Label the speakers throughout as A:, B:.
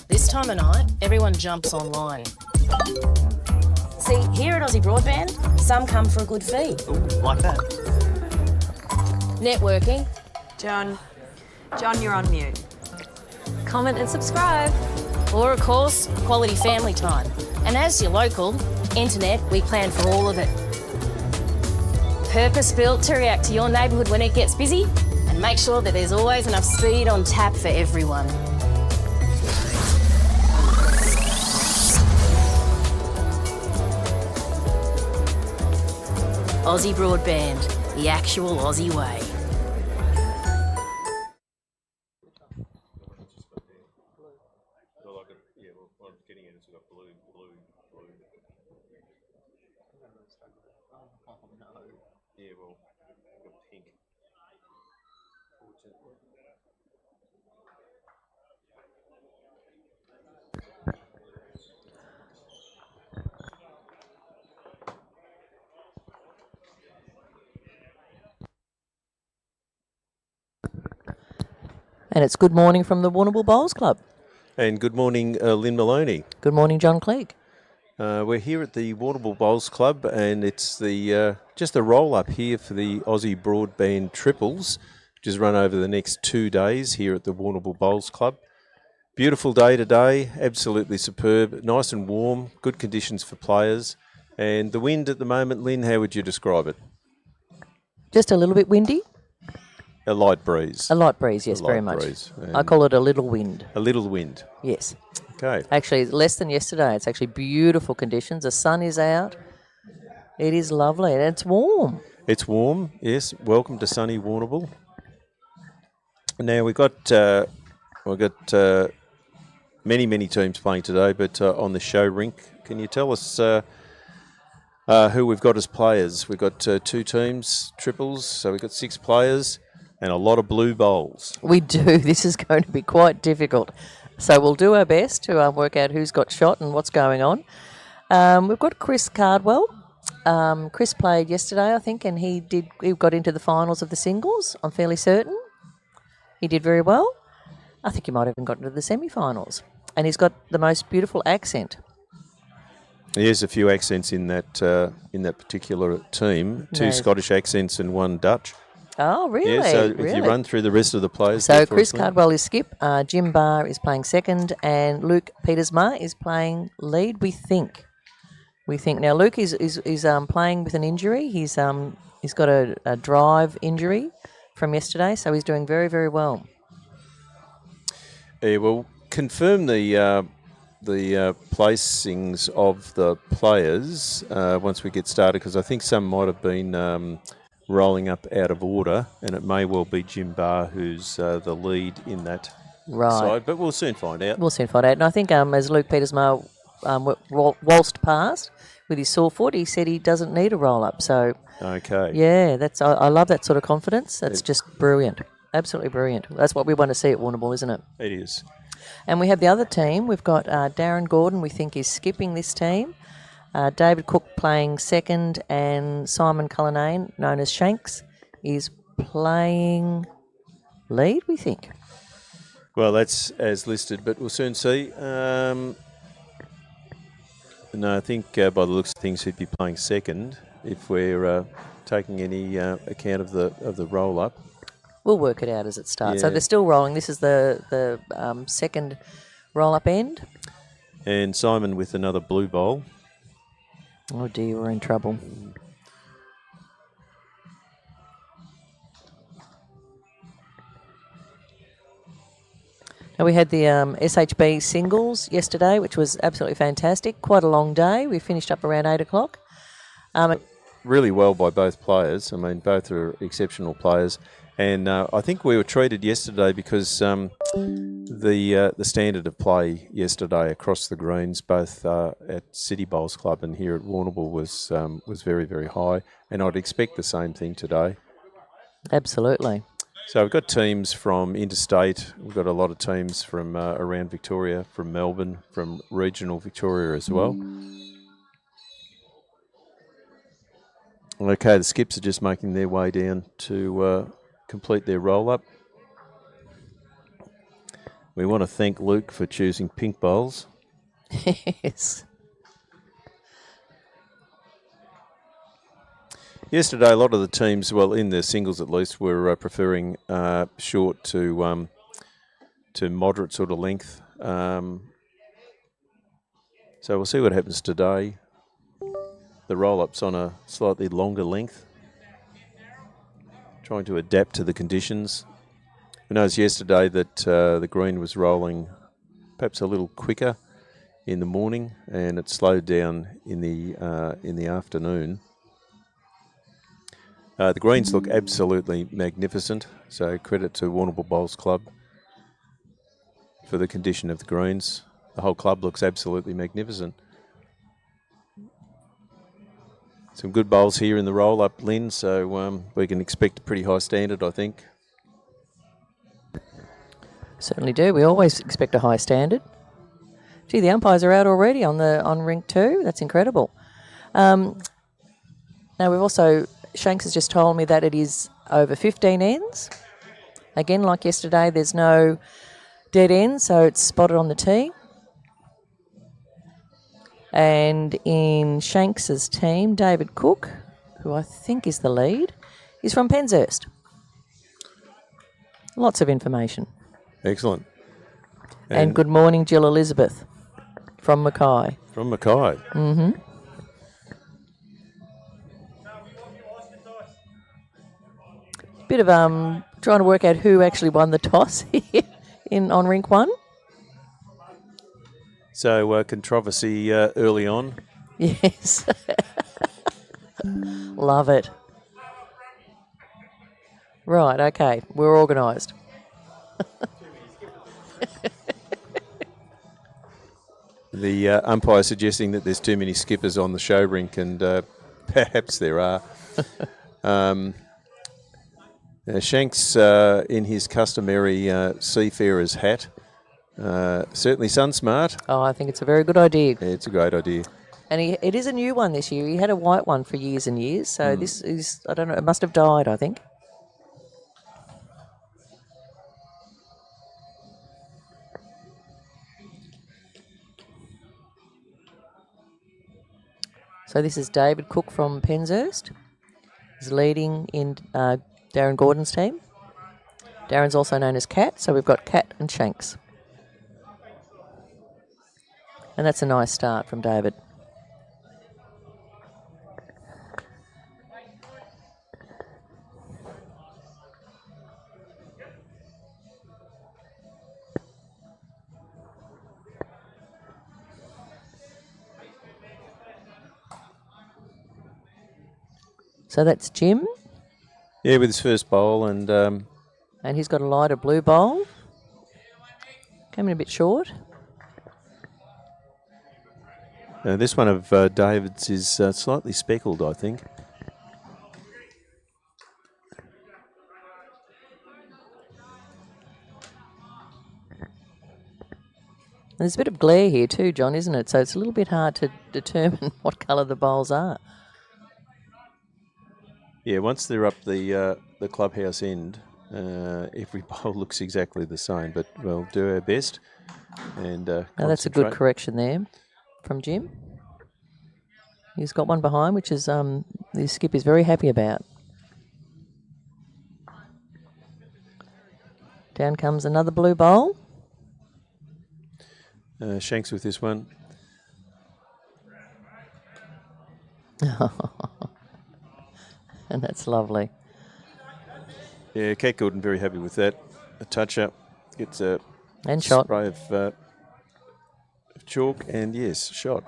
A: This time of night, everyone jumps online. See, here at Aussie Broadband, some come for a good fee.
B: Ooh, like that.
A: Networking.
C: John, you're on mute. Comment and subscribe.
A: Or, of course, quality family time. And as your local, internet, we plan for all of it. Purpose-built to react to your neighbourhood when it gets busy and make sure that there's always enough speed on tap for everyone. Aussie Broadband, the actual Aussie way.
D: Yeah, well, got pink.
E: And it's good morning from the Warrnambool Bowls Club.
D: And good morning, Lynn Maloney.
E: Good morning, John Clegg.
D: We're here at the Warrnambool Bowls Club, and it's the just a roll-up here for the Aussie Broadband Triples, which is run over the next 2 days here at the Warrnambool Bowls Club. Beautiful day today, absolutely superb, nice and warm, good conditions for players. And the wind at the moment, Lynn, how would you describe it?
E: Just a little bit windy.
D: A light breeze.
E: A light breeze, yes, very much. I call it a little wind.
D: A little wind.
E: Yes.
D: Okay.
E: Actually, less than yesterday. It's actually beautiful conditions. The sun is out. It is lovely, and it's warm.
D: It's warm, yes. Welcome to sunny Warrnambool. Now we've got many teams playing today, but on the show rink, can you tell us who we've got as players? We've got 2 teams, triples, so we've got 6 players and a lot of blue bowls.
E: We do. This is going to be quite difficult. So we'll do our best to work out who's got shot and what's going on. We've got Chris Cardwell. Chris played yesterday, I think, and he got into the finals of the singles, I'm fairly certain. He did very well. I think he might have even got into the semi-finals. And he's got the most beautiful accent.
D: There's a few accents in that particular team. 2 Scottish accents and 1 Dutch.
E: Oh, really?
D: Yeah, so
E: really?
D: if you run through the rest of the players.
E: So Chris Cardwell is skip, Jim Barr is playing second, and Luke Petersma is playing lead, we think. Now, Luke is playing with an injury. He's got a drive injury from yesterday, so he's doing very, very well.
D: Yeah, we'll confirm the placings of the players once we get started, because I think some might have been rolling up out of order, and it may well be Jim Barr who's the lead in that side, but we'll soon find out.
E: And I think as Luke Petersma waltzed past with his sore foot, he said he doesn't need a roll-up. So,
D: okay.
E: Yeah, I love that sort of confidence. That's just brilliant. Absolutely brilliant. That's what we want to see at Warrnambool, isn't it?
D: It is.
E: And we have the other team. We've got Darren Gordon, we think, is skipping this team. David Cook playing second, and Simon Cullinane, known as Shanks, is playing lead, we think.
D: Well, that's as listed, but we'll soon see. No, I think by the looks of things, he'd be playing second if we're taking any account of the roll-up.
E: We'll work it out as it starts. So
D: Yeah.
E: they're still rolling. This is the second roll-up end.
D: And Simon with another blue bowl.
E: Oh dear, we're in trouble. Now we had the SHB singles yesterday, which was absolutely fantastic. Quite a long day. We finished up around 8 o'clock.
D: Really well by both players. I mean, both are exceptional players. And I think we were treated yesterday because the standard of play yesterday across the greens, both at City Bowls Club and here at Warrnambool, was very, very high. And I'd expect the same thing today.
E: Absolutely.
D: So we've got teams from interstate. We've got a lot of teams from around Victoria, from Melbourne, from regional Victoria as well. Okay, the skips are just making their way down to complete their roll-up. We want to thank Luke for choosing pink bowls.
E: Yes.
D: Yesterday, a lot of the teams, well, in the singles at least, were preferring short to moderate sort of length. So we'll see what happens today. The roll-up's on a slightly longer length, trying to adapt to the conditions. We noticed yesterday that the green was rolling perhaps a little quicker in the morning, and it slowed down in the afternoon. The greens look absolutely magnificent, so credit to Warrnambool Bowls Club for the condition of the greens. The whole club looks absolutely magnificent. Some good bowls here in the roll-up, Lynn, so we can expect a pretty high standard, I think.
E: Certainly do. We always expect a high standard. Gee, the umpires are out already on rink 2. That's incredible. Now we've also, Shanks has just told me that it is over 15 ends. Again, like yesterday, there's no dead ends, so it's spotted on the tee. And in Shanks's team, David Cook, who I think is the lead, is from Penshurst. Lots of information.
D: Excellent.
E: And good morning, Jill Elizabeth from Mackay.
D: From Mackay.
E: Mm-hmm. Bit of trying to work out who actually won the toss here on rink 1.
D: So controversy early on.
E: Yes. Love it. Right, okay. We're organised.
D: The umpire suggesting that there's too many skippers on the show rink, and perhaps there are. Shanks, in his customary seafarer's hat, certainly sun smart.
E: Oh, I think it's a very good idea.
D: Yeah, it's a great idea.
E: And it is a new one this year. He had a white one for years and years, so this is, I don't know, it must have died, I think. So this is David Cook from Penshurst. He's leading in Darren Gordon's team. Darren's also known as Cat, so we've got Cat and Shanks. And that's a nice start from David. So that's Jim.
D: Yeah, with his first bowl, and
E: he's got a lighter blue bowl. Coming a bit short.
D: this one of David's is slightly speckled, I think.
E: There's a bit of glare here too, John, isn't it? So it's a little bit hard to determine what colour the bowls are.
D: Yeah, once they're up the clubhouse end, every bowl looks exactly the same, but we'll do our best. And
E: now that's a good correction there from Jim. He's got one behind, which is the skip is very happy about. Down comes another blue bowl.
D: Shanks with this one.
E: And that's lovely.
D: Yeah, Kate Gordon very happy with that. A touch-up. Gets a
E: And shot.
D: spray of chalk and, yes, shot.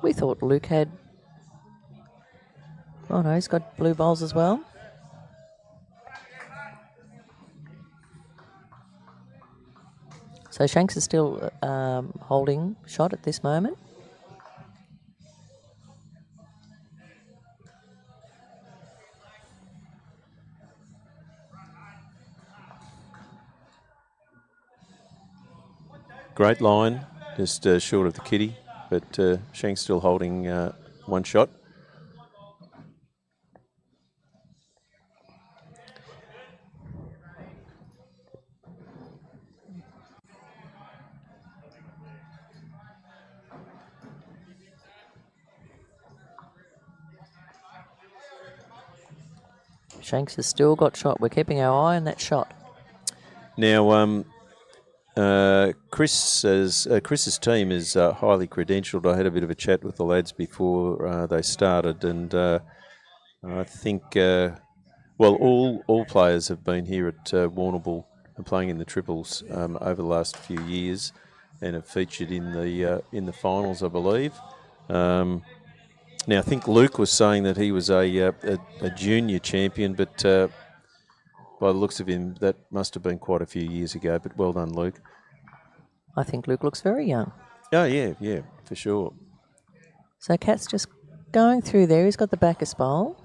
E: We thought Luke had... Oh, no, he's got blue bowls as well. So Shanks is still holding shot at this moment.
D: Great line, just short of the kitty, but Shanks still holding one shot.
E: Shanks has still got shot. We're keeping our eye on that shot.
D: Now, Chris's team is highly credentialed. I had a bit of a chat with the lads before they started, and I think, all players have been here at Warrnambool and playing in the triples over the last few years, and have featured in the finals, I believe. Now, I think Luke was saying that he was a junior champion, but by the looks of him, that must have been quite a few years ago. But well done, Luke.
E: I think Luke looks very young.
D: Oh, yeah, for sure.
E: So Kat's just going through there. He's got the Bacchus bowl.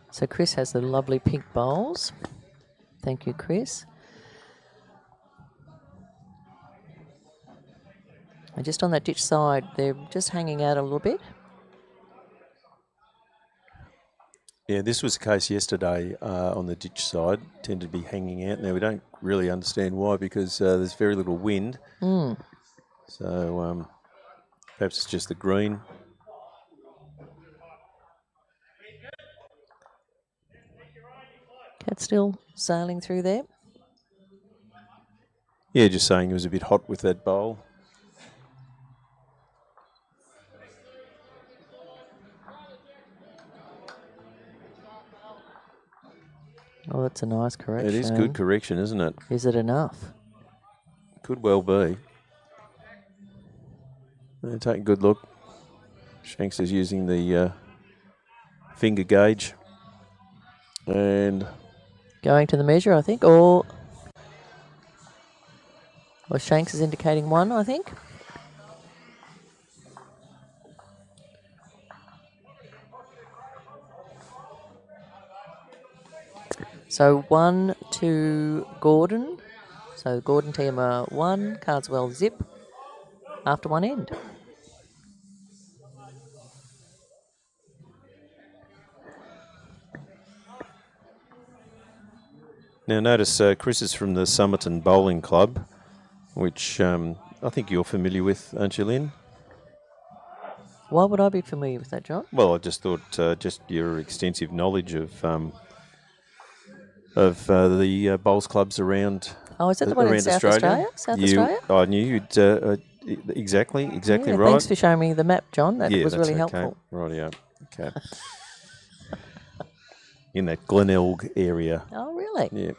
E: So Chris has the lovely pink bowls. Thank you, Chris. And just on that ditch side, they're just hanging out a little bit.
D: Yeah, this was the case yesterday on the ditch side. Tended to be hanging out. Now, we don't really understand why, because there's very little wind. So perhaps it's just the green.
E: Cat's still sailing through there.
D: Yeah, just saying it was a bit hot with that bowl.
E: Oh, that's a nice correction.
D: It is good correction, isn't it?
E: Is it enough?
D: Could well be. Take a good look. Shanks is using the finger gauge. And
E: going to the measure, I think, or Shanks is indicating one, I think. So 1 to Gordon. So Gordon team are 1, Cardswell zip after one end.
D: now notice Chris is from the Somerton Bowling Club, which I think you're familiar with, aren't you, Lynn?
E: Why would I be familiar with that, John?
D: Well, I just thought just your extensive knowledge of the bowls clubs around.
E: Oh, is that the one in South Australia? Australia?
D: I knew you'd exactly
E: Yeah,
D: right.
E: Thanks for showing me the map, John. That was really helpful.
D: Rightio. Okay. In that Glenelg area.
E: Oh, really?
D: Yeah.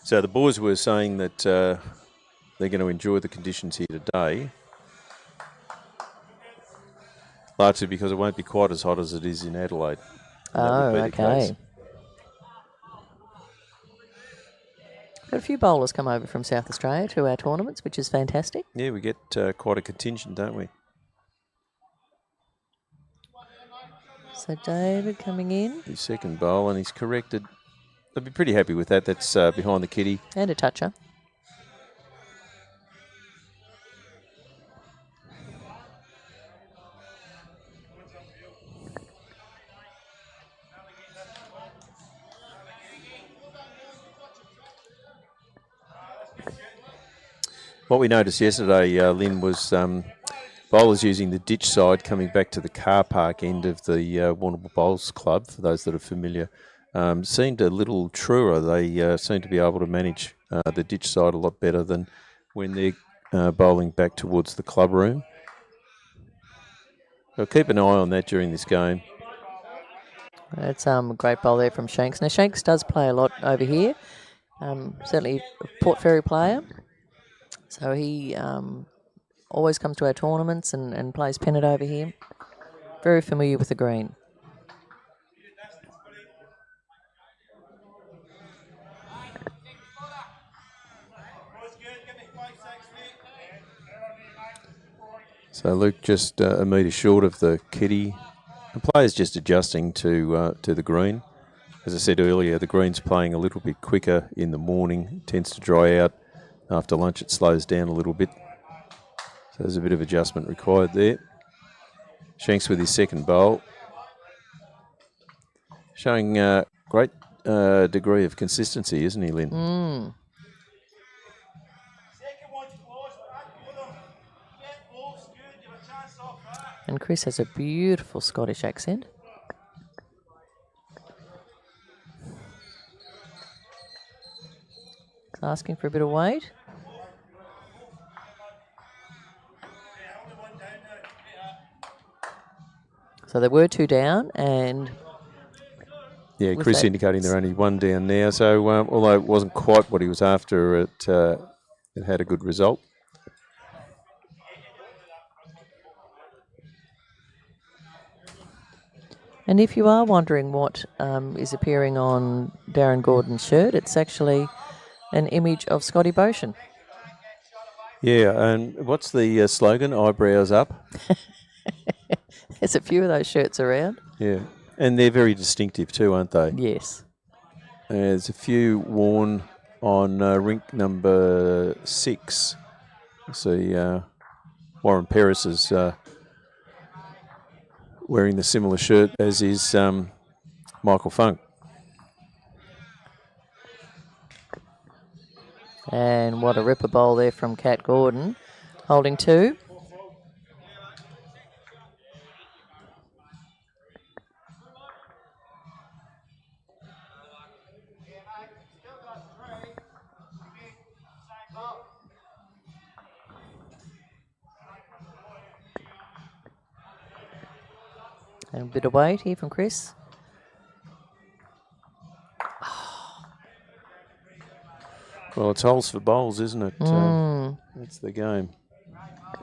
D: So the boys were saying that they're going to enjoy the conditions here today, largely because it won't be quite as hot as it is in Adelaide.
E: Oh, okay. Got a few bowlers come over from South Australia to our tournaments, which is fantastic.
D: Yeah, we get quite a contingent, don't we?
E: So David coming in.
D: His second bowl, and he's corrected. They'll be pretty happy with that. That's behind the kitty.
E: And a toucher.
D: What we noticed yesterday, Lynn, was bowlers using the ditch side coming back to the car park end of the Warrnambool Bowls Club, for those that are familiar, seemed a little truer. They seem to be able to manage the ditch side a lot better than when they're bowling back towards the club room. So keep an eye on that during this game.
E: That's a great bowl there from Shanks. Now, Shanks does play a lot over here. Certainly a Port Fairy player. So he always comes to our tournaments and plays pennant over here. Very familiar with the green.
D: So Luke just a metre short of the kitty. The player's just adjusting to the green. As I said earlier, the green's playing a little bit quicker in the morning. It tends to dry out. After lunch, it slows down a little bit. So there's a bit of adjustment required there. Shanks with his second bowl. Showing great degree of consistency, isn't he, Lynn?
E: And Chris has a beautiful Scottish accent. He's asking for a bit of weight. So there were 2 down, and
D: yeah, Chris indicating they're only 1 down now. So although it wasn't quite what he was after, it had a good result.
E: And if you are wondering what is appearing on Darren Gordon's shirt, it's actually an image of Scotty Boshan.
D: Yeah, and what's the slogan? Eyebrows up.
E: There's a few of those shirts around.
D: Yeah, and they're very distinctive too, aren't they?
E: Yes.
D: There's a few worn on rink number 6. See, Warren Peris is wearing the similar shirt as is Michael Funk.
E: And what a ripper bowl there from Kat Gordon, holding 2. And a bit of weight here from Chris.
D: Well, it's holes for bowls, isn't it? That's the game.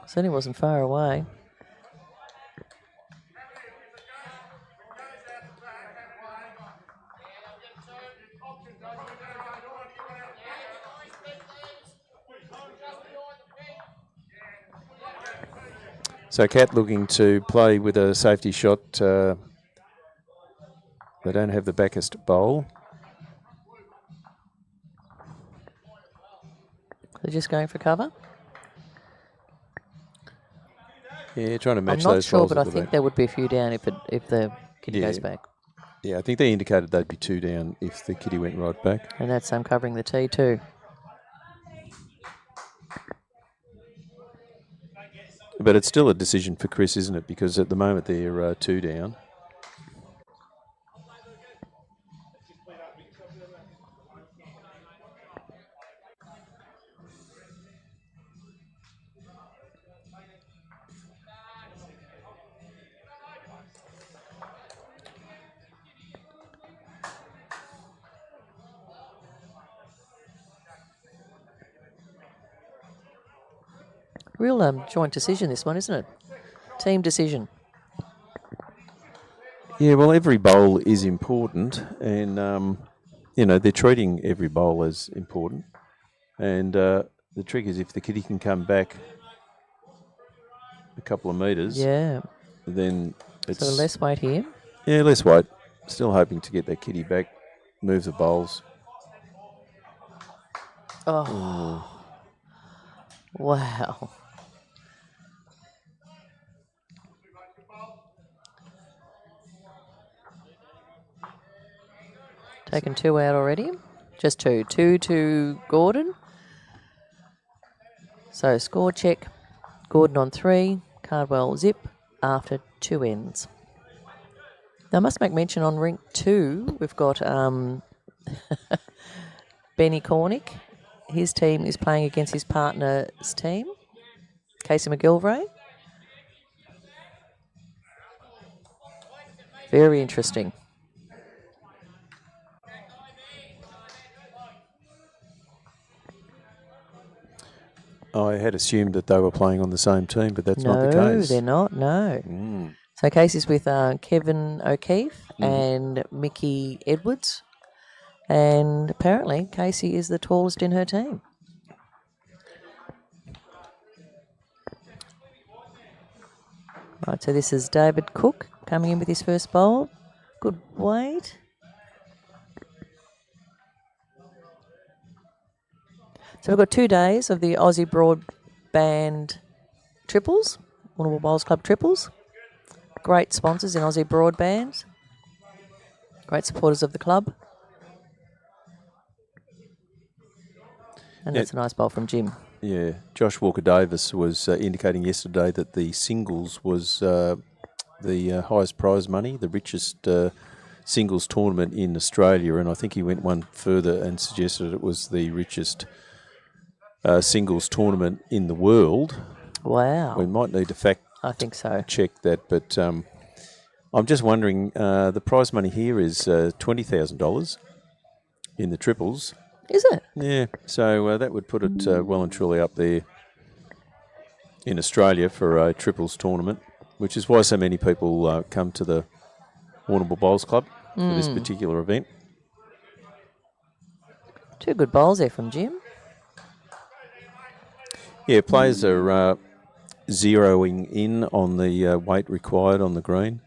E: Certainly wasn't far away.
D: So Cat looking to play with a safety shot. They don't have the backest bowl.
E: They're just going for cover.
D: Yeah, trying to match
E: I'm not
D: those
E: sure,
D: bowls
E: but
D: at
E: I
D: the
E: think
D: back.
E: there would be a few down if the kitty goes back.
D: Yeah, I think they indicated they'd be 2 down if the kitty went right back.
E: And that's covering the tee too.
D: But it's still a decision for Chris, isn't it? Because at the moment they're 2 down.
E: Real joint decision, this one, isn't it? Team decision.
D: Yeah, well, every bowl is important, and they're treating every bowl as important. And the trick is if the kitty can come back a couple of metres,
E: Yeah.
D: then it's
E: So less weight here.
D: Yeah, let's wait. Still hoping to get that kitty back. Move the bowls.
E: Oh. Wow. Taken 2 out already. Just 2. 2 to Gordon. So score check. Gordon on 3. Cardwell zip after 2 ends. Now I must make mention on rink 2, we've got Benny Cornick. His team is playing against his partner's team, Casey McGilvray. Very interesting.
D: I had assumed that they were playing on the same team, but that's not the
E: No,
D: case.
E: they're not, no. So Casey's with Kevin O'Keefe and Mickey Edwards. And apparently Casey is the tallest in her team. Right, so this is David Cook coming in with his first bowl. Good weight. So we've got 2 days of the Aussie Broadband triples, Warrnambool Bowls Club triples. Great sponsors in Aussie Broadband. Great supporters of the club. And that's a nice bowl from Jim.
D: Yeah, Josh Walker-Davis was indicating yesterday that the singles was the highest prize money, the richest singles tournament in Australia, and I think he went one further and suggested it was the richest singles tournament in the world.
E: Wow.
D: We might need to fact
E: I think so.
D: check that, but I'm just wondering, the prize money here is $20,000 in the triples.
E: Is it?
D: Yeah, so that would put it well and truly up there in Australia for a triples tournament, which is why so many people come to the Warrnambool Bowls Club for this particular event.
E: 2 good bowls there from Jim.
D: Yeah, players are zeroing in on the weight required on the green.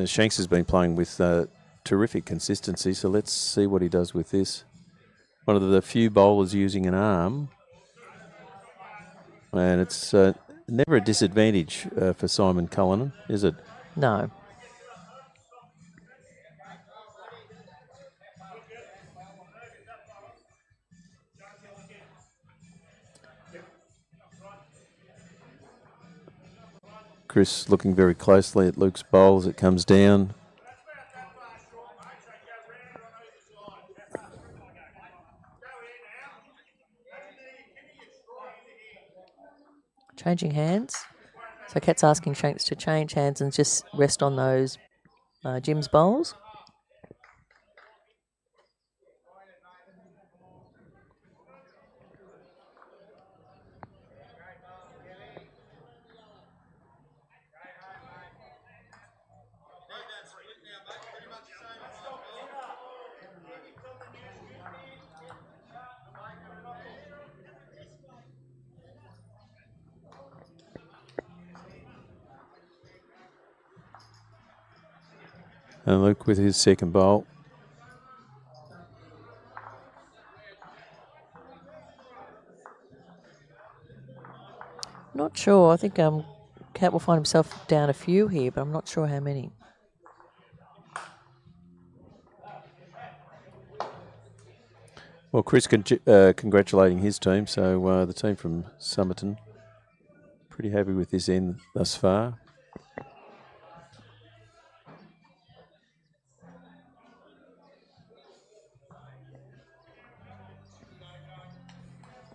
D: Shanks has been playing with terrific consistency, so let's see what he does with this. One of the few bowlers using an arm, and it's never a disadvantage for Simon Cullinan, is it?
E: No.
D: Chris looking very closely at Luke's bowl as it comes down.
E: Changing hands. So Kat's asking Shanks to change hands and just rest on those Jim's bowls.
D: And Luke with his second bowl.
E: Not sure. I think Kat will find himself down a few here, but I'm not sure how many.
D: Well, Chris congratulating his team. So the team from Somerton, pretty happy with this end thus far.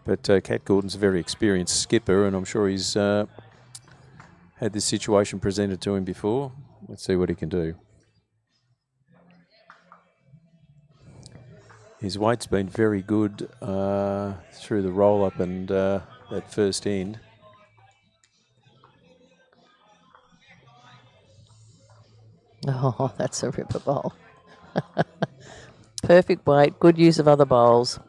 D: But Kat Gordon's a very experienced skipper, and I'm sure he's had this situation presented to him before. Let's see what he can do. His weight's been very good through the roll-up and that first end.
E: Oh, that's a ripper bowl. Perfect weight, good use of other bowls.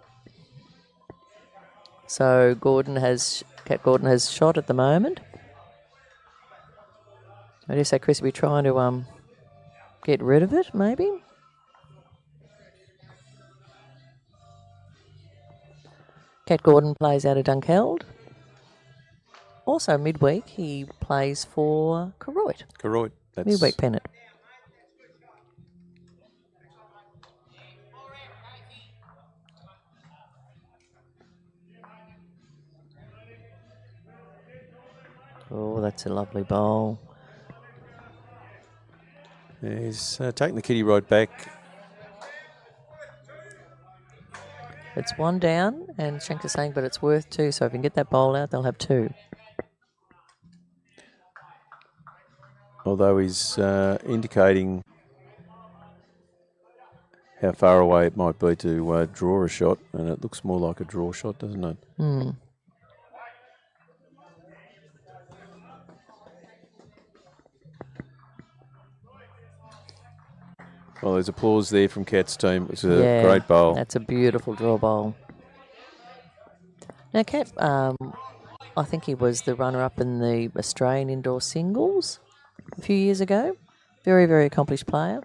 E: So Kat Gordon has shot at the moment. I just say Chris will be trying to get rid of it, maybe. Cat Gordon plays out of Dunkeld. Also, midweek, he plays for Koroit.
D: Koroit. That's
E: Midweek pennant. Oh, that's a lovely bowl.
D: He's taking the kitty right back.
E: It's one down, and Shank is saying, but it's worth two, so if we can get that bowl out, they'll have two.
D: Although he's indicating how far away it might be to draw a shot, and it looks more like a draw shot, doesn't it?
E: Hmm.
D: Well, there's applause there from Kat's team. It's a great bowl.
E: That's a beautiful draw bowl. Now, Kat, I think he was the runner-up in the Australian indoor singles a few years ago. Very, very accomplished player.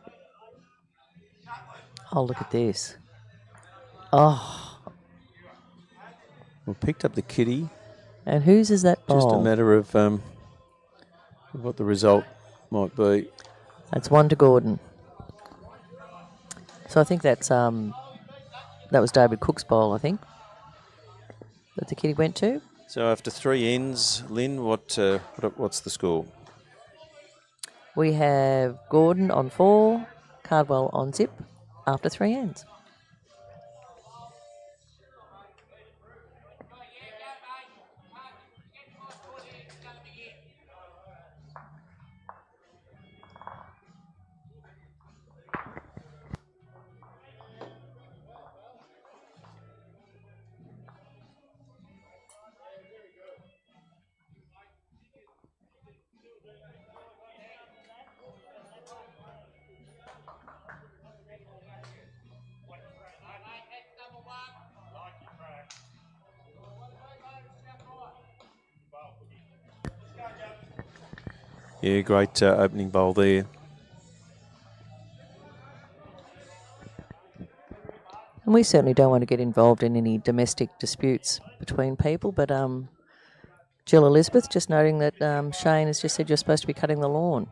E: Oh, look at this. Oh,
D: We picked up the kitty.
E: and whose is that bowl?
D: Just a matter of what the result might be.
E: That's one to Gordon. So I think that's that was David Cook's bowl, I think, that the kitty went to.
D: So after 3 ends, Lynn, what's the score?
E: We have Gordon on 4, Cardwell on zip after 3 ends.
D: Yeah, great opening bowl there.
E: And we certainly don't want to get involved in any domestic disputes between people, but Jill Elizabeth just noting that Shane has just said you're supposed to be cutting the lawn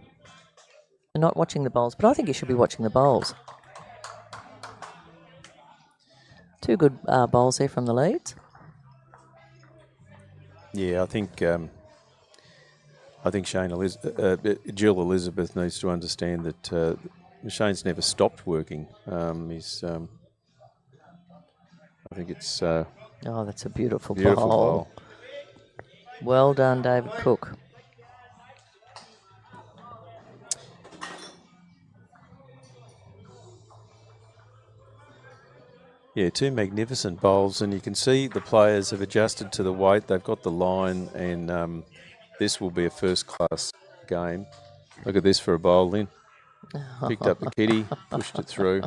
E: and not watching the bowls, but I think you should be watching the bowls. 2 good bowls there from the leads.
D: Yeah, I think Jill Elizabeth needs to understand that Shane's never stopped working. I think it's
E: Oh, that's a beautiful
D: beautiful
E: bowl.
D: bowl.
E: Well done, David Cook.
D: Yeah, 2 magnificent bowls, and you can see the players have adjusted to the weight. They've got the line, and this will be a first-class game. Look at this for a bowl, Lynn. Picked up the kitty, pushed it through.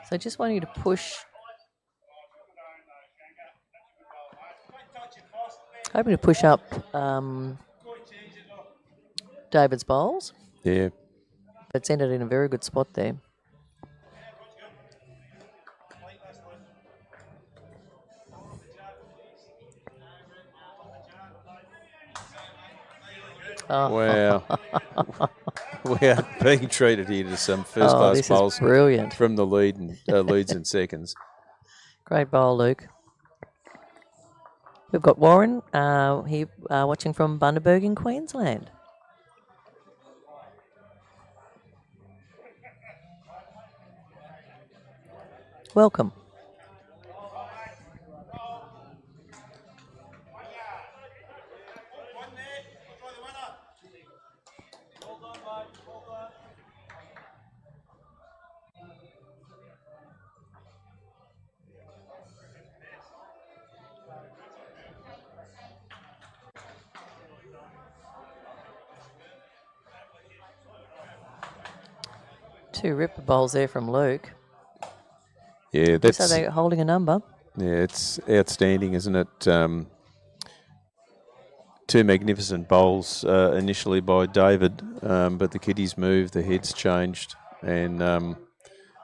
E: So I just want you to push. Hoping to push up David's bowls.
D: Yeah.
E: But it's ended in a very good spot there. Oh.
D: Wow. We are being treated here to some first-class
E: this
D: bowls
E: is brilliant.
D: from the leads and seconds.
E: Great bowl, Luke. We've got Warren here watching from Bundaberg in Queensland. Welcome. 2 ripper bowls there from Luke.
D: Yeah, that's
E: So they're holding a number.
D: yeah, it's outstanding, isn't it? 2 magnificent bowls initially by David, but the kiddies moved, the heads changed, and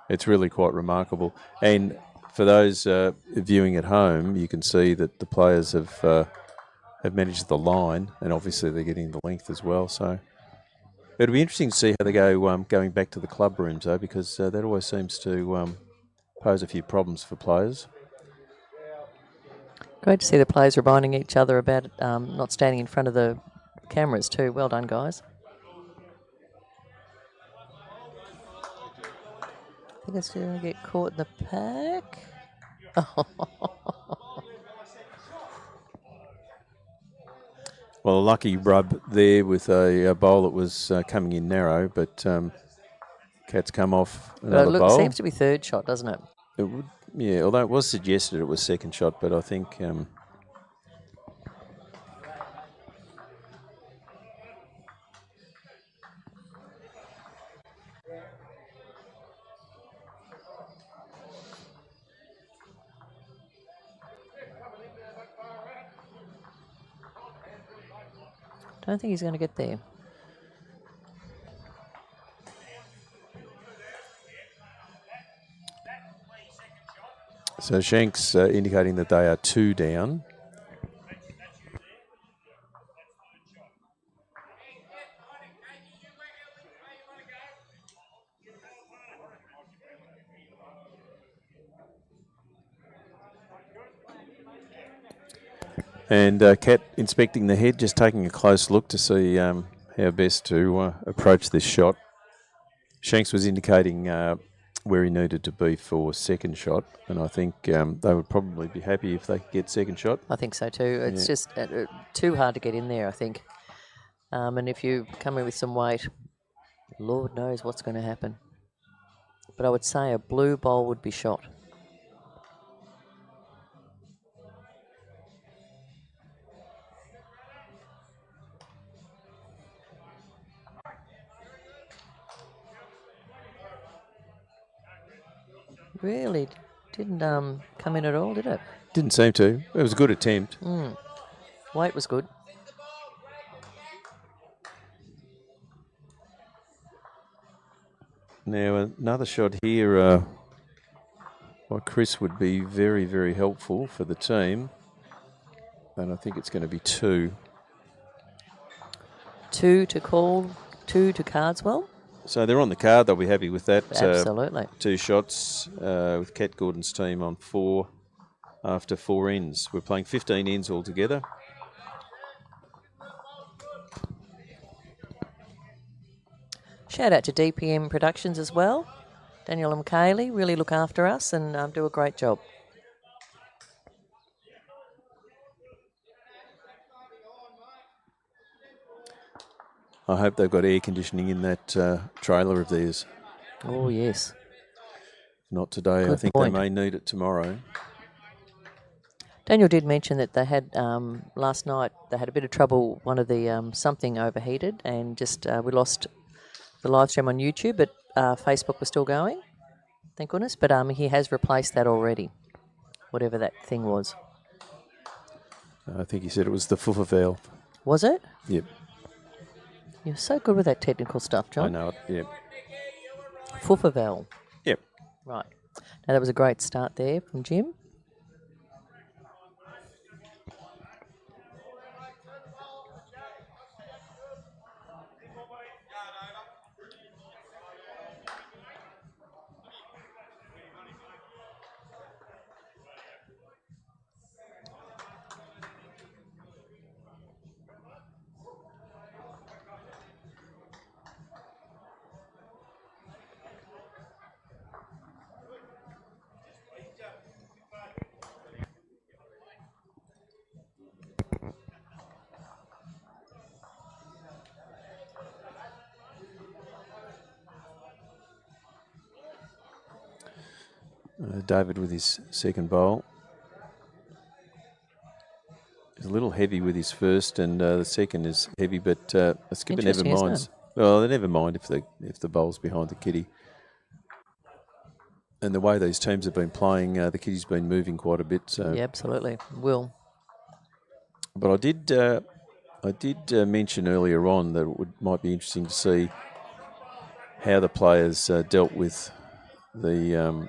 D: it's really quite remarkable. And for those viewing at home, you can see that the players have managed the line, and obviously they're getting the length as well. So it'll be interesting to see how they go going back to the club rooms, though, because that always seems to pose a few problems for players.
E: Great to see the players reminding each other about not standing in front of the cameras too. Well done, guys. I think it's going to get caught in the pack.
D: Well, a lucky rub there with a bowl that was coming in narrow, but Cat's come off another
E: But it
D: bowl.
E: seems to be third shot, doesn't it?
D: It would, yeah, although it was suggested it was second shot, but I think
E: Don't think he's going to get there.
D: so. Shanks indicating that they are 2 down. And Cat inspecting the head, just taking a close look to see how best to approach this shot. Shanks was indicating where he needed to be for second shot, and I think they would probably be happy if they could get second shot.
E: I think so too. It's just too hard to get in there, I think. And if you come in with some weight, Lord knows what's going to happen. But I would say a blue bowl would be shot. Really didn't come in at all, did it?
D: Didn't seem to. It was a good attempt.
E: Weight was good.
D: Now, another shot here by Chris would be very, very helpful for the team. And I think it's going to be 2.
E: 2 to call, 2 to Cardswell.
D: So they're on the card. They'll be happy with that.
E: Absolutely.
D: 2 shots with Cat Gordon's team on 4 after 4 ends. We're playing 15 ends altogether.
E: Shout out to DPM Productions as well. Daniel and Kaylee really look after us and do a great job.
D: I hope they've got air conditioning in that trailer of theirs.
E: Oh, yes.
D: Not today.
E: Good
D: I think
E: point.
D: they may need it tomorrow.
E: Daniel did mention that they had, last night, they had a bit of trouble. One of the something overheated and just we lost the live stream on YouTube, but Facebook was still going, thank goodness. But he has replaced that already, whatever that thing was.
D: I think he said it was the foofer valve.
E: Was it?
D: Yep.
E: You're so good with that technical stuff, John.
D: I know it, yep.
E: Foofer valve.
D: Yep.
E: Right. Now, that was a great start there from Jim.
D: David with his second bowl. He's a little heavy with his first, and the second is heavy, but a skipper never
E: Interesting, isn't
D: minds. Well, they never mind if the bowl's behind the kitty. and the way these teams have been playing, the kiddies been moving quite a bit. So.
E: Yeah, absolutely. Will.
D: But I did mention earlier on that it might be interesting to see how the players dealt with the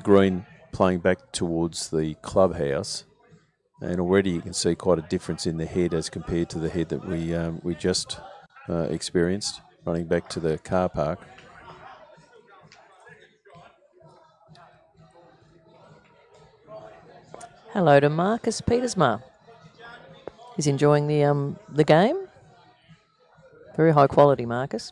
D: green playing back towards the clubhouse, and already you can see quite a difference in the head as compared to the head that we just experienced running back to the car park.
E: Hello to Marcus Petersma. He's enjoying the game. Very high quality, Marcus.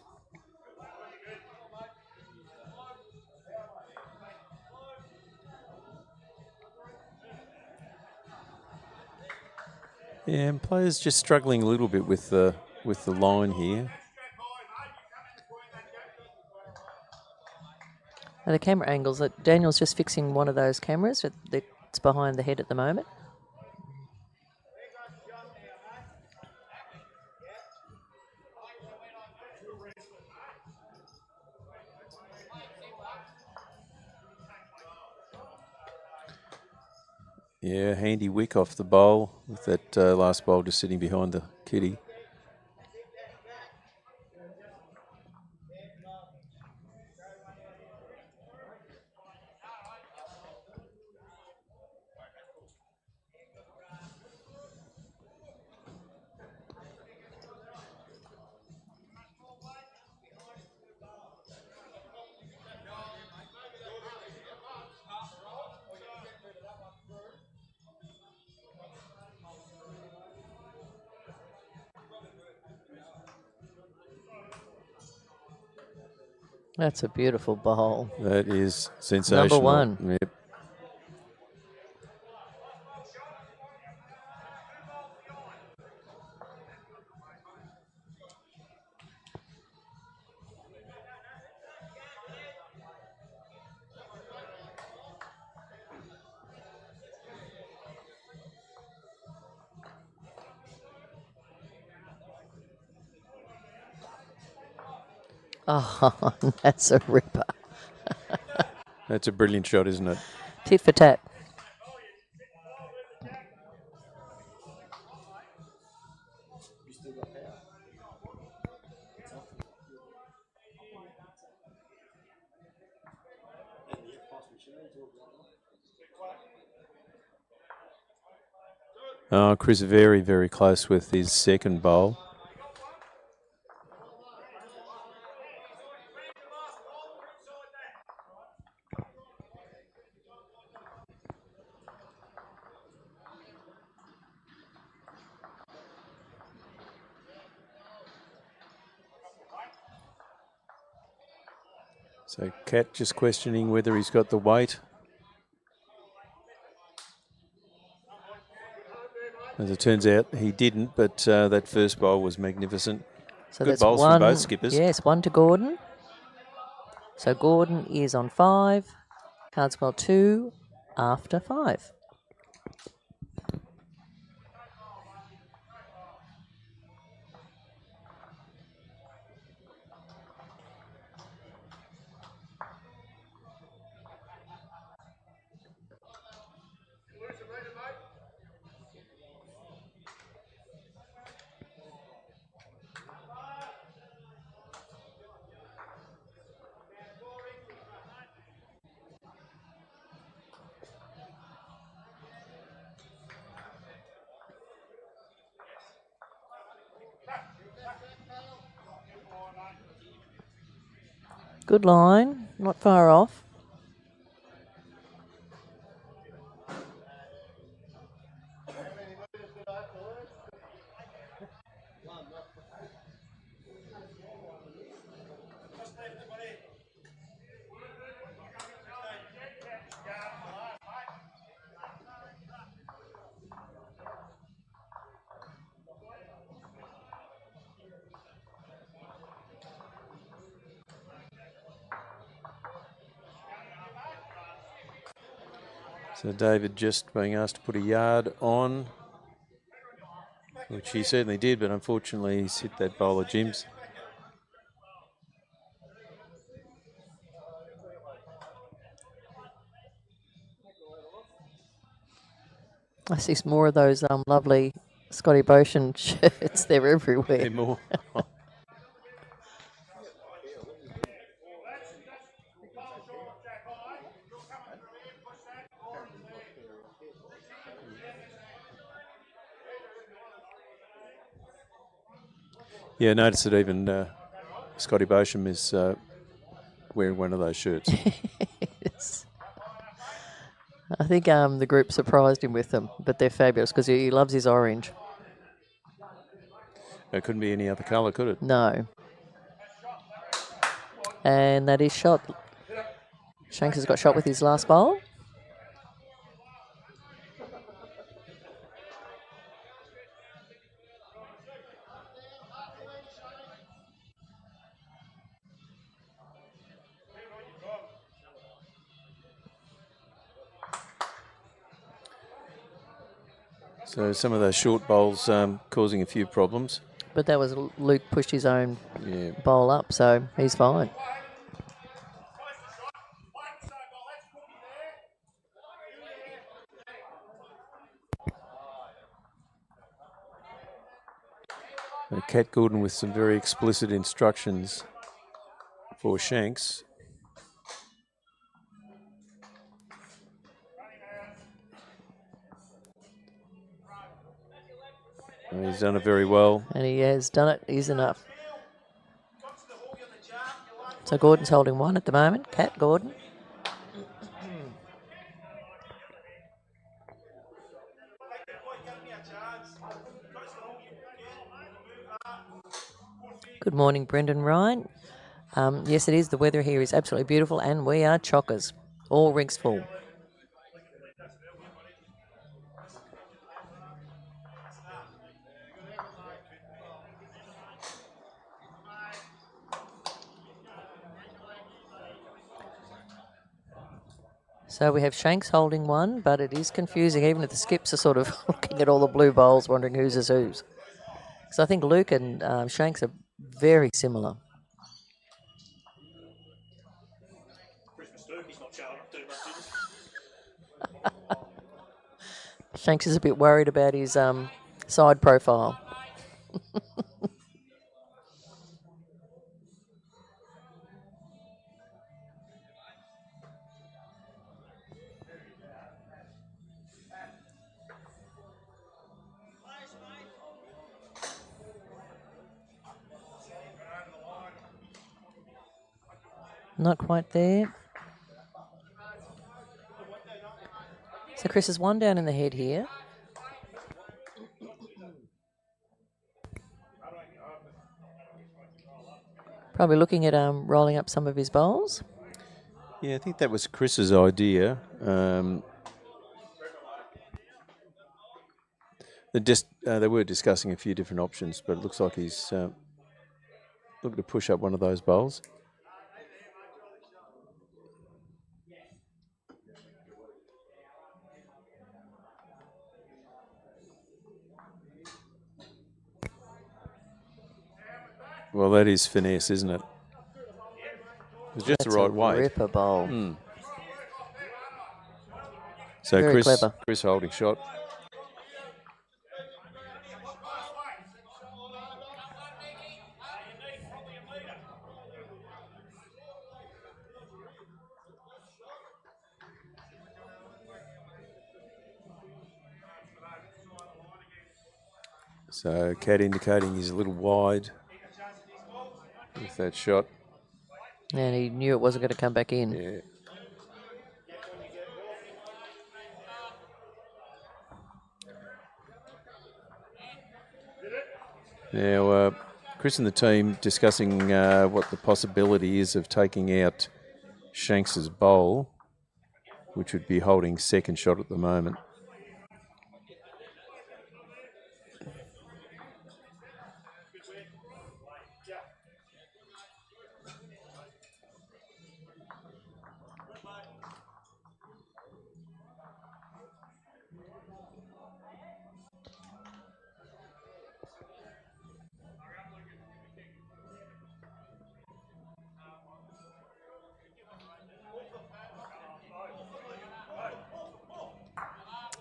D: Yeah, and players just struggling a little bit with the line here.
E: And the camera angles, Daniel's just fixing one of those cameras that's behind the head at the moment.
D: Yeah, handy wick off the bowl with that last bowl just sitting behind the kitty.
E: That's a beautiful bowl.
D: That is sensational.
E: Number one.
D: Yep.
E: Oh, that's a ripper.
D: That's a brilliant shot, isn't it?
E: Tit for tat.
D: Oh, Chris very, very close with his second bowl. So Cat just questioning whether he's got the weight. As it turns out, he didn't, but that first bowl was magnificent.
E: So
D: Good
E: that's
D: bowls
E: one,
D: from both skippers.
E: Yes, one to Gordon. So Gordon is on 5. Cardswell 2 after 5. Good line, not far off.
D: So David just being asked to put a yard on, which he certainly did, but unfortunately he's hit that bowler Jim's.
E: I see some more of those lovely Scotty Boshan shirts. They're everywhere.
D: They're more. Yeah, notice that even Scotty Bosham is wearing one of those shirts.
E: Yes. I think the group surprised him with them, but they're fabulous because he loves his orange.
D: It couldn't be any other colour, could it?
E: No. And that is shot. Shanks has got shot with his last bowl.
D: So some of those short bowls causing a few problems.
E: But that was Luke pushed his own
D: Yeah.
E: bowl up, so he's fine.
D: Kat Gordon with some very explicit instructions for Shanks. And he's done it very well.
E: And he has done it. He's enough. So Gordon's holding one at the moment. Cat Gordon. Good morning, Brendan Ryan. Yes, it is. The weather here is absolutely beautiful, and we are chockers. All rigs full. So we have Shanks holding one, but it is confusing. Even if the skips are sort of looking at all the blue bowls, wondering whose is whose. Because I think Luke and Shanks are very similar. Shanks is a bit worried about his side profile. Not quite there. So Chris has one down in the head here. Probably looking at rolling up some of his bowls.
D: Yeah, I think that was Chris's idea. They were discussing a few different options, but it looks like he's looking to push up one of those bowls. Well, that is finesse, isn't it? It's just
E: That's
D: the right
E: a
D: weight.
E: ripper bowl.
D: So
E: Very clever.
D: Chris holding shot. So Cat indicating he's a little wide with that shot.
E: And he knew it wasn't going to come back in.
D: Yeah. Now, Chris and the team discussing what the possibility is of taking out Shanks's bowl, which would be holding second shot at the moment.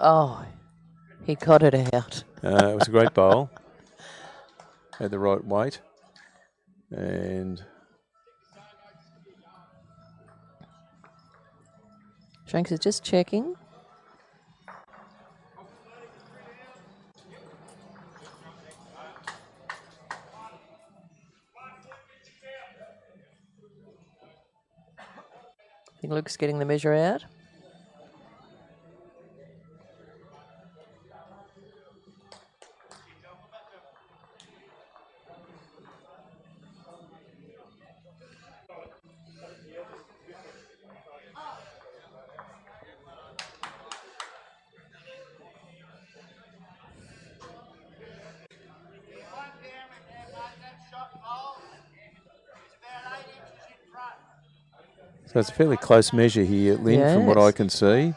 E: Oh, He got it out.
D: It was a great bowl. Had the right weight. And
E: Shanks is just checking. I think Luke's getting the measure out.
D: so it's a fairly close measure here, Lynn, from what I
E: Yes.
D: can see.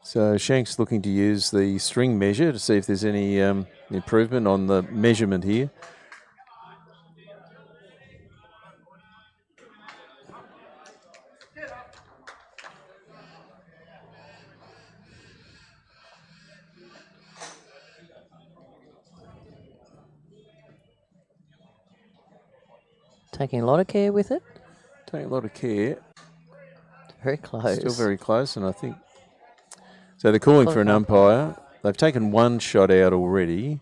D: So Shank's looking to use the string measure to see if there's any improvement on the measurement here.
E: Taking a lot of care with it.
D: Take a lot of care.
E: Very close.
D: Still very close, and I think... So they're calling for an umpire. They've taken one shot out already.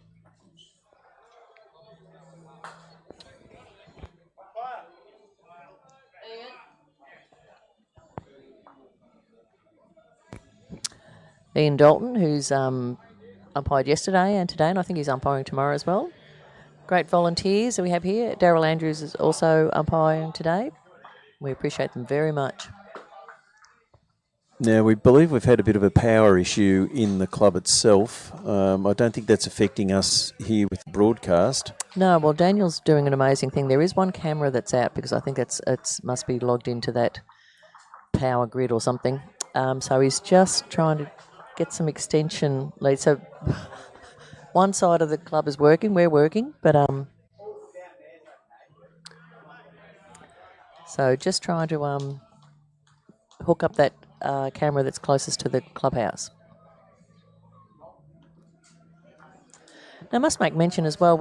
E: Ian Dalton, who's umpired yesterday and today, and I think he's umpiring tomorrow as well. Great volunteers that we have here. Daryl Andrews is also umpiring today. We appreciate them very much.
D: Now, we believe we've had a bit of a power issue in the club itself. I don't think that's affecting us here with the broadcast.
E: No, well, Daniel's doing an amazing thing. There is one camera that's out because I think it's must be logged into that power grid or something. So he's just trying to get some extension lead. So one side of the club is working, we're working, but so just trying to hook up that camera that's closest to the clubhouse. Now, I must make mention as well,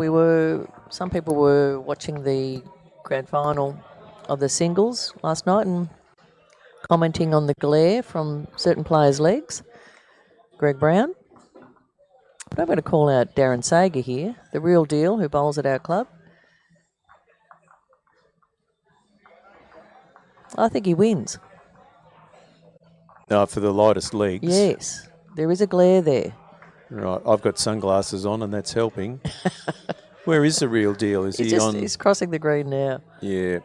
E: some people were watching the grand final of the singles last night and commenting on the glare from certain players' legs. Greg Brown. But I'm going to call out Darren Sager here, the real deal, who bowls at our club. I think he wins.
D: For the lightest legs.
E: Yes, there is a glare there.
D: Right, I've got sunglasses on and that's helping. Where is the real deal? Is he on?
E: He's crossing the green now.
D: Yeah.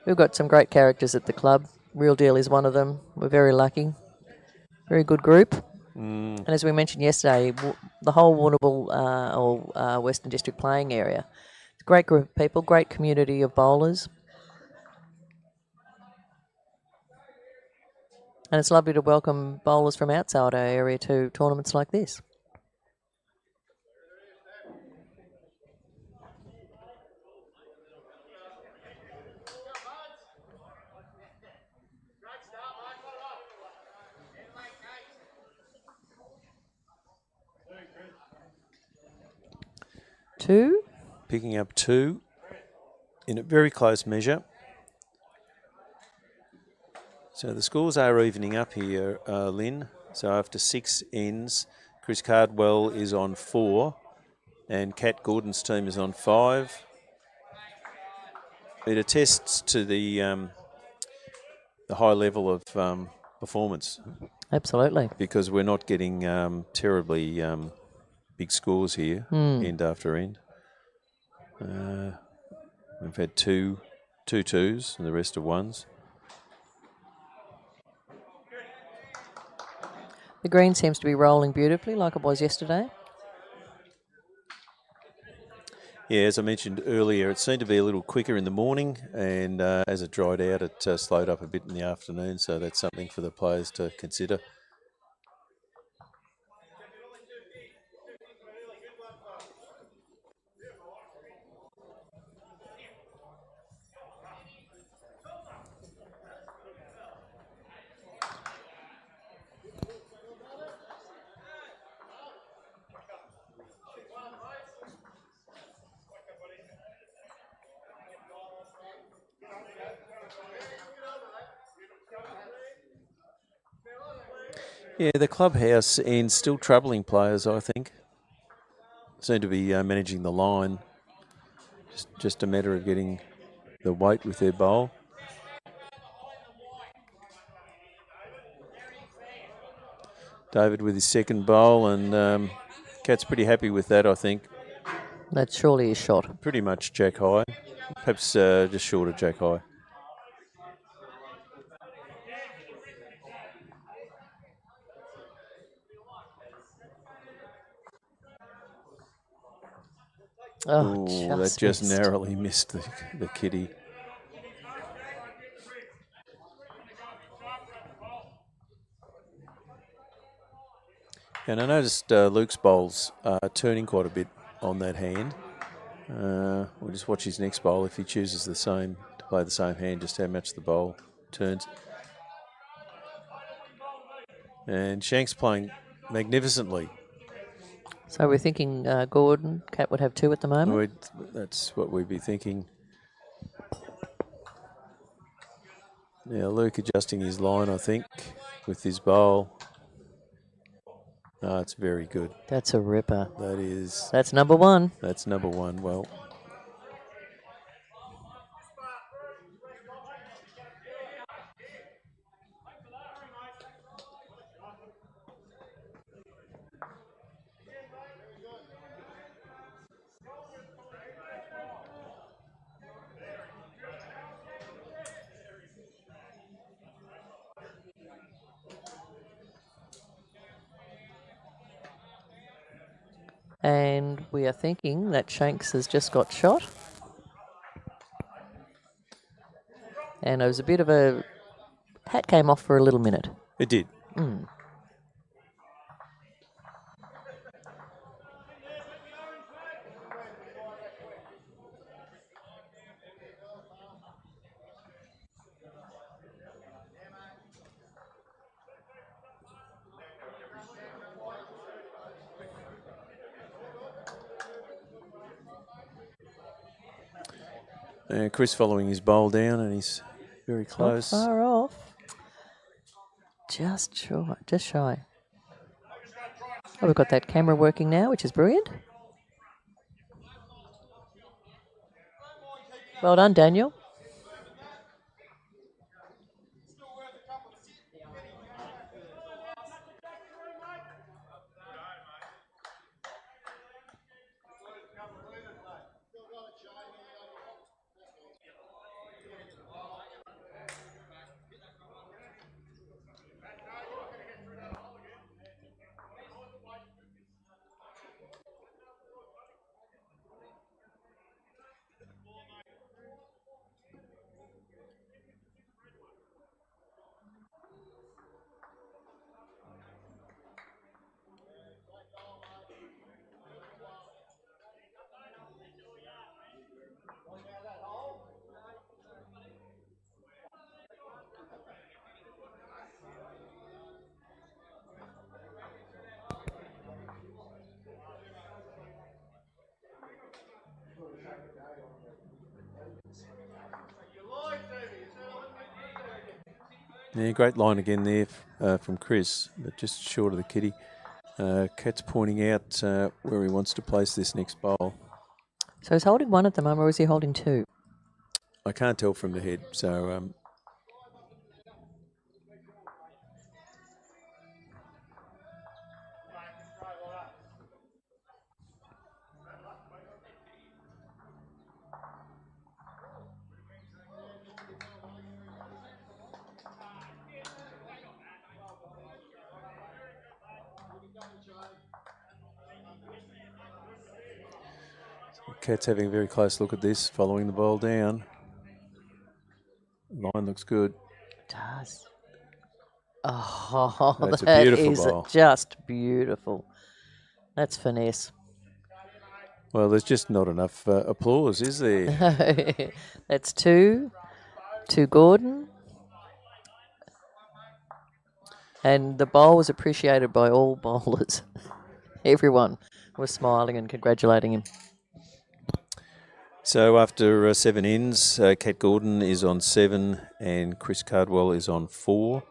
E: We've got some great characters at the club. Real deal is one of them. We're very lucky. Very good group. And as we mentioned yesterday, the whole Warrnambool Western District playing area. It's a great group of people, great community of bowlers. And it's lovely to welcome bowlers from outside our area to tournaments like this. Two.
D: Picking up two in a very close measure. So the scores are evening up here, Lynn. So after 6 ends, Chris Cardwell is on 4 and Kat Gordon's team is on 5. It attests to the high level of performance.
E: Absolutely.
D: Because we're not getting terribly big scores here, end after end. We've had two twos and the rest are ones.
E: The green seems to be rolling beautifully like it was yesterday.
D: Yeah, as I mentioned earlier, it seemed to be a little quicker in the morning and as it dried out, it slowed up a bit in the afternoon, so that's something for the players to consider. Yeah, the clubhouse and still troubling players, I think. Seem to be managing the line. Just a matter of getting the weight with their bowl. David with his second bowl, and Cat's pretty happy with that, I think.
E: That's surely a shot.
D: Pretty much jack high. Perhaps just short of jack high.
E: Oh,
D: Ooh, that just
E: missed.
D: narrowly missed the kitty. And I noticed Luke's bowls turning quite a bit on that hand. We'll just watch his next bowl if he chooses to play the same hand, just how much the bowl turns. And Shank's playing magnificently.
E: So we're thinking Gordon, Cat would have 2 at the moment.
D: That's what we'd be thinking. Now Luke adjusting his line, I think, with his bowl. Oh, it's very good.
E: That's a ripper.
D: That is.
E: That's number 1.
D: That's number 1. Well.
E: And we are thinking that Shanks has just got shot. And it was a bit of a... Hat came off for a little minute.
D: It did. Chris following his bowl down, and he's very close.
E: Not far off. Just shy. Oh, we've got that camera working now, which is brilliant. Well done, Daniel.
D: Yeah, great line again there from Chris, but just short of the kitty. Cat's pointing out where he wants to place this next bowl.
E: So he's holding 1 at the moment, or is he holding 2?
D: I can't tell from the head, so... Cat's having a very close look at this, following the ball down. Line looks good.
E: It does. Oh,
D: That's a
E: that
D: beautiful
E: is
D: bowl.
E: just beautiful. That's finesse.
D: Well, there's just not enough applause, is there?
E: That's 2 to Gordon. And the bowl was appreciated by all bowlers. Everyone was smiling and congratulating him.
D: So after 7 ends, Cat Gordon is on 7 and Chris Cardwell is on 4.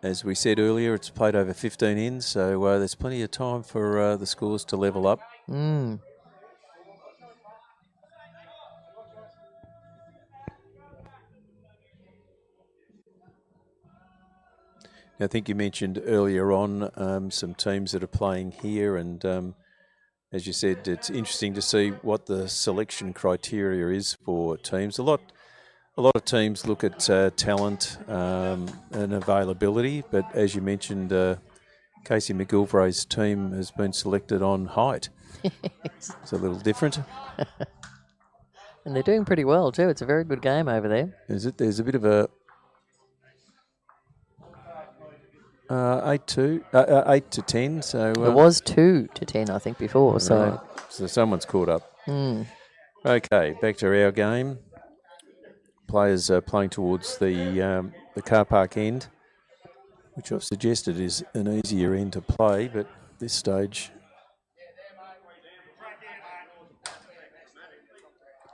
D: as we said earlier, it's played over 15 ends, so there's plenty of time for the scores to level up. I think you mentioned earlier on some teams that are playing here, and as you said, it's interesting to see what the selection criteria is for teams. A lot of teams look at talent and availability, but as you mentioned, Casey McGilvray's team has been selected on height. It's a little different.
E: And they're doing pretty well too. It's a very good game over there.
D: Is it? There's a bit of a 8 to 10. So
E: it was 2 to 10, I think, before. So,
D: right. So someone's caught up. Okay, back to our game. Players are playing towards the car park end, which I've suggested is an easier end to play, but at this stage.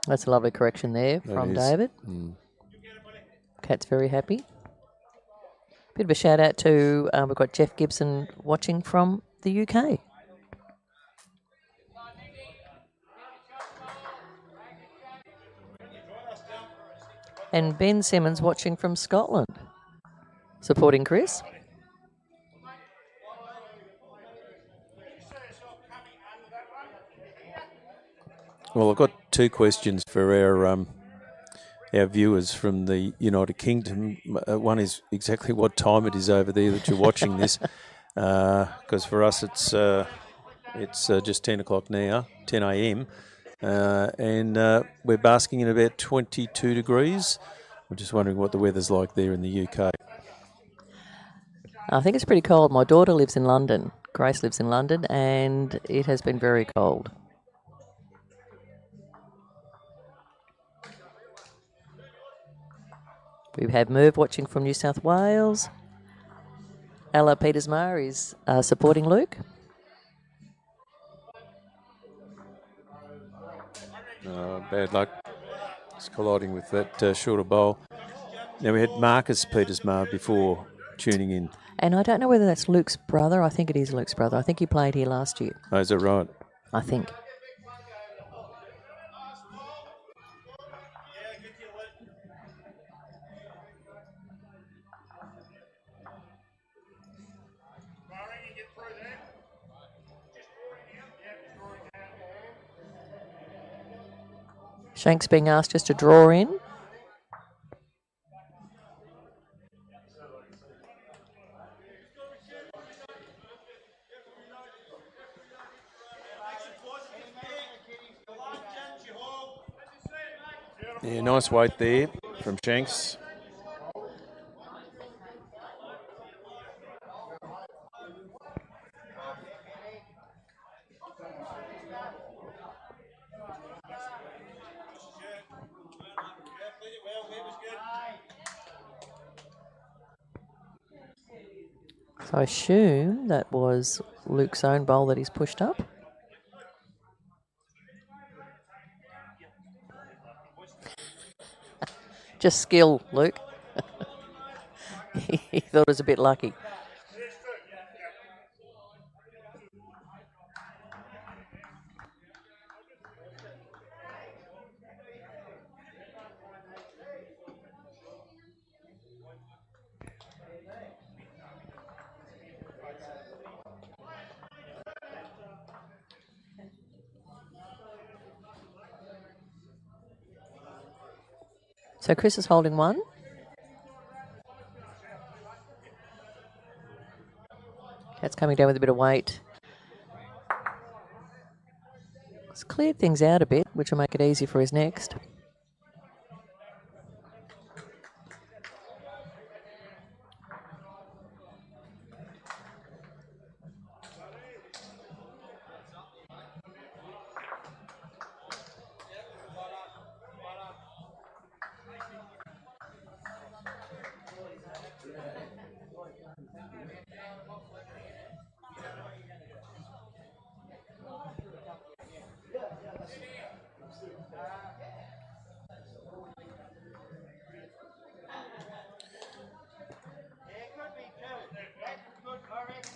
E: That's a lovely correction there from David. Cat's very happy. Bit of a shout out to, we've got Jeff Gibson watching from the UK. And Ben Simmons watching from Scotland, supporting Chris.
D: Well, I've got 2 questions for our viewers from the United Kingdom. One is exactly what time it is over there that you're watching this, because for us it's just 10 o'clock now, 10 a.m, and we're basking in about 22 degrees. I'm just wondering what the weather's like there in the UK.
E: I think it's pretty cold. My daughter lives in London. Grace lives in London, and it has been very cold. We have Merv watching from New South Wales. Ella Petersmar is supporting Luke.
D: Bad luck. It's colliding with that shorter bowl. Now, we had Marcus Petersmar before tuning in.
E: And I don't know whether that's Luke's brother. I think it is Luke's brother. I think he played here last year.
D: Oh, is that right?
E: I think. Shanks being asked just to draw in.
D: Yeah, nice weight there from Shanks.
E: So I assume that was Luke's own bowl that he's pushed up. Just skill, Luke. He thought it was a bit lucky. So Chris is holding one. Cat's coming down with a bit of weight. It's cleared things out a bit, which will make it easy for his next.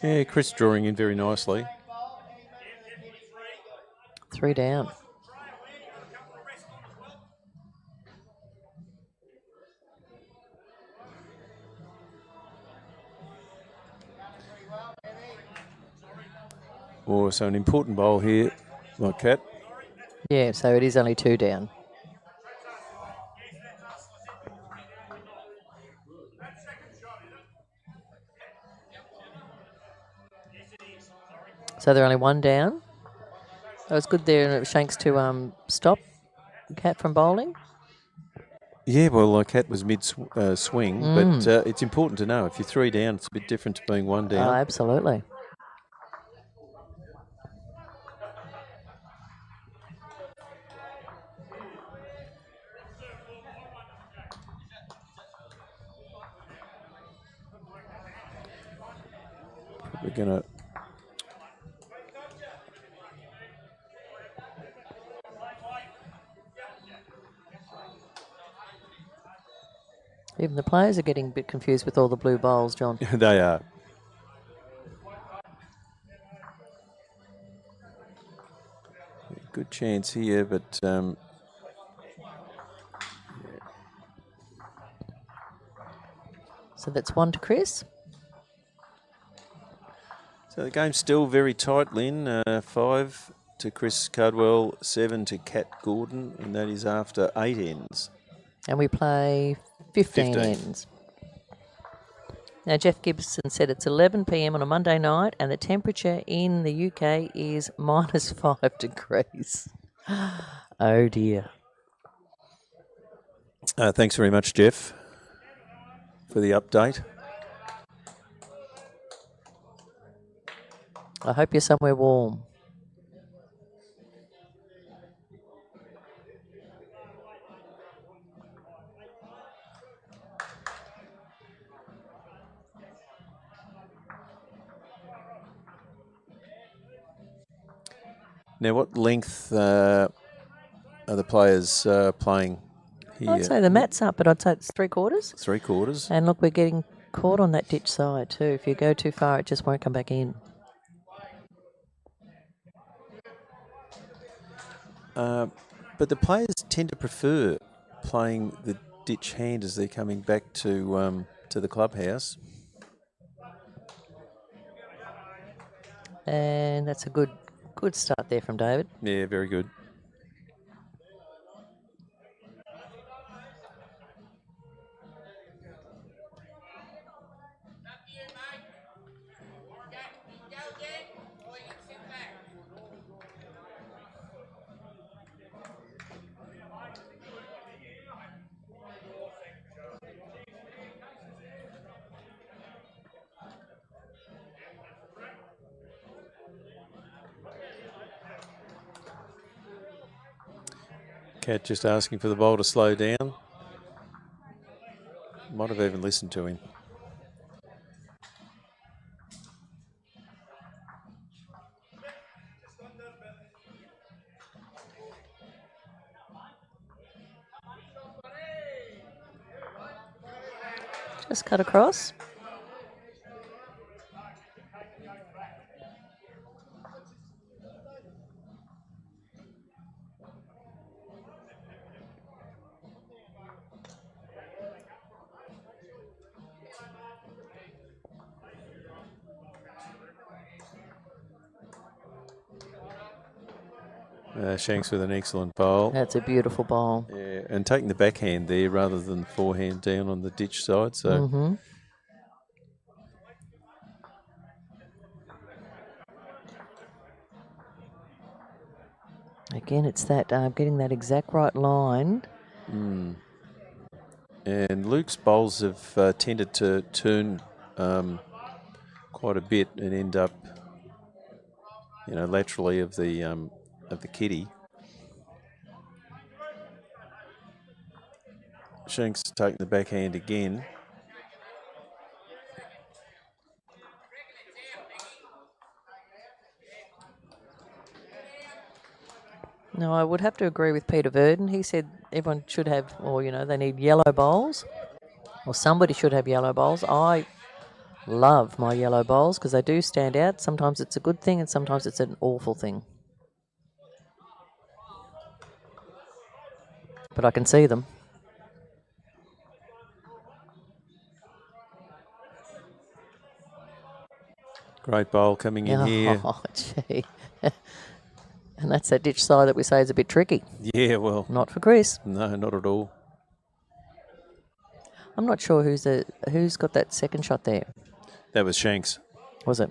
D: Yeah, Chris drawing in very nicely.
E: 3 down.
D: Oh, so an important bowl here, like Cat.
E: Yeah, so it is only 2 down. So they're only 1 down. So it's good there, Shanks, to stop Cat from bowling.
D: Yeah, well, Cat was mid-swing, but it's important to know if you're 3 down, it's a bit different to being 1 down.
E: Oh, absolutely.
D: We're going to...
E: Even the players are getting a bit confused with all the blue bowls, John.
D: They are. Good chance here, but
E: So that's 1 to Chris.
D: so the game's still very tight, Lynn. 5 to Chris Cardwell, 7 to Cat Gordon, and that is after 8 ends.
E: And we play 15
D: 15.
E: ends. Now, Jeff Gibson said it's 11 p.m. on a Monday night and the temperature in the UK is minus 5 degrees. Oh, dear.
D: Thanks very much, Jeff, for the update.
E: I hope you're somewhere warm.
D: Now, what length are the players playing here?
E: I'd say the mat's up, but I'd say it's 3/4.
D: 3/4.
E: And look, we're getting caught on that ditch side too. If you go too far, it just won't come back in.
D: But the players tend to prefer playing the ditch hand as they're coming back to the clubhouse.
E: And that's a good start there from David.
D: Yeah, very good. Cat just asking for the ball to slow down. Might have even listened to him.
E: Just cut across.
D: Shanks with an excellent bowl.
E: That's a beautiful bowl.
D: Yeah, and taking the backhand there rather than the forehand down on the ditch side. So
E: Again, it's that getting that exact right line.
D: And Luke's bowls have tended to turn quite a bit and end up, laterally of the kitty. Shanks taking the backhand again.
E: No, I would have to agree with Peter Verdon. He said everyone should have, or they need yellow bowls, or somebody should have yellow bowls. I love my yellow bowls because they do stand out. Sometimes it's a good thing and sometimes it's an awful thing. But I can see them.
D: Great bowl coming in here.
E: Oh, gee. And that's that ditch side that we say is a bit tricky.
D: Yeah, well,
E: Not for Chris.
D: no, not at all.
E: I'm not sure who's got that second shot there.
D: That was Shanks.
E: Was it?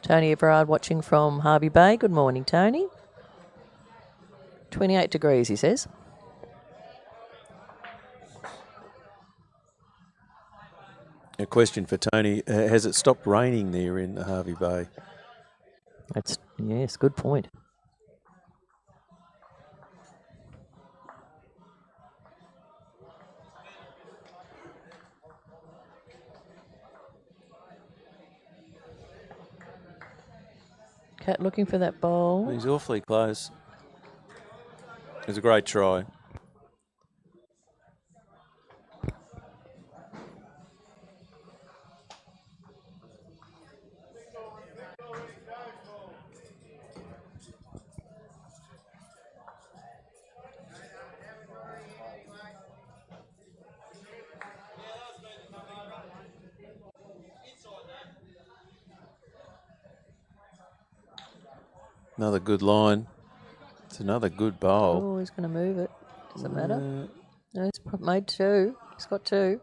E: Tony Everard watching from Harvey Bay. Good morning, Tony. 28 degrees, he says.
D: A question for Tony. Has it stopped raining there in Harvey Bay?
E: Yes, good point. Cat looking for that bowl.
D: He's awfully close. It was a great try. Another good line. It's another good bowl.
E: Oh, he's going to move it. Does it matter? No, he's made two. He's got two.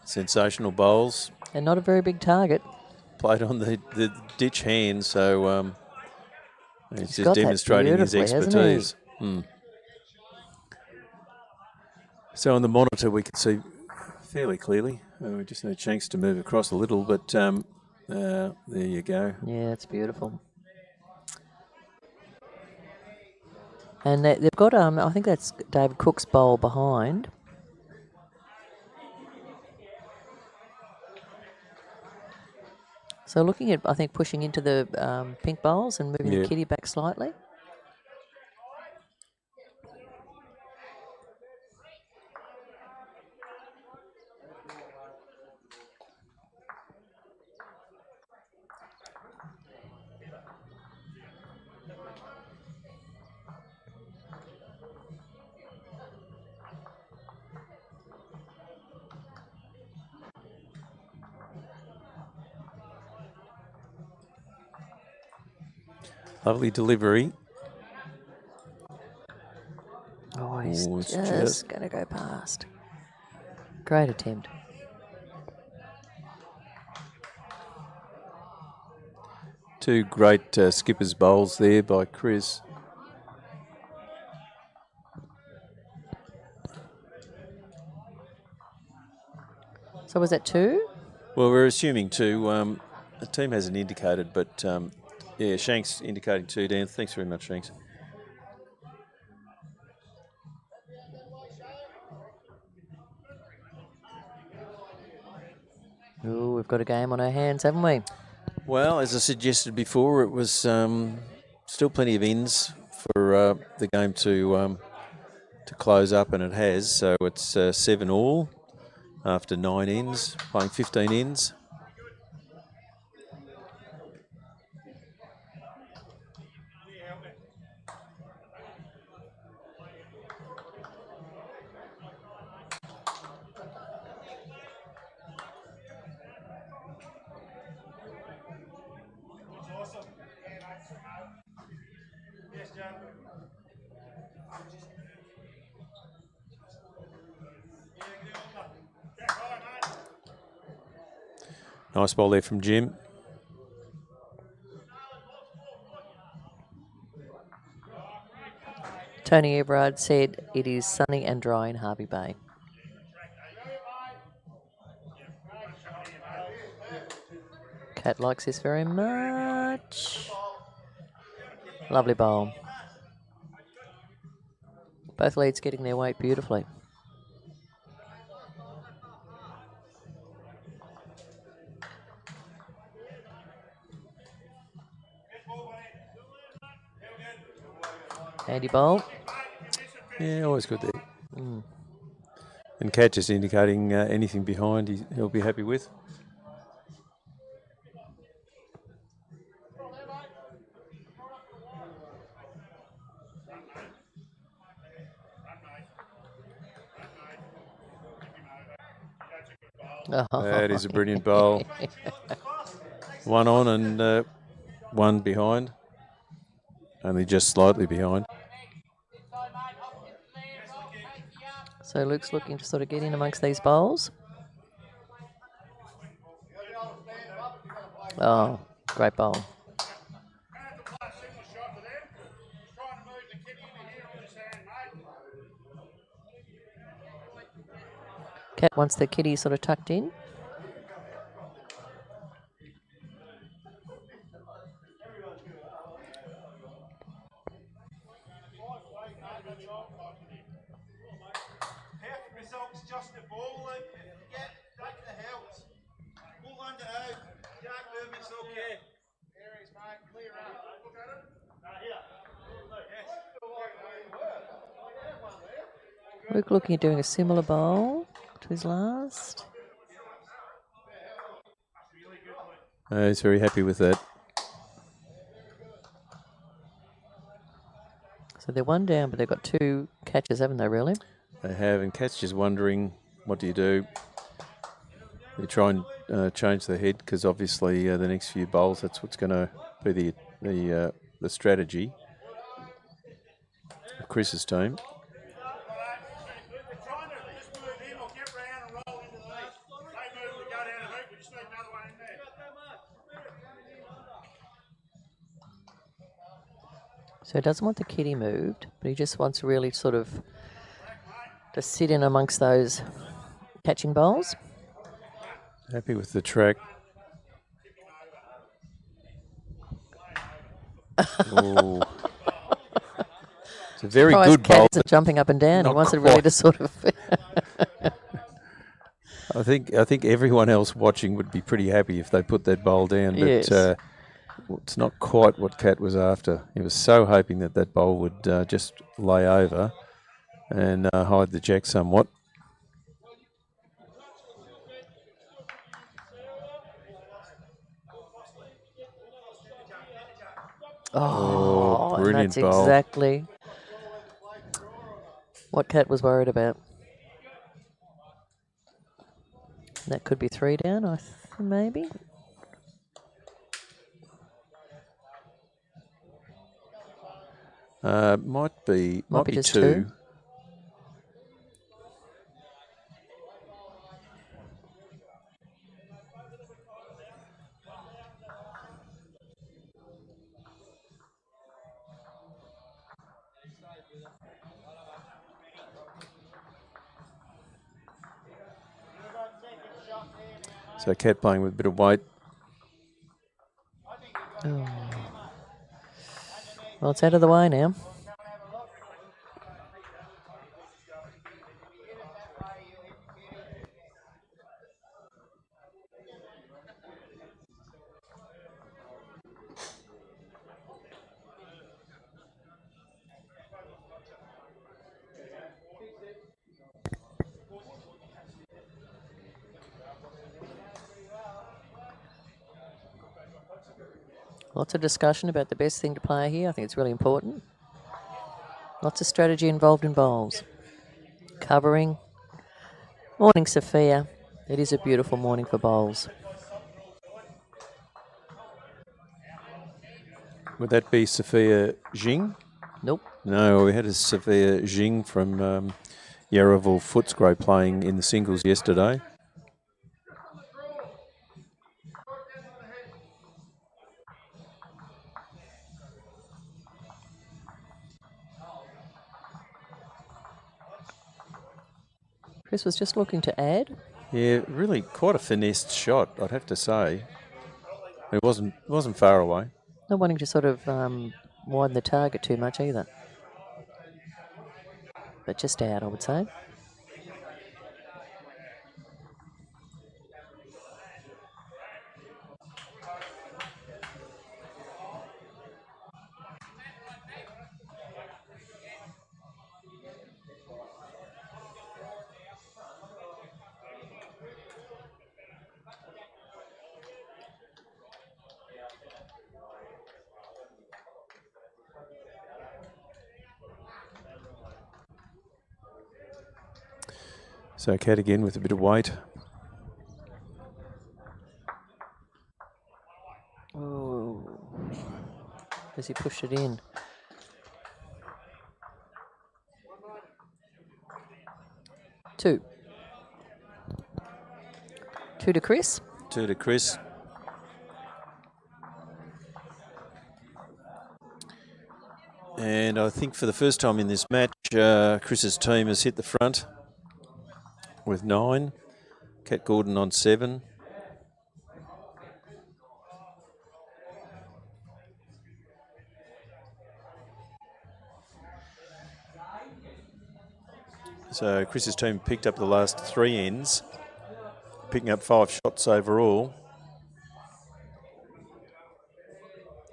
D: Sensational bowls.
E: And not a very big target.
D: Played on the ditch hand, so he's just
E: got that
D: demonstrating his
E: beautifully, hasn't
D: expertise. So on the monitor we can see fairly clearly. We just need Shanks to move across a little, but there you go.
E: Yeah, it's beautiful. And they've got, I think that's David Cook's bowl behind. So looking at, I think, pushing into the pink bowls and moving the kitty back slightly.
D: Lovely delivery.
E: Oh, he's
D: it's
E: just going to go past. Great attempt.
D: Two great skipper's bowls there by Chris.
E: So was that two?
D: Well, we're assuming two. The team hasn't indicated, but yeah, Shanks indicating two, Dan. Thanks very much, Shanks.
E: Oh, we've got a game on our hands, haven't we?
D: Well, as I suggested before, it was still plenty of ends for the game to close up, and it has. So it's 7-all after 9 ends, playing 15 ends. Nice ball there from Jim.
E: Tony Everard said it is sunny and dry in Harvey Bay. Cat likes this very much. Lovely bowl. Both leads getting their weight beautifully. Handy bowl.
D: Yeah, always good there. And Cat just indicating anything behind he'll be happy with. That is a brilliant bowl. One on and one behind. Only just slightly behind.
E: So Luke's looking to sort of get in amongst these bowls. Oh, great bowl. Cat wants the kitty sort of tucked in. Luke looking at doing a similar bowl to his last.
D: He's very happy with that.
E: So they're one down, but they've got two catches, haven't they, really?
D: They have, and Cat's just wondering, what do you do? They try and change the head because obviously the next few bowls, that's what's going to be the strategy of Chris's team.
E: So he doesn't want the kitty moved, but he just wants really sort of to sit in amongst those catching bowls.
D: Happy with the track. Ooh. It's a very good
E: Cat
D: bowl.
E: isn't jumping up and down. He
D: Not
E: wants it really
D: quite.
E: to sort of.
D: I think everyone else watching would be pretty happy if they put that bowl down, but
E: Yes.
D: it's not quite what Cat was after. He was so hoping that that bowl would just lay over and hide the jack somewhat.
E: Oh, and
D: brilliant
E: that's
D: bowl.
E: exactly what Cat was worried about. That could be 3 down, maybe.
D: Might be
E: just
D: two.
E: two.
D: So Cat playing with a bit of weight.
E: Oh. Well, it's out of the way now. Lots of discussion about the best thing to play here. I think it's really important. Lots of strategy involved in bowls. Covering. Morning, Sophia. It is a beautiful morning for bowls.
D: Would that be Sophia Jing?
E: Nope.
D: No, we had a Sophia Jing from Yarraville Footscray playing in the singles yesterday.
E: Chris was just looking to add.
D: Yeah, really quite a finessed shot, I'd have to say. It wasn't far away.
E: Not wanting to sort of widen the target too much either. But just out, I would say.
D: So Cat again with a bit of weight.
E: Oh, as he pushed it in. Two to Chris.
D: 2 to Chris. And I think for the first time in this match, Chris's team has hit the front with 9. Cat Gordon on 7. So Chris's team picked up the last 3 ends, picking up 5 shots overall.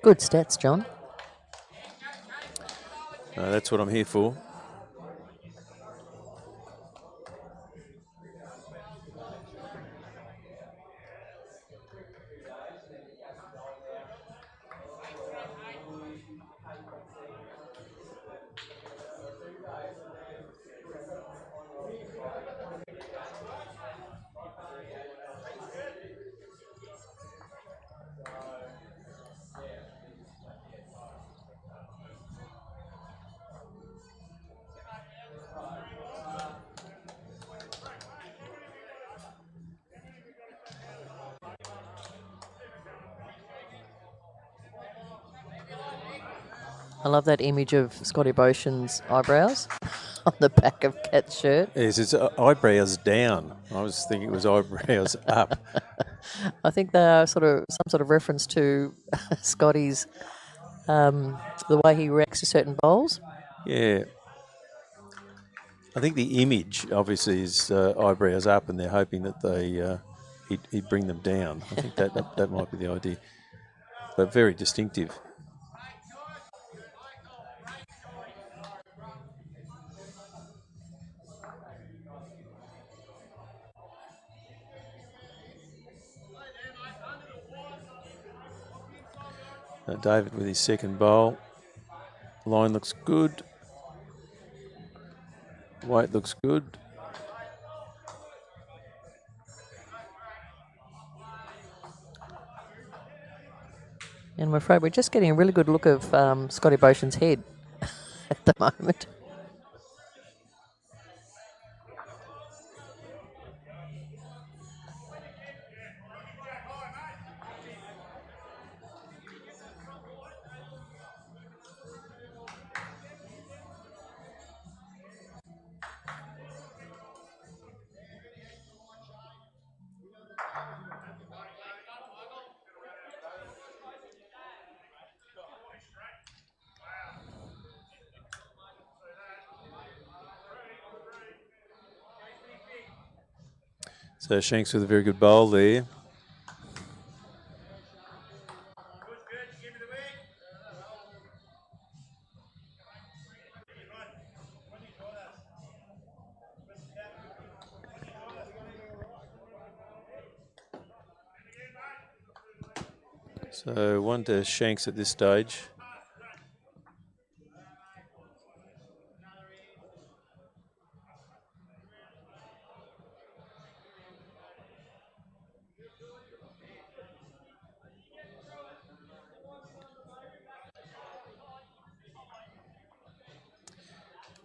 E: Good stats, John.
D: That's what I'm here for.
E: I love that image of Scotty Boshan's eyebrows on the back of Cat's shirt.
D: Yes, it's eyebrows down. I was thinking it was eyebrows up.
E: I think they are some sort of reference to Scotty's the way he reacts to certain bowls.
D: Yeah. I think the image obviously is eyebrows up, and they're hoping that he'd bring them down. I think that might be the idea. But very distinctive. David with his second bowl. Line looks good. Weight looks good.
E: And I'm afraid we're just getting a really good look of Scotty Boshan's head at the moment.
D: So Shanks with a very good bowl there. So 1 to Shanks at this stage.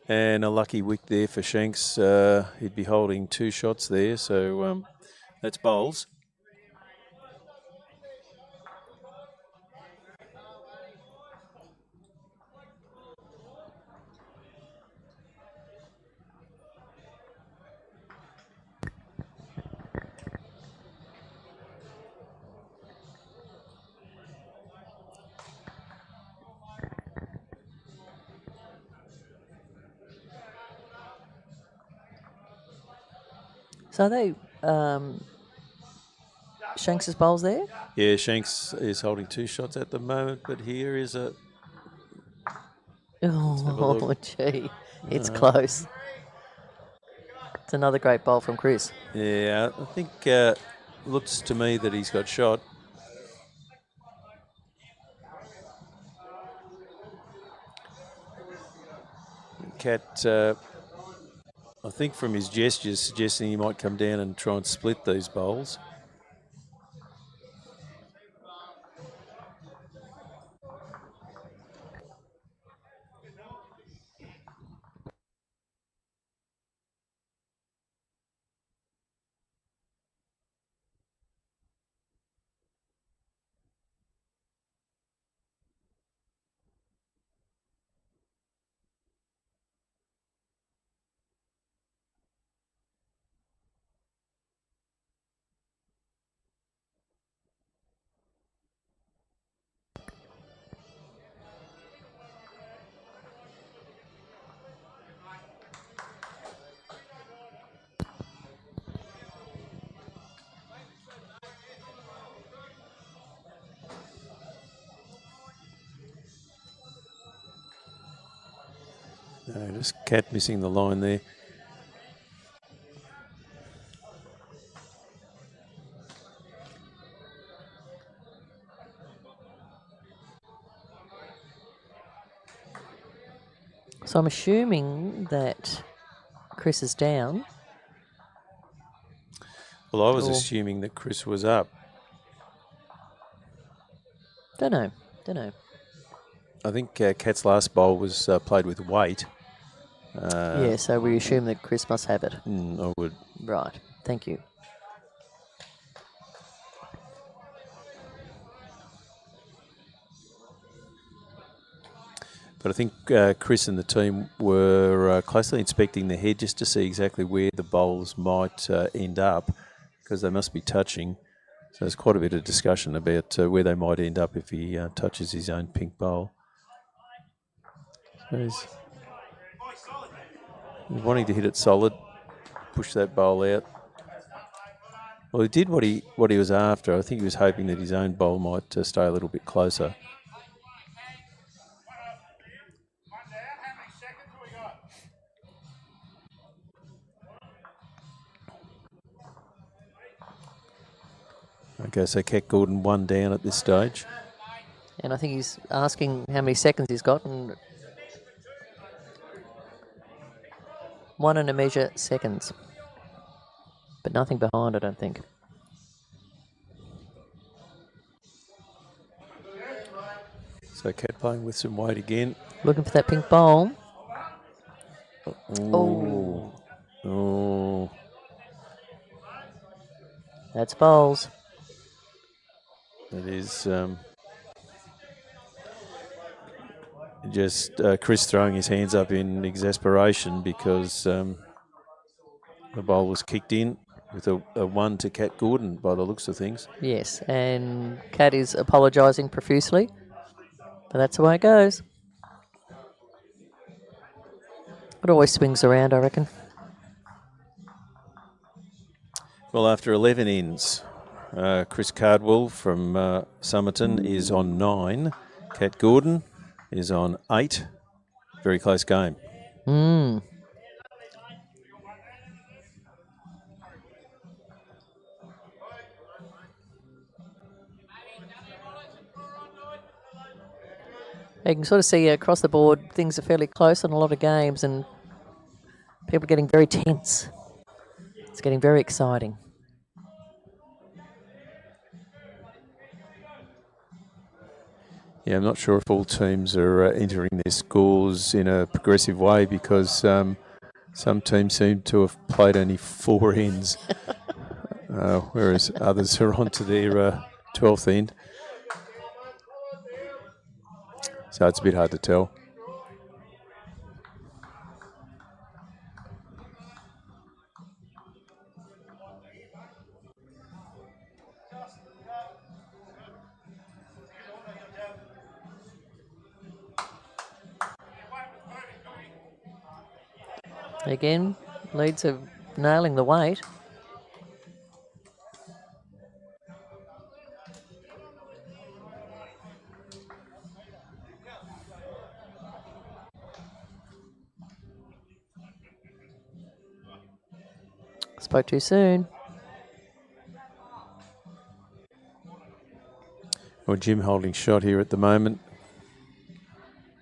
D: And a lucky wick there for Shanks. He'd be holding 2 shots there, so that's bowls.
E: So are they Shanks's bowls there?
D: Yeah, Shanks is holding 2 shots at the moment, but here is a...
E: Oh, gee. It's close. It's another great bowl from Chris.
D: Yeah, I think looks to me that he's got shot. Cat I think from his gestures suggesting he might come down and try and split these bowls. No, just Cat missing the line there.
E: So I'm assuming that Chris is down.
D: Well, I was assuming that Chris was up.
E: Don't know.
D: I think Cat's last bowl was played with weight.
E: Yeah, so we assume that Chris must have it.
D: I would.
E: Right. Thank you.
D: But I think Chris and the team were closely inspecting the head just to see exactly where the bowls might end up, because they must be touching. So there's quite a bit of discussion about where they might end up if he touches his own pink bowl. So he's wanting to hit it solid, push that bowl out. Well, he did what he was after. I think he was hoping that his own bowl might stay a little bit closer. Okay, so Cat Gordon 1 down at this stage.
E: And I think he's asking how many seconds he's got, and 1 and a measure seconds. But nothing behind, I don't think.
D: So Cat playing with some weight again.
E: Looking for that pink bowl.
D: Oh. Oh.
E: That's bowls.
D: It is just Chris throwing his hands up in exasperation because the bowl was kicked in with a 1 to Cat Gordon by the looks of things.
E: Yes, and Cat is apologising profusely. But that's the way it goes. It always swings around, I reckon.
D: Well, after 11 ends, Chris Cardwell from Somerton is on 9. Cat Gordon is on 8. Very close game.
E: You can sort of see across the board things are fairly close in a lot of games, and people are getting very tense. It's getting very exciting.
D: Yeah, I'm not sure if all teams are entering their scores in a progressive way, because some teams seem to have played only 4 ends, whereas others are on to their 12th end. So it's a bit hard to tell.
E: Again, Leeds are nailing the weight. Spoke too soon.
D: Well, Jim holding shot here at the moment.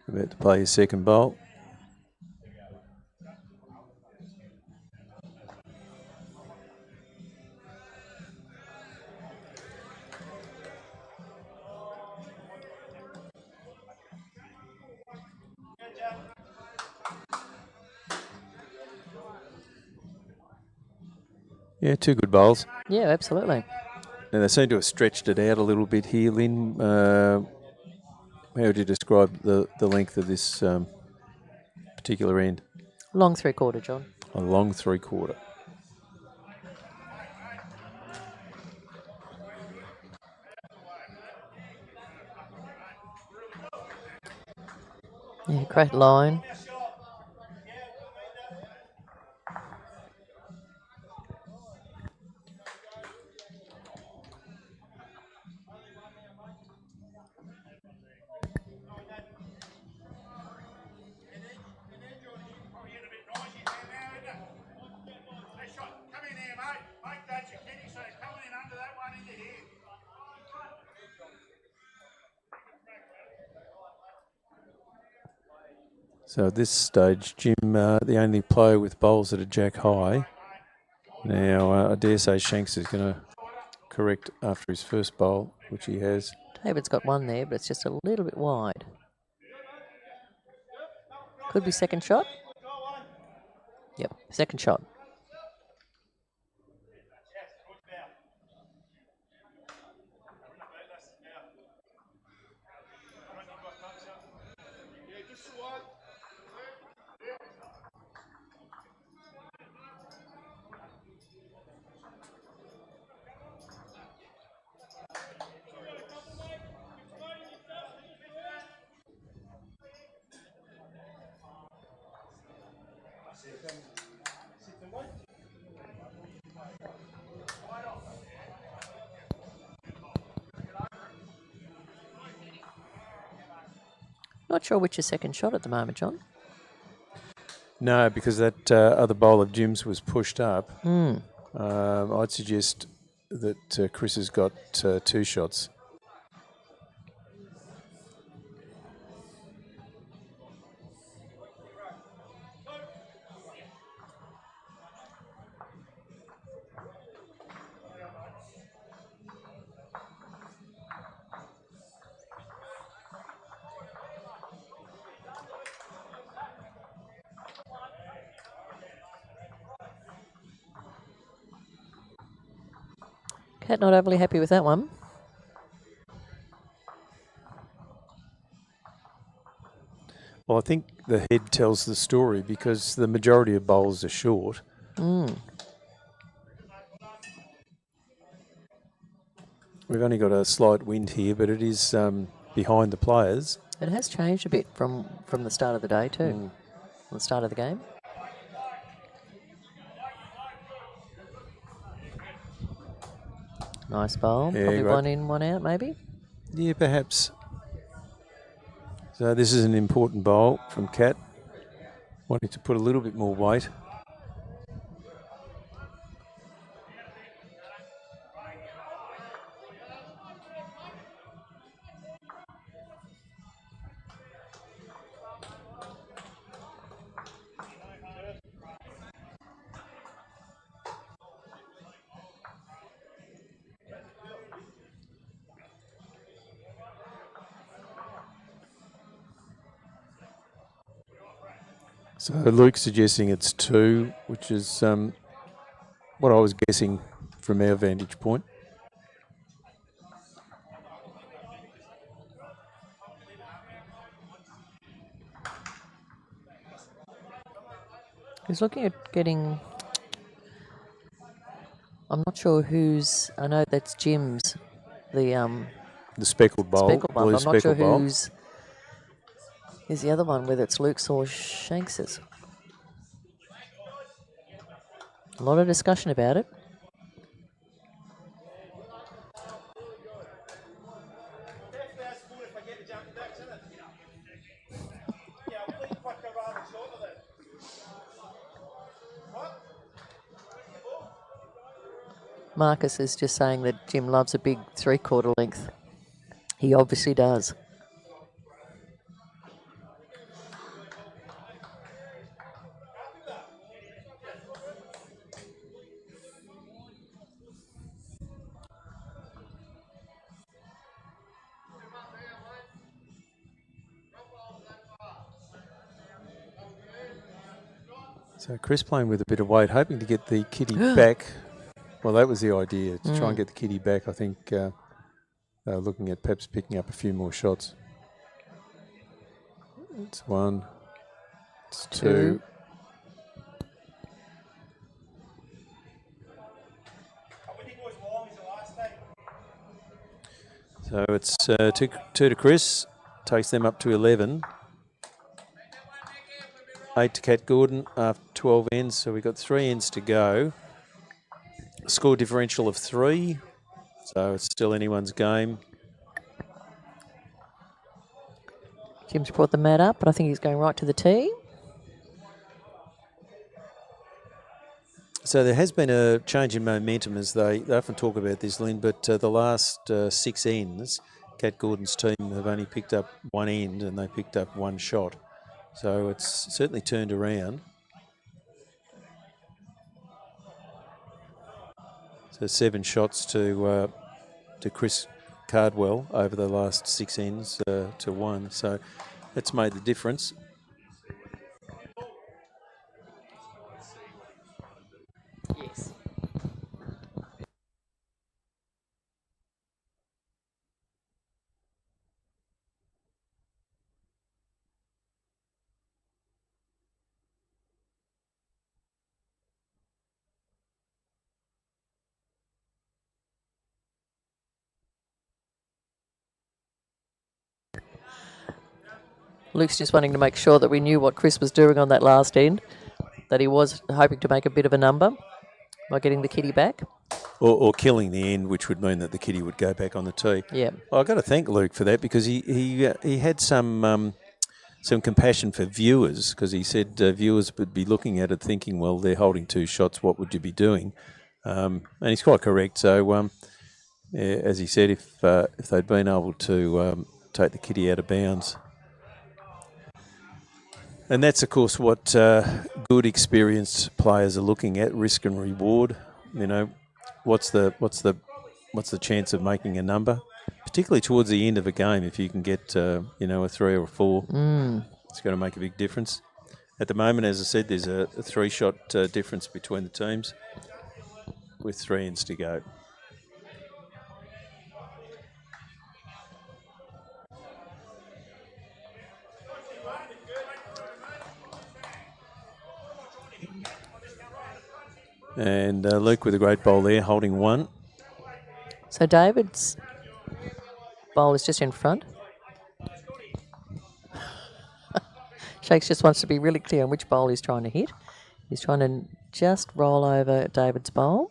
D: About to play his second bowl. Yeah, two good bowls.
E: Yeah, absolutely.
D: And they seem to have stretched it out a little bit here, Lynn. How would you describe the length of this particular end?
E: Long 3/4, John.
D: A long 3/4.
E: Yeah, great line.
D: So at this stage, Jim, the only player with bowls that are jack high. Now, I dare say Shanks is going to correct after his first bowl, which he has.
E: David's got one there, but it's just a little bit wide. Could be second shot. Yep, second shot. Not sure which is second shot at the moment, John.
D: No, because that other bowl of Jim's was pushed up. I'd suggest that Chris has got two shots.
E: Cat not overly happy with that one.
D: Well, I think the head tells the story because the majority of bowls are short. We've only got a slight wind here, but it is behind the players.
E: It has changed a bit from the start of the day too, from the start of the game. Nice bowl.
D: Yeah,
E: Probably
D: great.
E: one in, one out, maybe.
D: Yeah, perhaps. So this is an important bowl from Cat. Wanting to put a little bit more weight. So Luke's suggesting it's two, which is what I was guessing from our vantage point.
E: He's looking at getting. I'm not sure who's. I know that's Jim's. The
D: speckled bowl,
E: speckled one.
D: blue
E: I'm not sure
D: speckled bowl.
E: who's the other one, whether it's Luke's or Shanks's. A lot of discussion about it. Marcus is just saying that Jim loves a big 3/4 length. He obviously does.
D: So Chris playing with a bit of weight, hoping to get the kitty back. Well, that was the idea, to try and get the kitty back. I think looking at perhaps picking up a few more shots. It's one. It's two. So it's two to Chris. Takes them up to 11. 8 to Kat Gordon after 12 ends. So we've got 3 ends to go. Score differential of 3. So it's still anyone's game.
E: Jim's brought the mat up, but I think he's going right to the tee.
D: So there has been a change in momentum, as they often talk about this, Lynn, but the last 6 ends, Kat Gordon's team have only picked up 1 end and they picked up 1 shot. So it's certainly turned around. So 7 shots to Chris Cardwell over the last 6 ends to 1. So that's made the difference.
E: Yes. Luke's just wanting to make sure that we knew what Chris was doing on that last end, that he was hoping to make a bit of a number by getting the kitty back.
D: Or killing the end, which would mean that the kitty would go back on the tee.
E: Yeah.
D: Well, I've got to thank Luke for that, because he had some compassion for viewers, because he said viewers would be looking at it thinking, well, they're holding 2 shots, what would you be doing? And he's quite correct. So, as he said, if they'd been able to take the kitty out of bounds. And that's, of course, what good, experienced players are looking at: risk and reward. You know, what's the chance of making a number, particularly towards the end of a game. If you can get a 3 or a 4, it's going to make a big difference. At the moment, as I said, there's a 3-shot difference between the teams, with 3 ends to go. And Luke with a great bowl there, holding 1.
E: So David's bowl is just in front. Shakes just wants to be really clear on which bowl he's trying to hit. He's trying to just roll over David's bowl.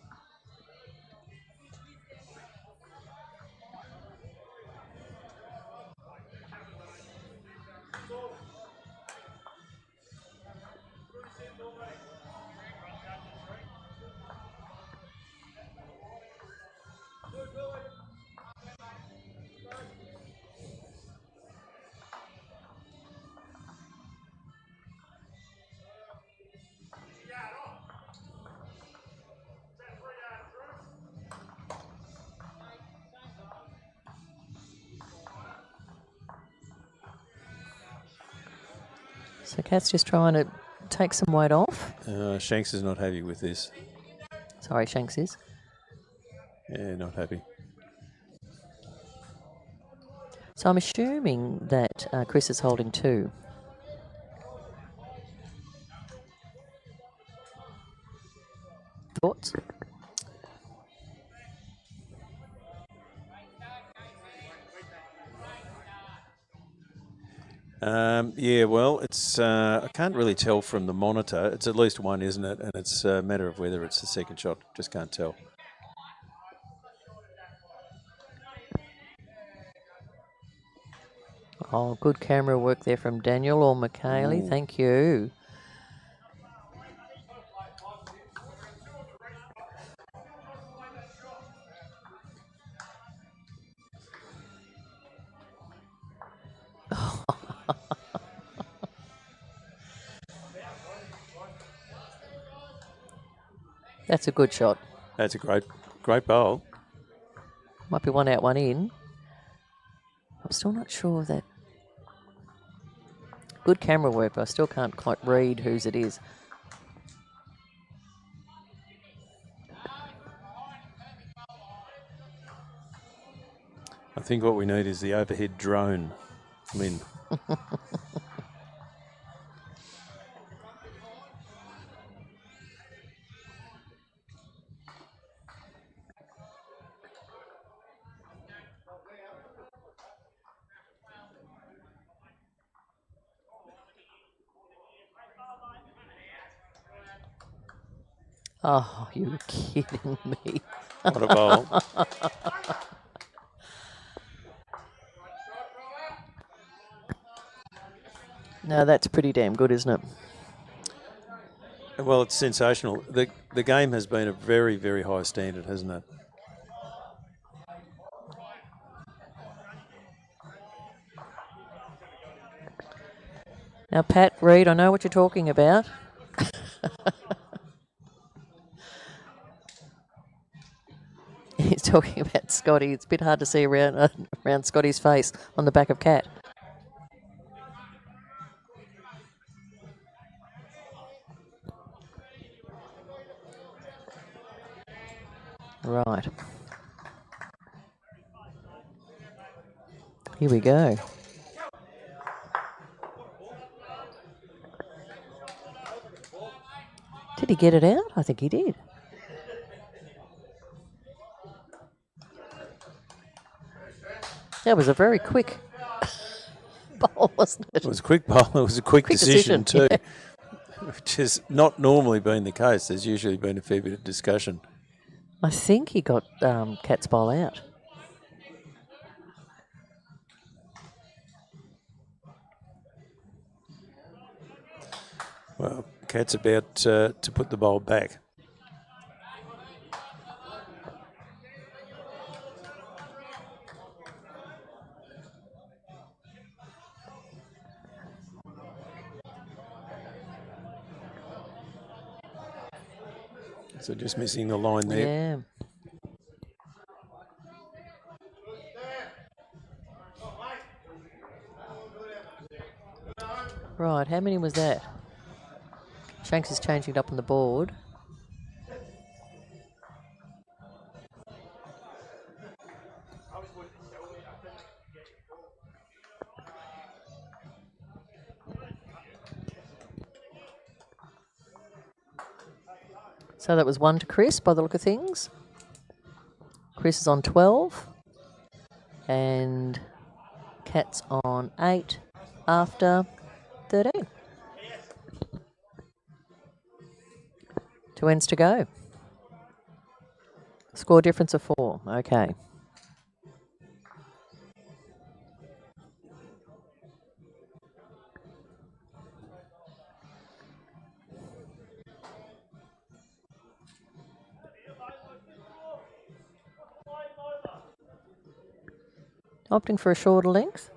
E: So Kat's just trying to take some weight off.
D: Shanks is not happy with this.
E: Sorry, Shanks is.
D: Yeah, not happy.
E: So I'm assuming that Chris is holding 2. Thoughts?
D: Yeah, well, it's I can't really tell from the monitor. It's at least 1, isn't it? And it's a matter of whether it's the second shot. Just can't tell.
E: Oh, good camera work there from Daniel or Michaeli. Thank you. That's a good shot.
D: That's a great bowl.
E: Might be 1 out, 1 in. I'm still not sure of that. Good camera work, but I still can't quite read whose it is.
D: I think what we need is the overhead drone. I mean,
E: Oh, you're kidding me.
D: what a bowl.
E: No, that's pretty damn good, isn't it?
D: Well, it's sensational. The game has been a very, very high standard, hasn't it?
E: Now, Pat Reed, I know what you're talking about. He's talking about Scotty. It's a bit hard to see around Scotty's face on the back of Cat. Right. Here we go. Did he get it out? I think he did. That was a very quick bowl, wasn't it?
D: It was a quick bowl. It was a quick decision too,
E: yeah.
D: which has not normally been the case. There's usually been a fair bit of discussion.
E: I think he got Cat's bowl out.
D: Well, Cat's about to put the bowl back. So just missing the line there.
E: Yeah. Right, how many was that? Shanks is changing it up on the board. So that was 1 to Chris by the look of things. Chris is on 12. And Cat's on 8 after 13. 2 ends to go. Score difference of 4. Okay. Opting for a shorter length.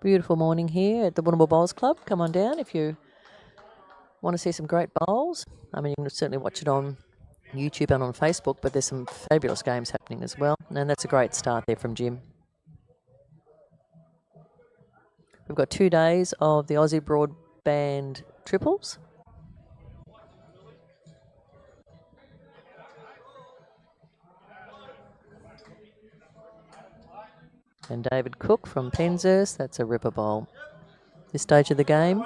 E: Beautiful morning here at the Warrnambool Bowls Club. Come on down if you want to see some great bowls. I mean, you can certainly watch it on YouTube and on Facebook, but there's some fabulous games happening as well. And that's a great start there from Jim. We've got 2 days of the Aussie Broadband triples. And David Cook from Penzhurst, that's a ripper bowl. This stage of the game.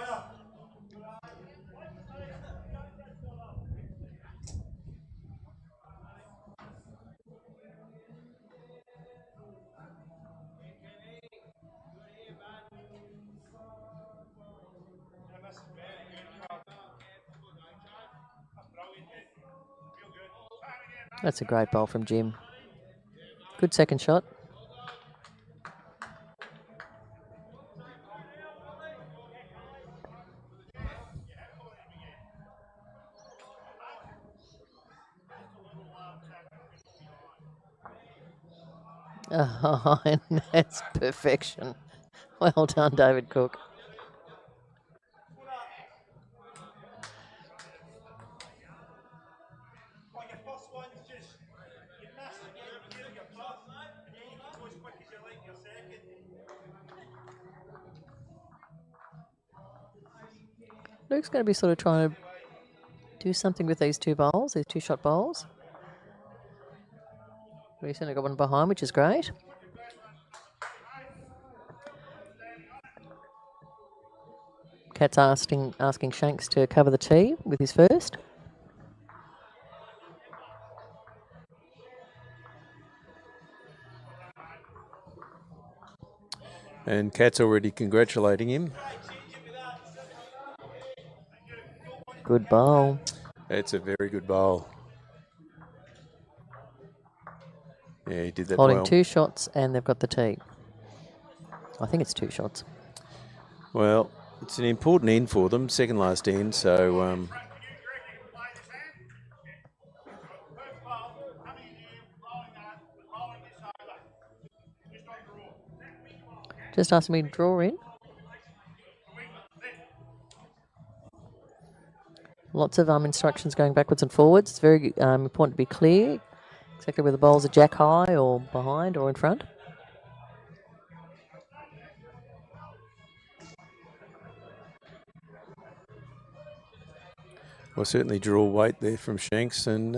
E: That's a great bowl from Jim. Good second shot. Oh, and that's perfection. Well done, David Cook. Luke's going to be sort of trying to do something with these two bowls, these two-shot bowls. Recently got one behind, which is great. Kat's asking Shanks to cover the tee with his first.
D: And Kat's already congratulating him.
E: Good bowl.
D: It's a very good bowl. Yeah, he did that
E: Holding
D: well.
E: 2 shots and they've got the tee. I think it's 2 shots.
D: Well, it's an important end for them, second last end, so
E: Just asking me to draw in. Lots of instructions going backwards and forwards. It's very important to be clear exactly where the bowls are, jack high or behind or in front.
D: we'll certainly draw weight there from Shanks. And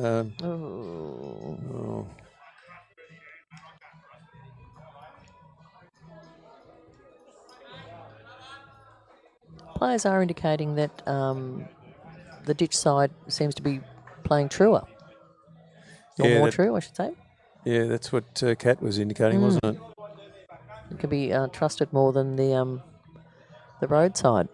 E: Players are indicating that the ditch side seems to be playing truer. Or
D: Yeah,
E: more true, I should say.
D: yeah, that's what Kat was indicating, wasn't it?
E: It can be trusted more than the roadside.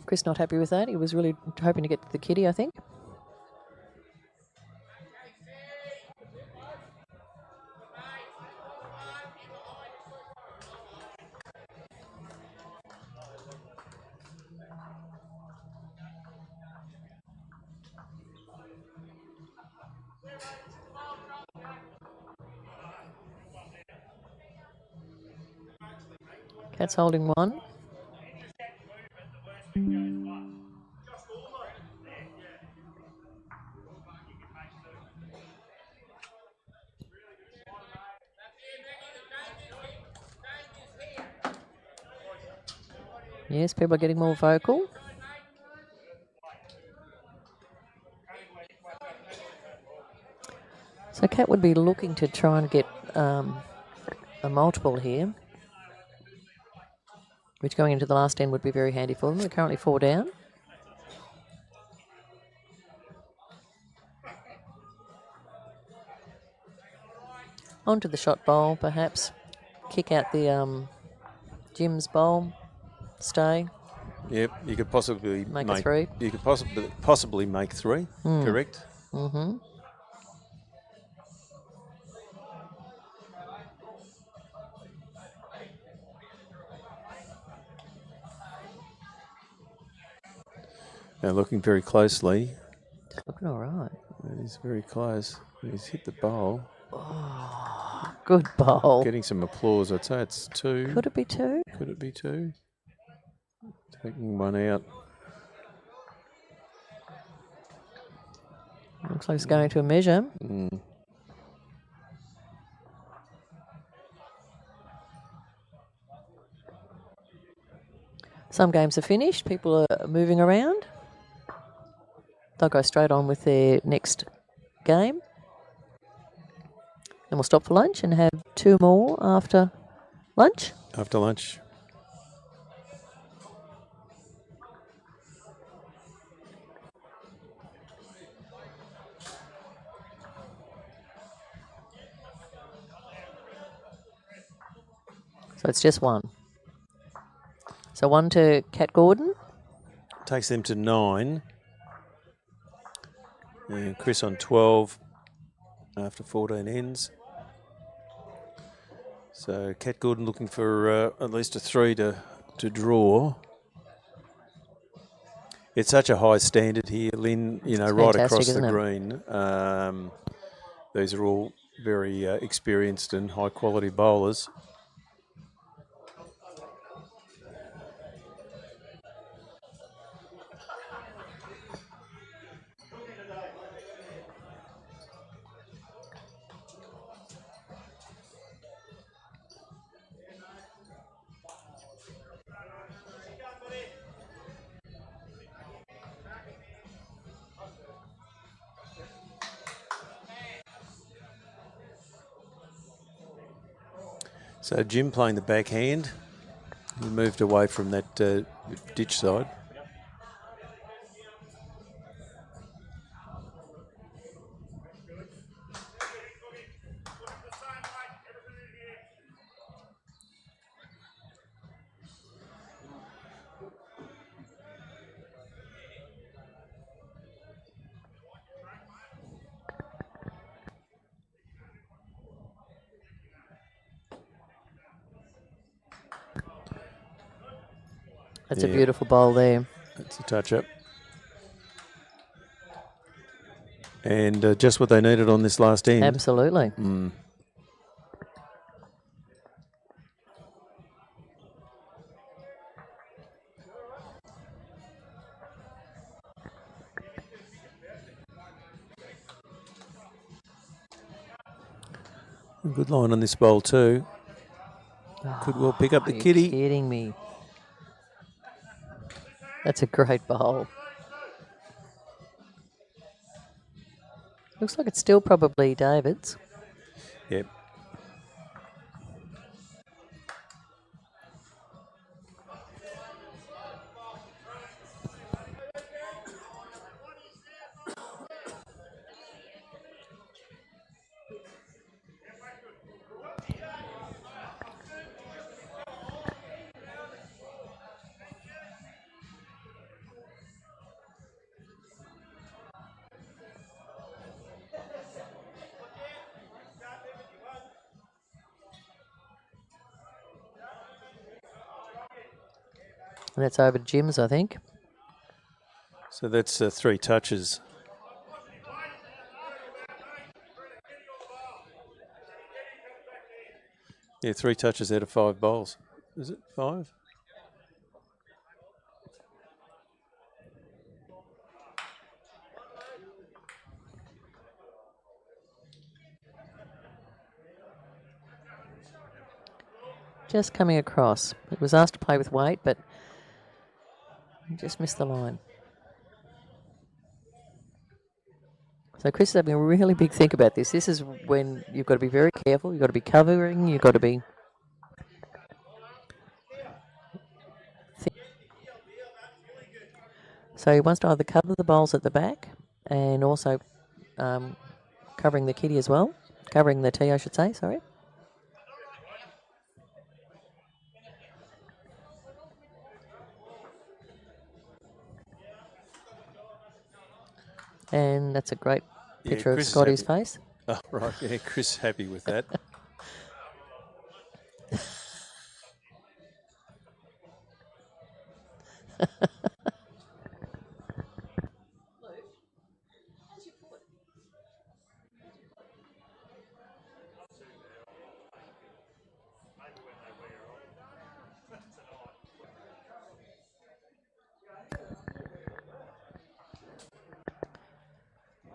E: Chris not happy with that. He was really hoping to get to the kitty, I think. Cat's holding 1. Yes, people are getting more vocal. So Cat would be looking to try and get a multiple here, which going into the last end would be very handy for them. They're currently 4 down. Onto the shot bowl, perhaps. Kick out the Jim's bowl. Stay.
D: Yep, you could possibly
E: Make a 3.
D: You could possibly make 3. Correct.
E: Mm-hmm.
D: Now looking very closely.
E: Looking all right.
D: He's very close. He's hit the bowl.
E: Oh, good bowl.
D: Getting some applause. I'd say it's 2.
E: Could it be 2?
D: Could it be 2? Taking one out.
E: Looks like it's going to a measure. Some games are finished. People are moving around. They'll go straight on with their next game. Then we'll stop for lunch and have 2 more after lunch.
D: After lunch.
E: So it's just 1. So 1 to Kat Gordon.
D: Takes them to 9. And Chris on 12 after 14 ends. So Kat Gordon looking for at least a 3 to draw. It's such a high standard here, Lynn, you know,
E: It's
D: right
E: fantastic,
D: across the
E: isn't it?
D: green. These are all very experienced and high quality bowlers. So Jim playing the backhand. He moved away from that ditch side.
E: That's a beautiful bowl there.
D: That's a touch up. And just what they needed on this last end.
E: Absolutely.
D: Good line on this bowl too. Could well pick up the
E: Are you
D: kitty.
E: kidding me? That's a great bowl. Looks like it's still probably David's.
D: Yep.
E: And that's over to Jim's, I think.
D: So that's 3 touches. Yeah, 3 touches out of 5 bowls. Is it 5?
E: Just coming across. It was asked to play with weight, but he just missed the line. So Chris is having a really big think about this. This is when you've got to be very careful. You've got to be covering. You've got to be... So he wants to either cover the bowls at the back and also covering the kitty as well. Covering the tee, I should say, sorry. And that's a great picture of Scotty's face.
D: Oh, right. Yeah, Chris happy with that.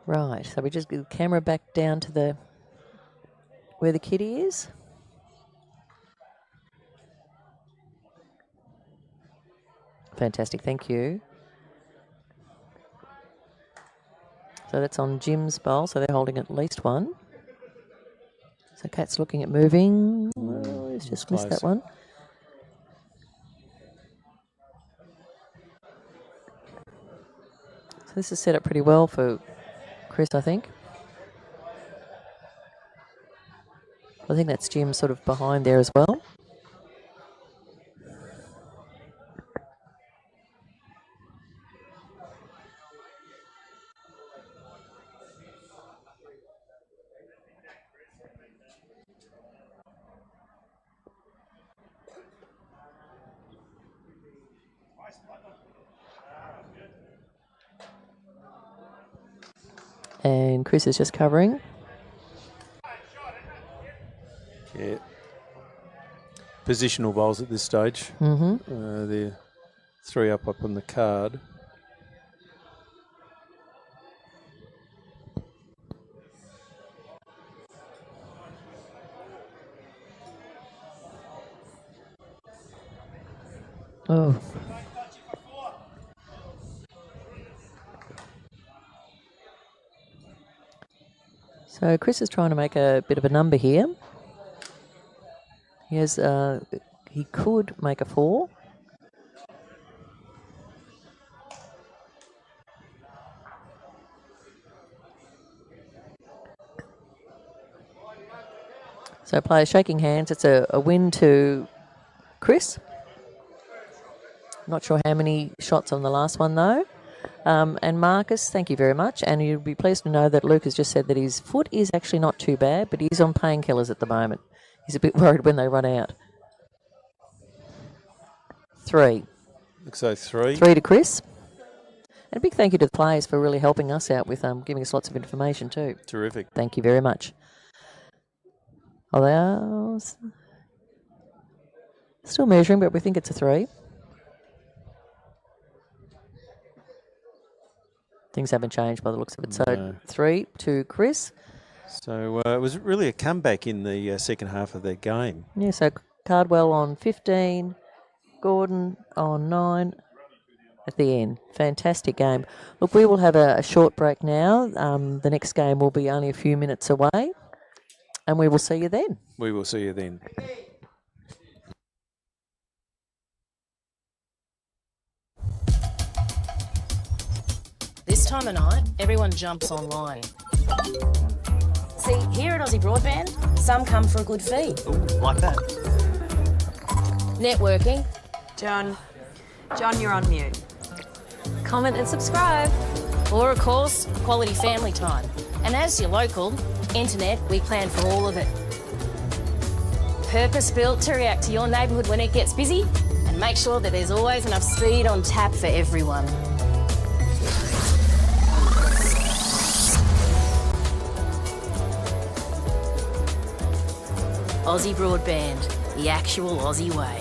E: Right, so we just get the camera back down to the where the kitty is. Fantastic, thank you. So that's on Jim's bowl, so they're holding at least one. So Kat's looking at moving. Oh, he's just missed that one. So this is set up pretty well for Chris, I think. I think that's Jim sort of behind there as well. And Chris is just covering.
D: Yeah. Positional bowls at this stage. They're 3 up on the card.
E: Oh. So Chris is trying to make a bit of a number here. He has, he could make a 4. So players shaking hands. It's a win to Chris. Not sure how many shots on the last one though. And Marcus, thank you very much. And you'll be pleased to know that Luke has just said that his foot is actually not too bad, but he's on painkillers at the moment. He's a bit worried when they run out. 3.
D: Looks like 3.
E: 3 to Chris. And a big thank you to the players for really helping us out with giving us lots of information too.
D: Terrific.
E: Thank you very much. Oh, they are still measuring, but we think it's a 3. Things haven't changed by the looks of it. So
D: No.
E: 3 to Chris.
D: So it was really a comeback in the second half of their game.
E: Yeah, so Cardwell on 15, Gordon on 9 at the end. Fantastic game. Look, we will have a short break now. The next game will be only a few minutes away, and we will see you then.
D: We will see you then.
A: This time of night, everyone jumps online. See, here at Aussie Broadband, some come for a good fee.
B: Ooh, like that.
A: Networking,
C: John, you're on mute. Comment and subscribe.
A: or of course, quality family time. And as your local, internet, we plan for all of it. Purpose-built to react to your neighbourhood when it gets busy and make sure that there's always enough speed on tap for everyone. Aussie Broadband, the actual Aussie way.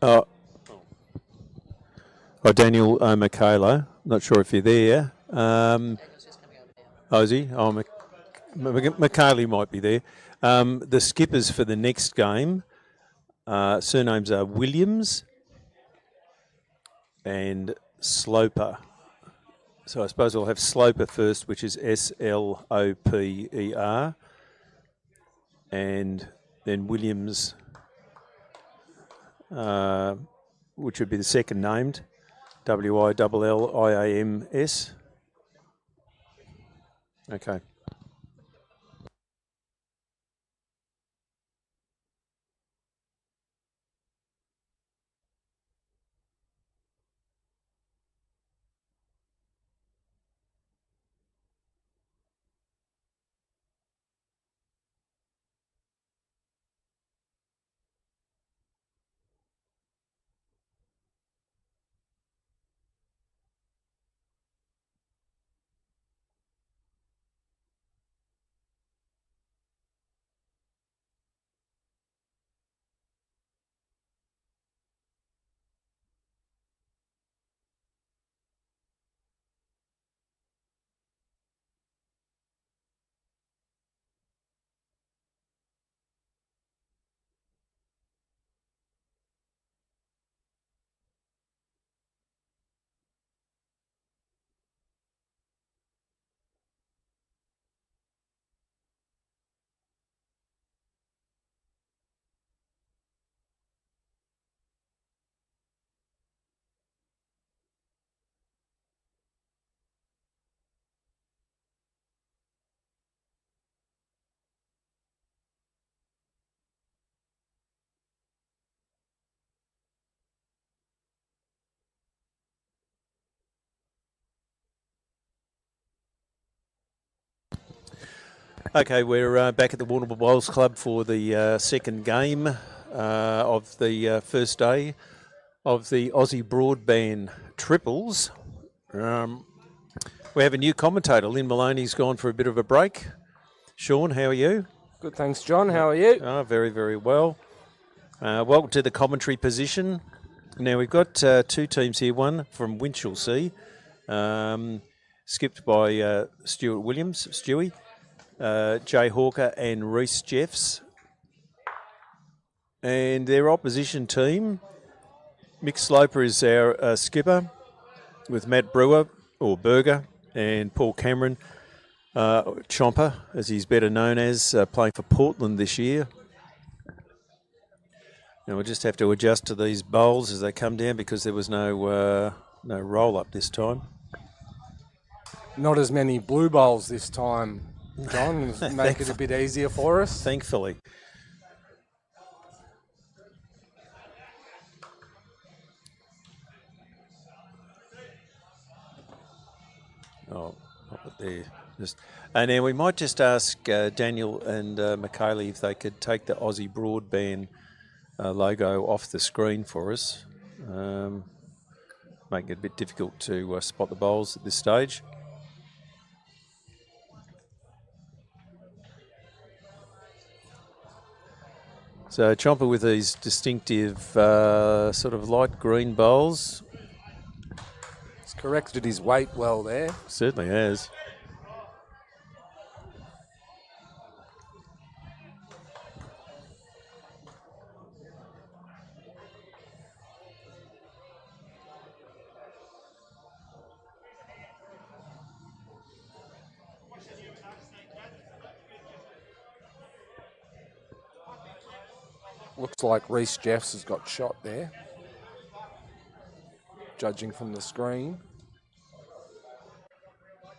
D: Oh, Daniel Michaela. Not sure if you're there. Oh, is he? Oh, Michaeli might be there. The skippers for the next game, surnames are Williams and Sloper. So I suppose we'll have Sloper first, which is Sloper, and then Williams, which would be the second named, Williams. Okay. Okay, we're back at the Warrnambool Bowls Club for the second game of the first day of the Aussie Broadband Triples. We have a new commentator. Lynn Maloney's gone for a bit of a break. Sean, how are you?
B: Good, thanks, John. How are you?
D: Very, very well. Welcome to the commentary position. Now, we've got two teams here. One from Winchelsea, skipped by Stuart Williams, Stewie. Jay Hawker and Reece Jeffs. And their opposition team, Mick Sloper is our skipper, with Matt Brewer, or Berger, and Paul Cameron, Chomper, as he's better known as, playing for Portland this year. Now we'll just have to adjust to these bowls as they come down because there was no roll-up this time.
B: Not as many blue bowls this time, John. Make it a bit easier for us.
D: Thankfully. Oh, pop it there. And then we might just ask Daniel and Michaeli if they could take the Aussie Broadband logo off the screen for us. Making it a bit difficult to spot the bowls at this stage. So Chomper with these distinctive sort of light green bowls.
B: He's corrected his weight well there.
D: Certainly has.
B: Looks like Reece Jeffs has got shot there, judging from the screen.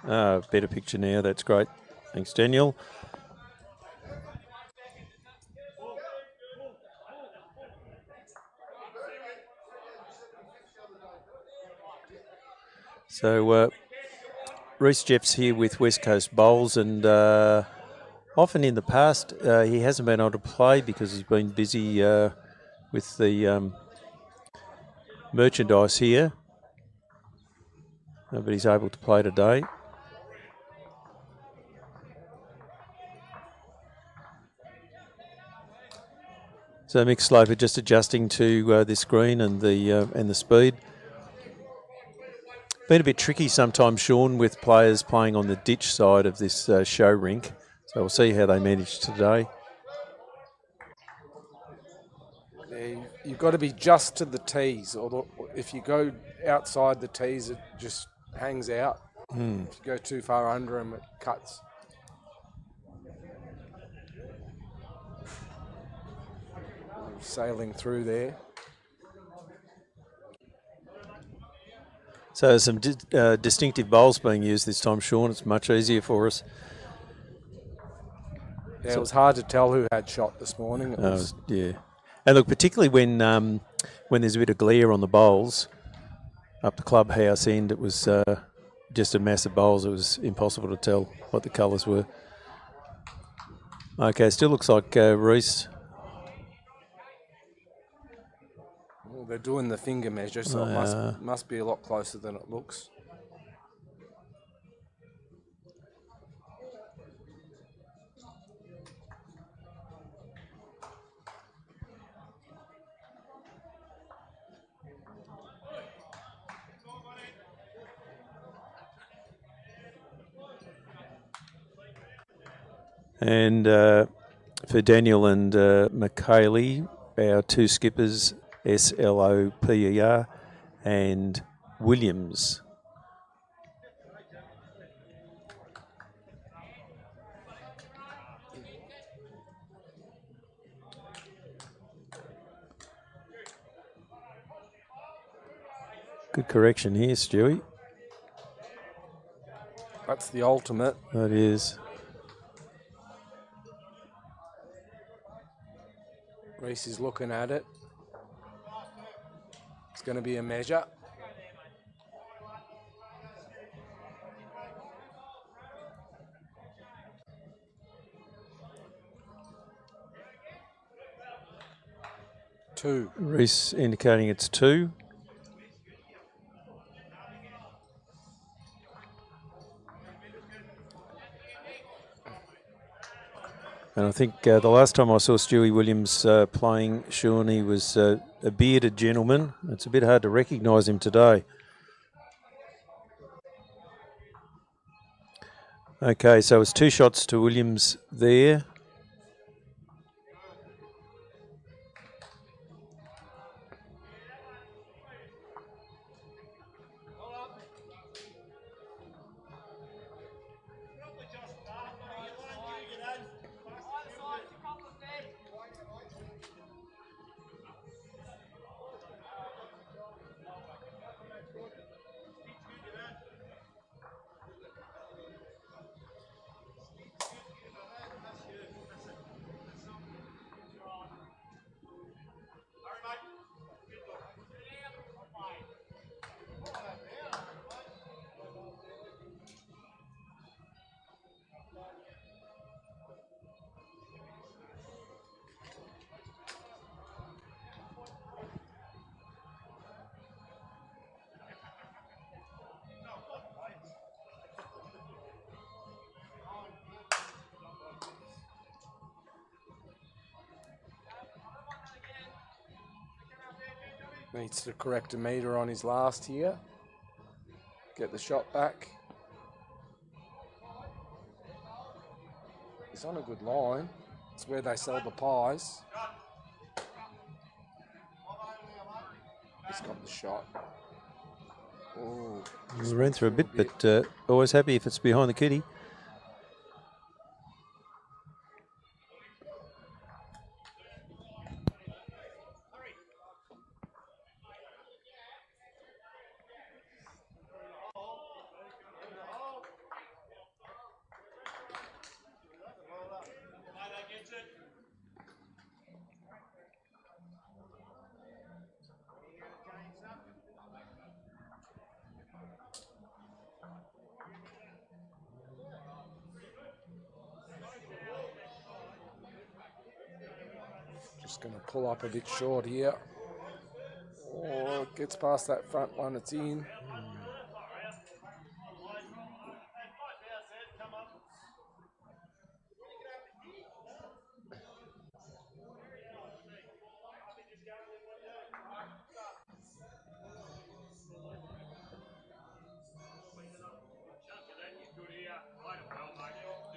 D: Better picture now, that's great. Thanks, Daniel. So, Reece Jeffs here with West Coast Bowls, and often in the past he hasn't been able to play because he's been busy with the merchandise here, but he's able to play today. So Mick Sloper just adjusting to this green and the speed. Been a bit tricky sometimes, Sean, with players playing on the ditch side of this show rink. So we'll see how they manage today.
B: Yeah, you've got to be just to the tees, or if you go outside the tees, it just hangs out. If you go too far under them, it cuts. Sailing through there.
D: So some distinctive bowls being used this time, Sean. It's much easier for us.
B: Yeah, it was hard to tell who had shot this morning. It was,
D: Yeah. And look, particularly when there's a bit of glare on the bowls, up the clubhouse end, it was just a mass of bowls. It was impossible to tell what the colours were. Okay, still looks like Reese.
B: well, they're doing the finger measure, so it must be a lot closer than it looks.
D: And for Daniel and Michaeli, our two skippers, Sloper and Williams. Good correction here, Stewie.
B: That's the ultimate.
D: That is.
B: Reese is looking at it. It's going to be a measure. Two.
D: Reese indicating it's 2. And I think the last time I saw Stewie Williams playing, Sean, he was a bearded gentleman. It's a bit hard to recognise him today. Okay, so it's 2 shots to Williams there.
B: Needs to correct a metre on his last here. Get the shot back. He's on a good line. It's where they sell the pies. He's got the shot. Oh,
D: We ran through a bit, but always happy if it's behind the kitty.
B: just going to pull up a bit short here. Oh, it gets past that front one, it's in.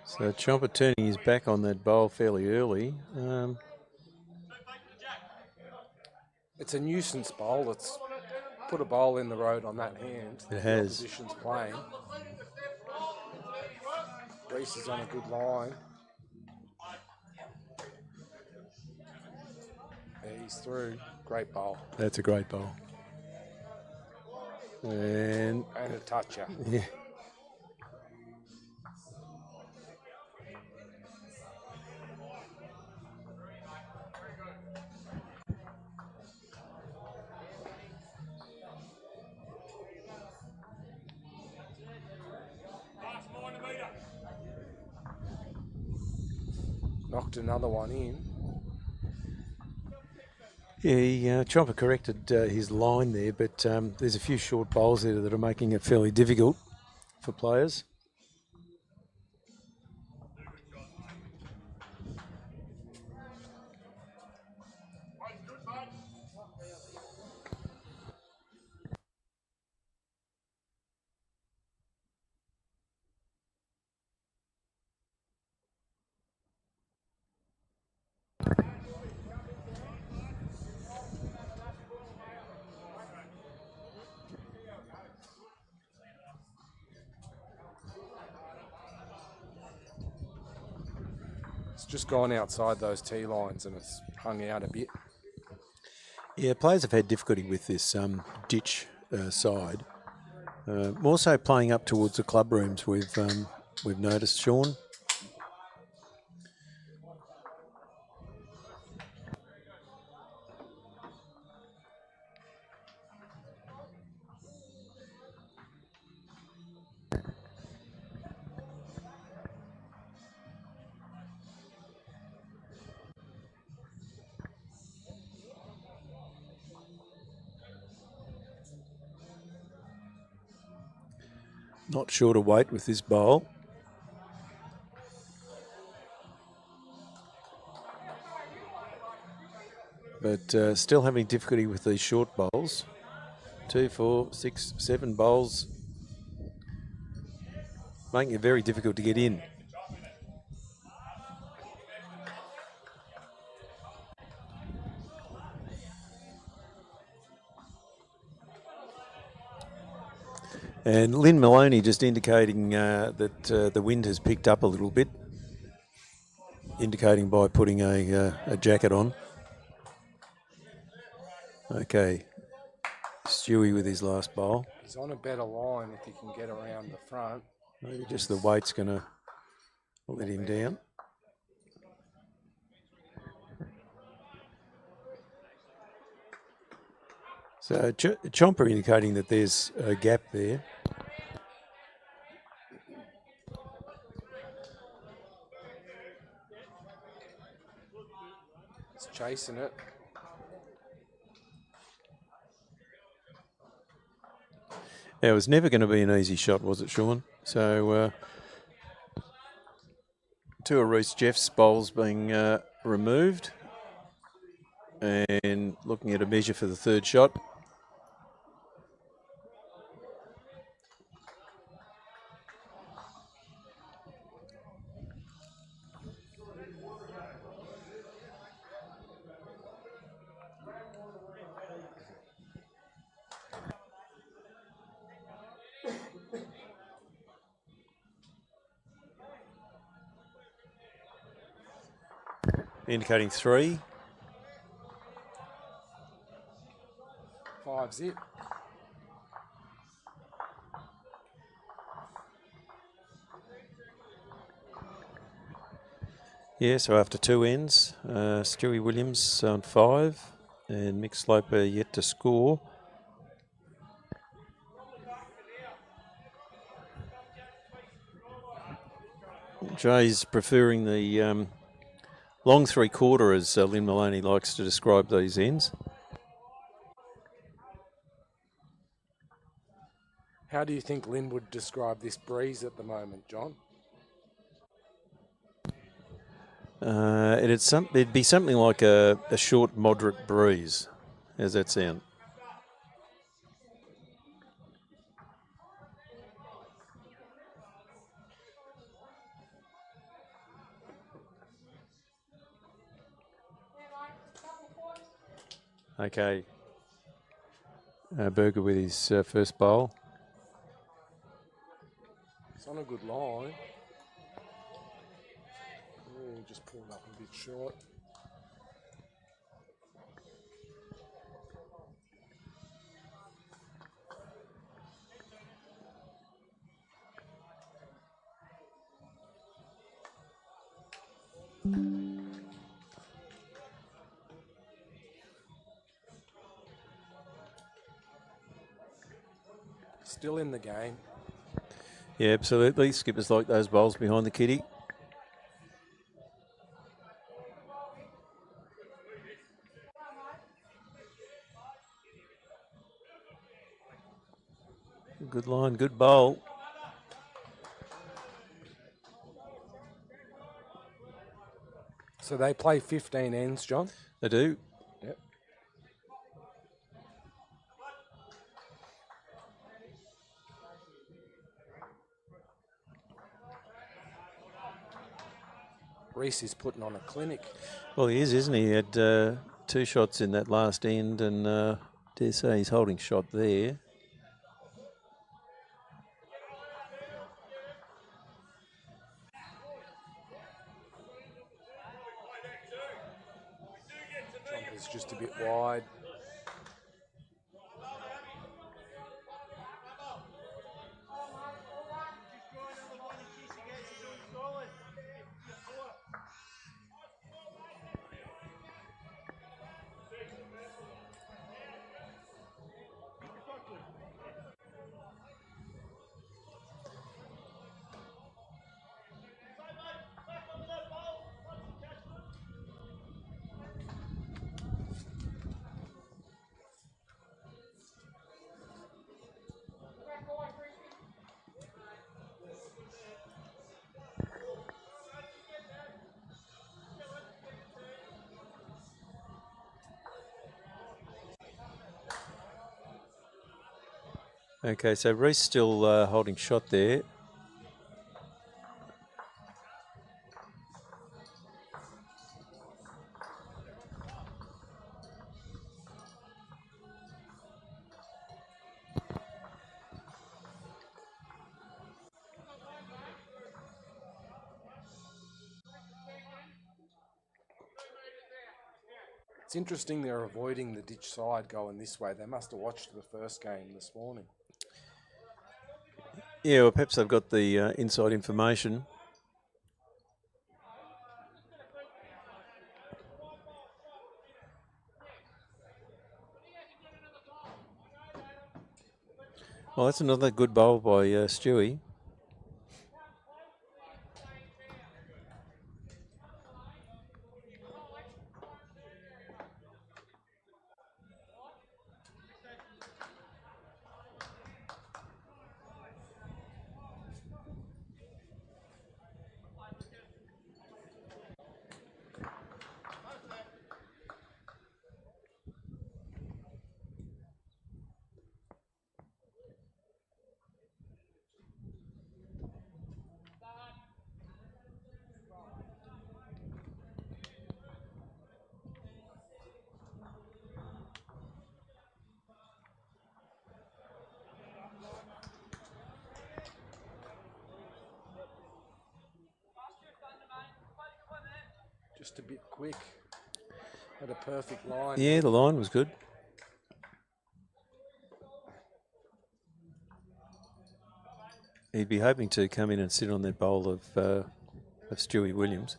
D: So Chomper turning his back on that bowl fairly early.
B: It's a nuisance bowl. It's put a bowl in the road on that hand.
D: It
B: The
D: has.
B: opposition's playing. Reese is on a good line. Yeah, he's through. Great bowl.
D: That's a great bowl. And
B: a toucher.
D: Yeah.
B: Knocked another one in.
D: Yeah, Chomper corrected his line there, but there's a few short bowls there that are making it fairly difficult for players.
B: It's just gone outside those tee lines and it's hung out a bit.
D: Yeah, players have had difficulty with this ditch side. More so playing up towards the club rooms. We've noticed, Sean. Not sure to wait with this bowl. But still having difficulty with these short bowls. 2, 4, 6, 7 bowls. Making it very difficult to get in. And Lynn Maloney just indicating that the wind has picked up a little bit, indicating by putting a jacket on. Okay, Stewie with his last bowl.
B: He's on a better line if he can get around the front.
D: Maybe just the weight's going to let him down. So Chomper indicating that there's a gap there.
B: He's chasing it.
D: Yeah, it was never going to be an easy shot, was it, Sean? So, two of Reece Jeff's bowls being removed. And looking at a measure for the third shot. Indicating 3.
B: 5 zip.
D: Yeah, so after 2 ends, Stewie Williams on 5 and Mick Sloper yet to score. Jay's preferring the long 3/4 as Lynn Maloney likes to describe these ends.
B: How do you think Lynn would describe this breeze at the moment, John?
D: It'd be something like a short, moderate breeze. How's that sound? Okay. Berger with his first bowl.
B: It's on a good line. Oh, just pulled up a bit short. Still in the game.
D: Yeah, absolutely. Skippers like those bowls behind the kitty. Good line, good bowl.
B: So they play 15 ends, John?
D: They do.
B: Yep. Reese is putting on a clinic.
D: Well, he is, isn't he? He had 2 shots in that last end, and dare say he's holding shot there.
B: Jumper's just a bit wide.
D: Okay, so Reese still holding shot there.
B: It's interesting they're avoiding the ditch side going this way. They must have watched the first game this morning.
D: Yeah, well, perhaps they've got the inside information. Well, that's another good bowl by Stewie.
B: Just a bit quick. Had a perfect line.
D: Yeah, the line was good. He'd be hoping to come in and sit on that bowl of Stewie Williams.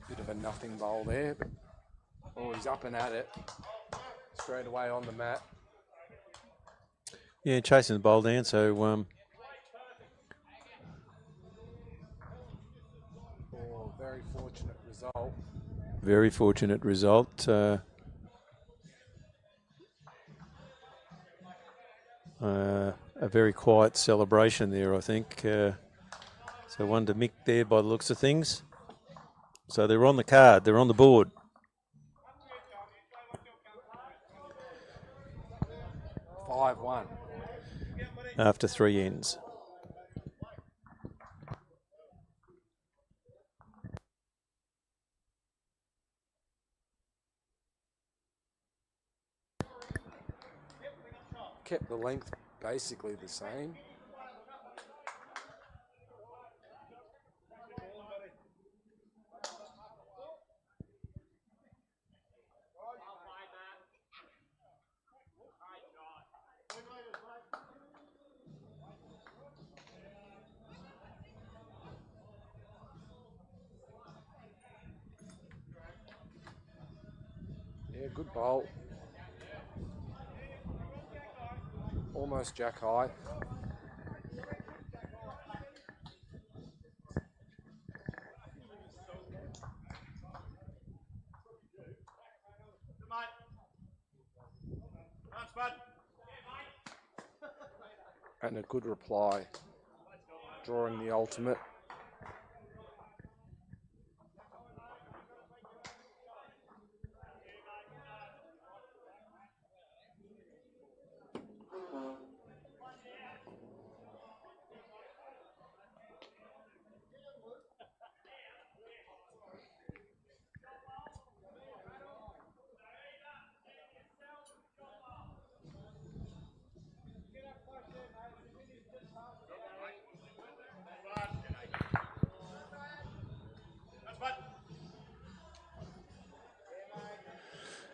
B: Bit of a nothing bowl there, but oh, he's up and at it. Straight away on the mat.
D: Yeah, chasing the bowl down, so
B: Oh, very fortunate result.
D: very fortunate result. very quiet celebration there, I think. So one to Mick there by the looks of things. So they're on the card, they're on the board.
B: (5-1).
D: After 3 ends.
B: Kept the length basically the same. Yeah, good bowl. Almost jack high. And a good reply, drawing the ultimate.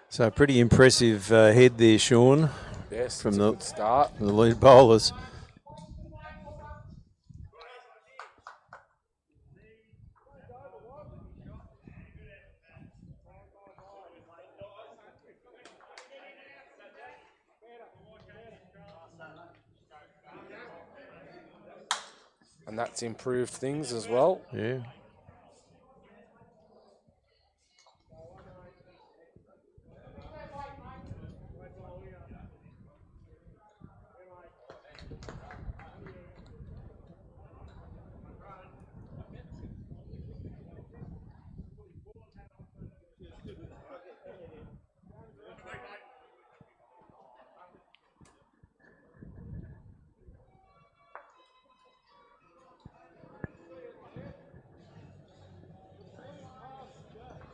D: So pretty impressive head there, Sean,
B: Yes,
D: from
B: it's a good start.
D: the lead bowlers.
B: And that's improved things as well.
D: Yeah.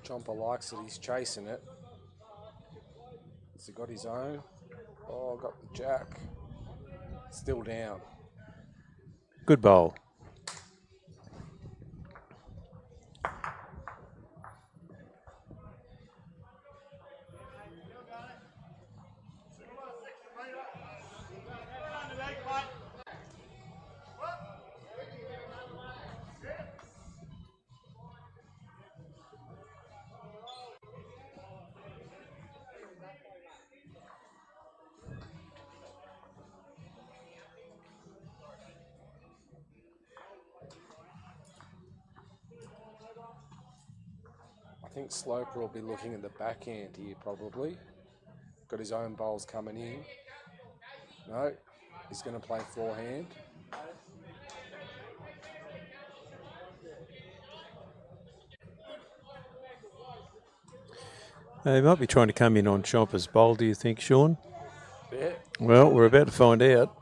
B: Chomper likes it, he's chasing it. Has he got his own? Oh, got the jack. Still down.
D: Good bowl.
B: I think Sloper will be looking at the backhand here probably. Got his own bowls coming in. No, he's going to play forehand.
D: They might be trying to come in on Chomper's bowl, do you think, Sean?
B: Yeah.
D: Well, we're about to find out.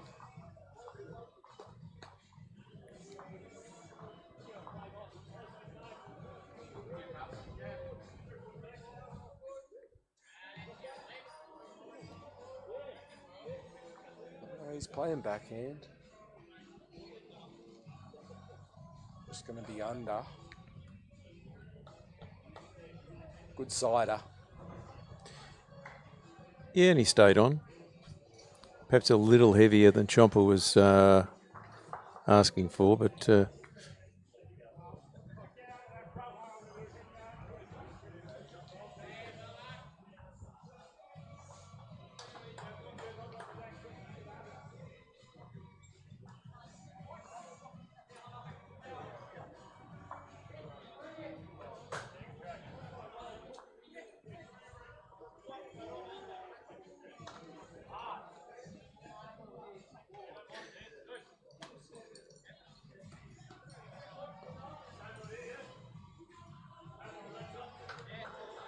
B: He's playing backhand. Just going to be under. Good sider.
D: Yeah, and he stayed on. Perhaps a little heavier than Chomper was asking for, but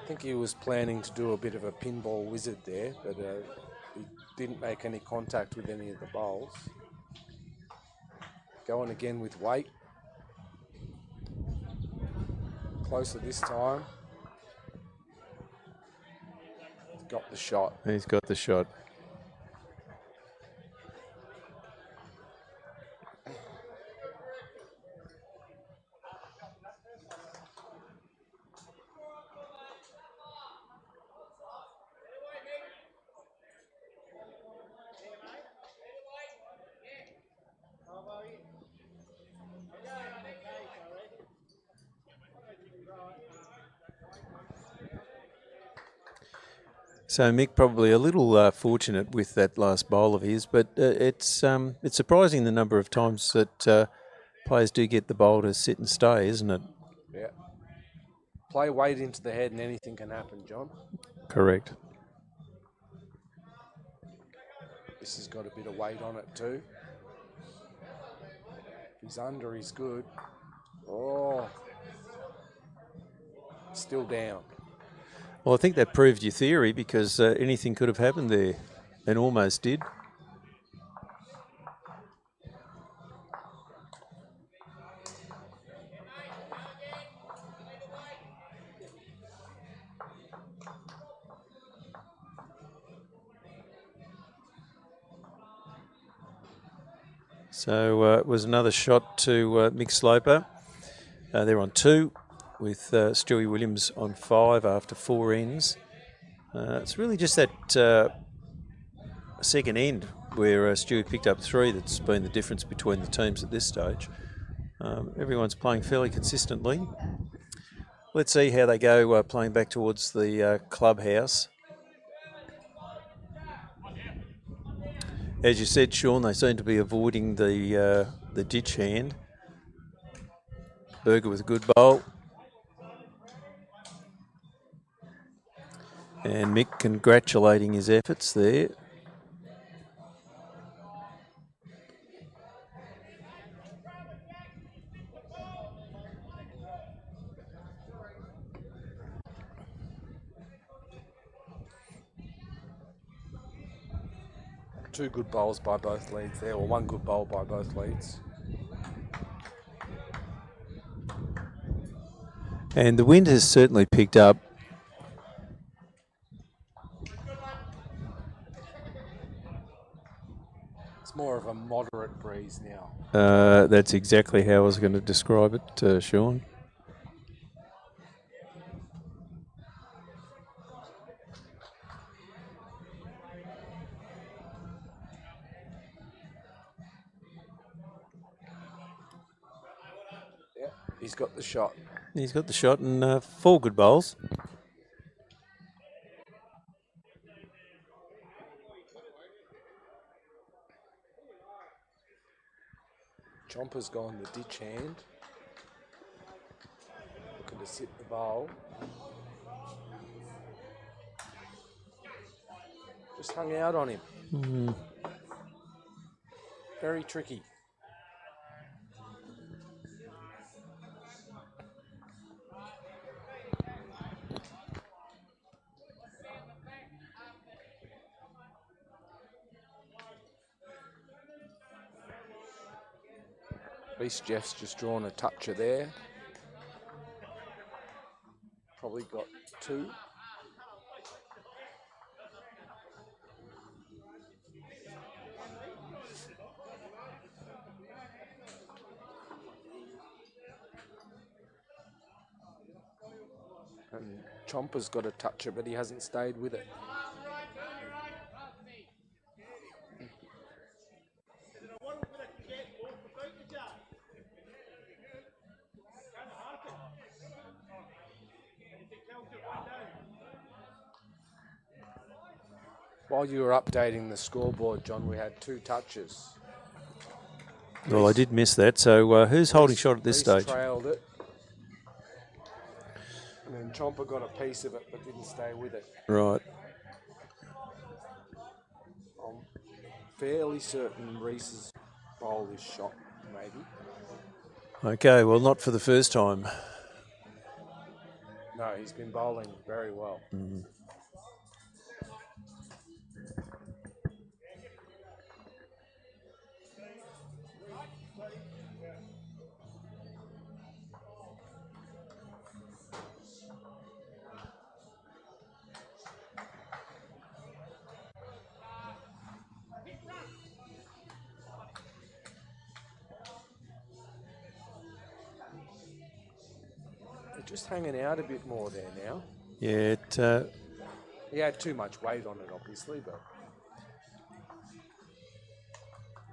B: I think he was planning to do a bit of a pinball wizard there, but he didn't make any contact with any of the bowls. Going again with weight. Closer this time. Got the shot.
D: He's got the shot. So Mick probably a little fortunate with that last bowl of his, but it's surprising the number of times that players do get the bowl to sit and stay, isn't it?
B: Yeah. Play weight into the head and anything can happen, John.
D: Correct.
B: This has got a bit of weight on it too. If he's under, he's good. Oh. Still down.
D: Well, I think that proved your theory because anything could have happened there, and almost did. So it was another shot to Mick Sloper. They're on 2. With Stewie Williams on 5 after 4 ends. It's really just that second end where Stewie picked up 3 that's been the difference between the teams at this stage. Everyone's playing fairly consistently. Let's see how they go playing back towards the clubhouse. As you said, Sean, they seem to be avoiding the ditch hand. Berger with a good bowl. And Mick congratulating his efforts there.
B: Two good bowls by both leads there, or one good bowl by both leads.
D: And the wind has certainly picked up.
B: It's more of a moderate breeze now.
D: That's exactly how I was going to describe it, Sean.
B: Yeah, he's got the shot.
D: He's got the shot and 4 good bowls.
B: Chomper's gone the ditch hand. Looking to sit the bowl. Just hung out on him. Very tricky. At least Jeff's just drawn a toucher there. Probably got 2. And Chomper's got a toucher, but he hasn't stayed with it. While you were updating the scoreboard, John, we had 2 touches.
D: Well, I did miss that. So who's holding shot at this stage?
B: Trailed it. And then Chomper got a piece of it but didn't stay with it.
D: Right.
B: I'm fairly certain Reese's bowl is shot, maybe.
D: Okay, well, not for the first time.
B: No, he's been bowling very well. They're just hanging out a bit more there now.
D: Yeah,
B: He had too much weight on it, obviously, but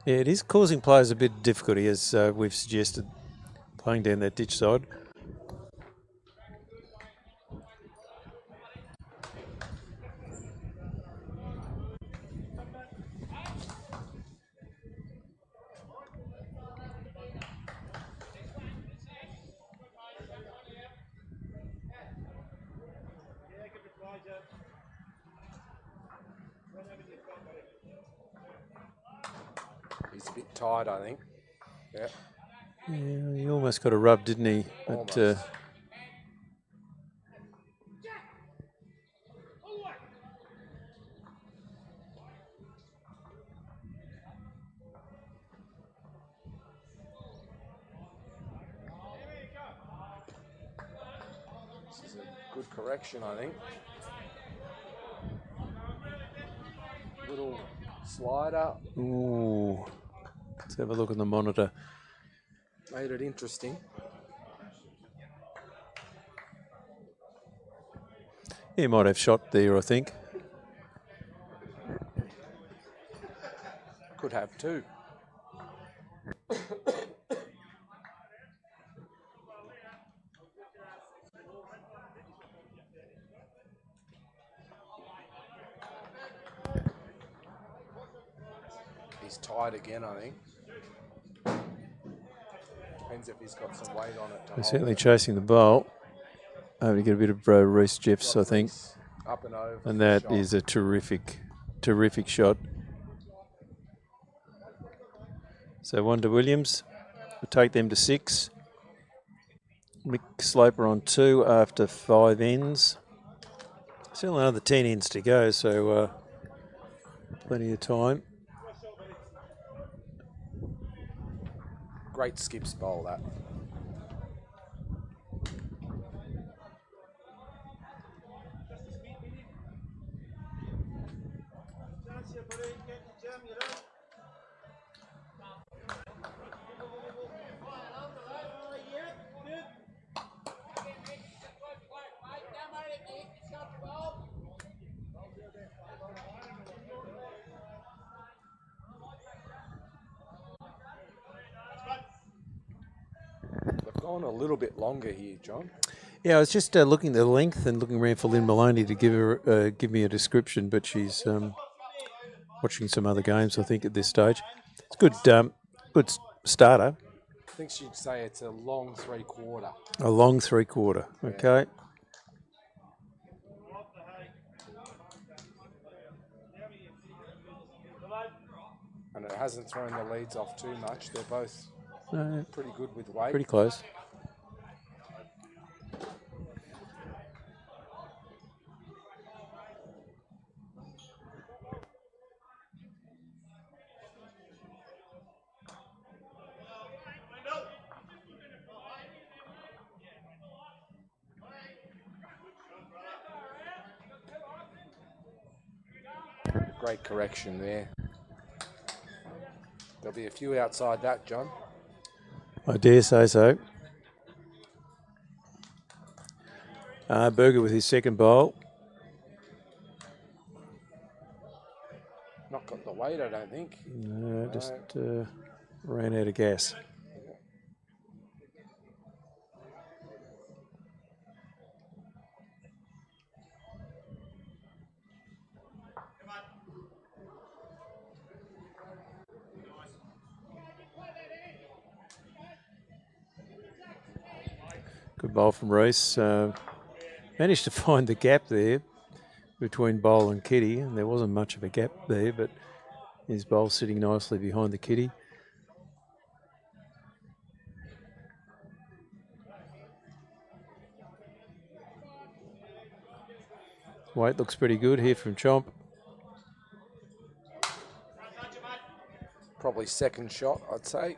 D: yeah, it is causing players a bit of difficulty, as we've suggested, playing down that ditch side.
B: he's a bit tired, I think. Yeah.
D: Yeah, he almost got a rub, didn't he? But,
B: Almost. This is a good correction, I think. Little slider.
D: ooh, let's have a look at the monitor.
B: Made it interesting.
D: He might have shot there, I think.
B: Could have two. He's tired again, I think. Depends if he's got some weight on it.
D: They're certainly chasing the bowl. Hoping to get a bit of Reece Jeffs, I think.
B: Up and over.
D: And that
B: shot.
D: is a terrific shot. So 1 to Williams. We'll take them to 6. Mick Sloper on 2 after 5 ends. Still another 10 ends to go, so plenty of time.
B: Great skips bowl, that. They've gone a little bit longer here, John.
D: Yeah, I was just looking at the length and looking around for Lynn Maloney to give me a description, but she's watching some other games, I think, at this stage. It's good, good starter.
B: I think she'd say it's a long 3/4.
D: A long 3/4. Okay.
B: And it hasn't thrown the leads off too much. They're both pretty good with weight.
D: Pretty close.
B: Great correction there. There'll be a few outside that, John.
D: I dare say so. Berger with his second bowl.
B: Not got the weight, I don't think.
D: No, just ran out of gas. Good bowl from Reece. Managed to find the gap there between bowl and kitty, and there wasn't much of a gap there, but his bowl sitting nicely behind the kitty. Weight looks pretty good here from Chomp.
B: Probably second shot, I'd say.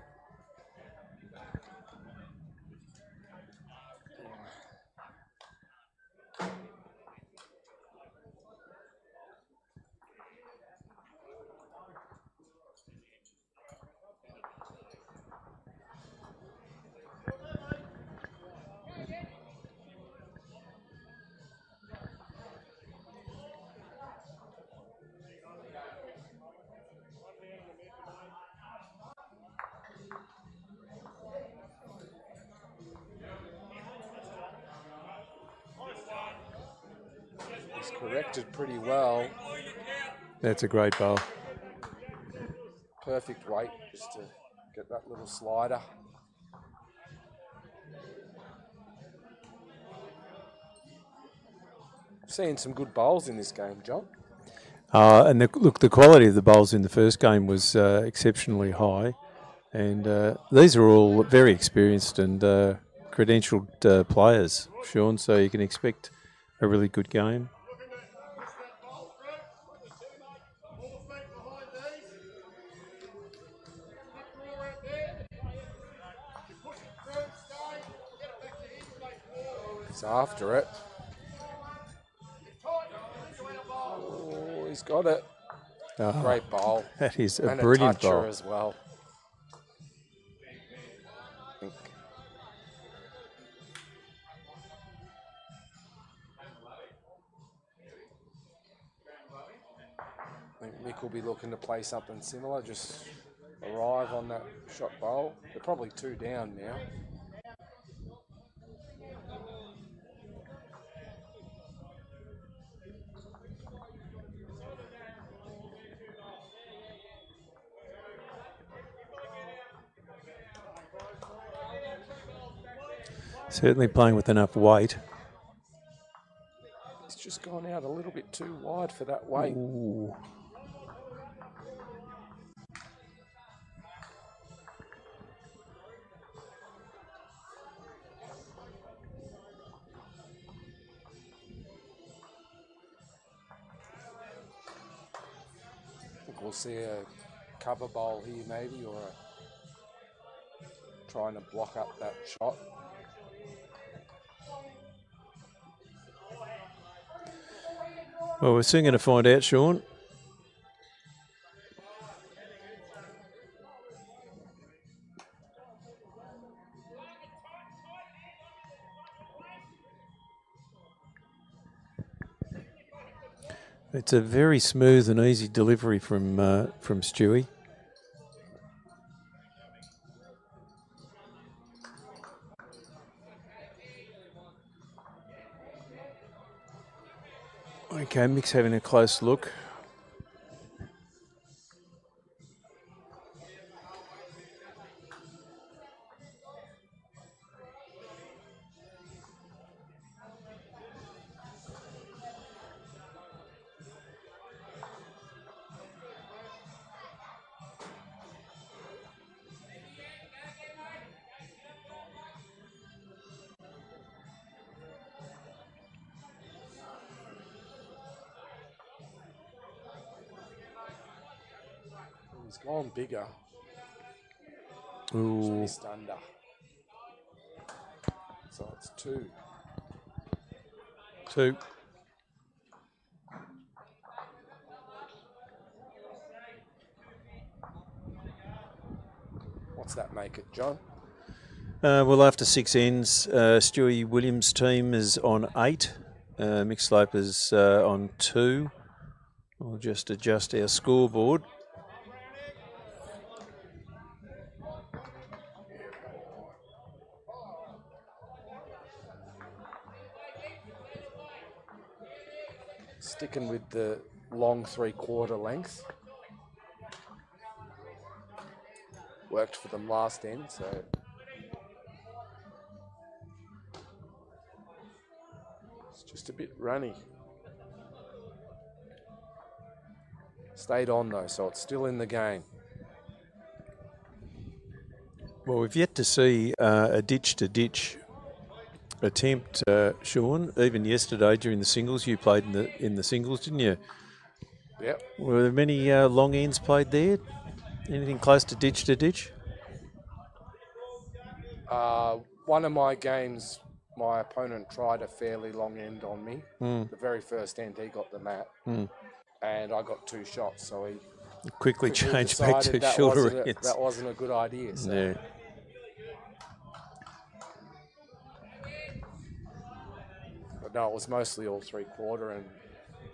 B: He's corrected pretty well.
D: That's a great bowl.
B: Perfect weight just to get that little slider. Seeing some good bowls in this game, John.
D: And the quality of the bowls in the first game was exceptionally high. And these are all very experienced and credentialed players, Sean, so you can expect a really good game.
B: He's after it. Oh, he's got it. Great bowl.
D: That is a
B: and
D: brilliant
B: a toucher
D: bowl.
B: as well. I think Mick will be looking to play something similar, just arrive on that shot bowl. They're probably 2 down now.
D: Certainly playing with enough weight.
B: He's just gone out a little bit too wide for that weight.
D: Ooh.
B: I think we'll see a cover bowl here maybe, or trying to block up that shot.
D: Well, we're soon going to find out, Sean. It's a very smooth and easy delivery from Stewie. Okay, Mick's having a close look.
B: He's gone bigger.
D: Ooh.
B: Missed under. So it's 2.
D: 2.
B: What's that make it, John?
D: Well, after 6 ends, Stewie Williams' team is on 8. Mick Sloper's on 2. We'll just adjust our scoreboard.
B: Sticking with the long 3/4 length. Worked for them last end, so it's just a bit runny. Stayed on though, so it's still in the game.
D: Well, we've yet to see a ditch-to-ditch attempt, Sean. Even yesterday during the singles, you played in the singles, didn't you?
B: Yep.
D: Were there many long ends played there? Anything close to ditch to ditch?
B: One of my games, my opponent tried a fairly long end on me. The very first end, he got the mat, and I got 2 shots. So he
D: Quickly changed back to
B: decided
D: shorter ends.
B: that wasn't a good idea. So.
D: Yeah.
B: But no, it was mostly all 3/4, and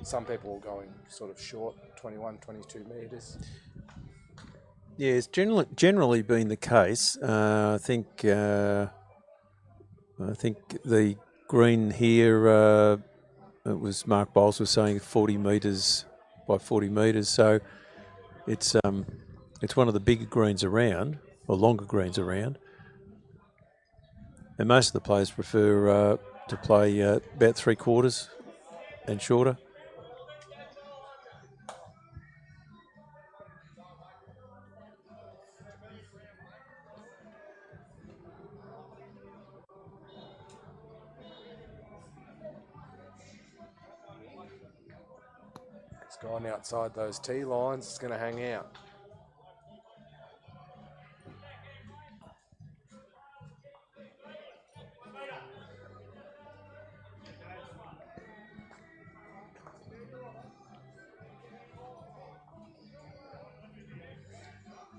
B: some people were going sort of short, 21, 22 metres.
D: Yeah, it's generally been the case. I think the green here, it was Mark Bowles was saying 40 metres by 40 metres. So it's one of the bigger greens around, or longer greens around. And most of the players prefer to play about 3/4 and shorter.
B: It's gone outside those tee lines. It's going to hang out.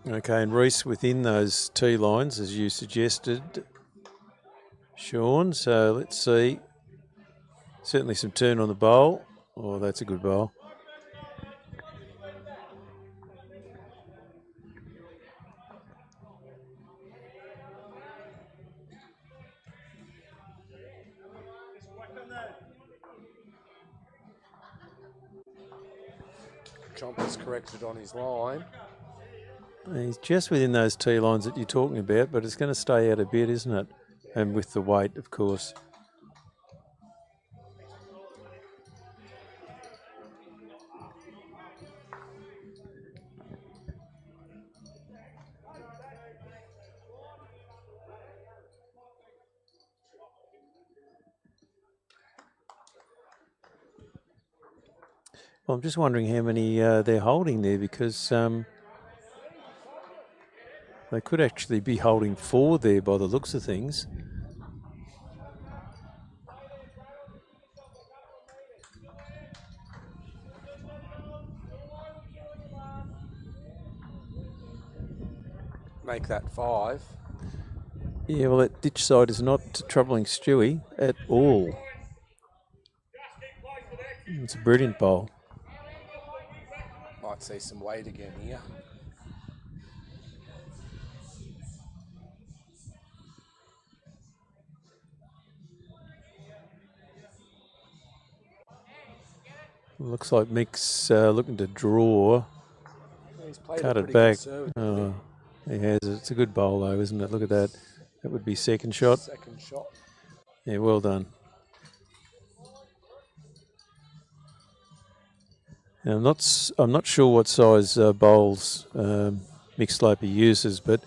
D: Okay, and Reese within those tee lines, as you suggested, Sean. So let's see. Certainly some turn on the bowl. Oh, that's a good bowl.
B: Chomper's corrected on his line.
D: He's just within those tee lines that you're talking about, but it's going to stay out a bit, isn't it? And with the weight, of course. Well, I'm just wondering how many they're holding there, because they could actually be holding 4 there by the looks of things.
B: Make that 5.
D: Yeah, well, that ditch side is not troubling Stewie at all. It's a brilliant bowl.
B: Might see some weight again here.
D: Looks like Mick's looking to draw.
B: He's played
D: Cut it back. Oh, he has. It's a good bowl, though, isn't it? Look at that. That would be second shot.
B: Second shot.
D: Yeah, well done. Now, I'm not sure what size bowls Mick Sloper uses, but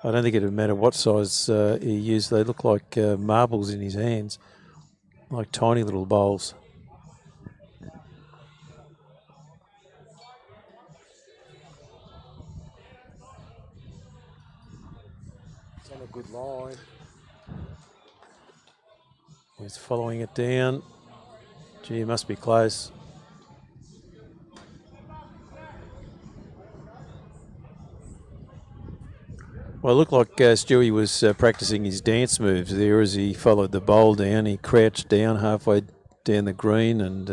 D: I don't think it would matter what size he used. They look like marbles in his hands, like tiny little bowls.
B: It's on a good line.
D: He's following it down. Gee, it must be close. Well, it looked like Stewie was practicing his dance moves there as he followed the bowl down. He crouched down halfway down the green and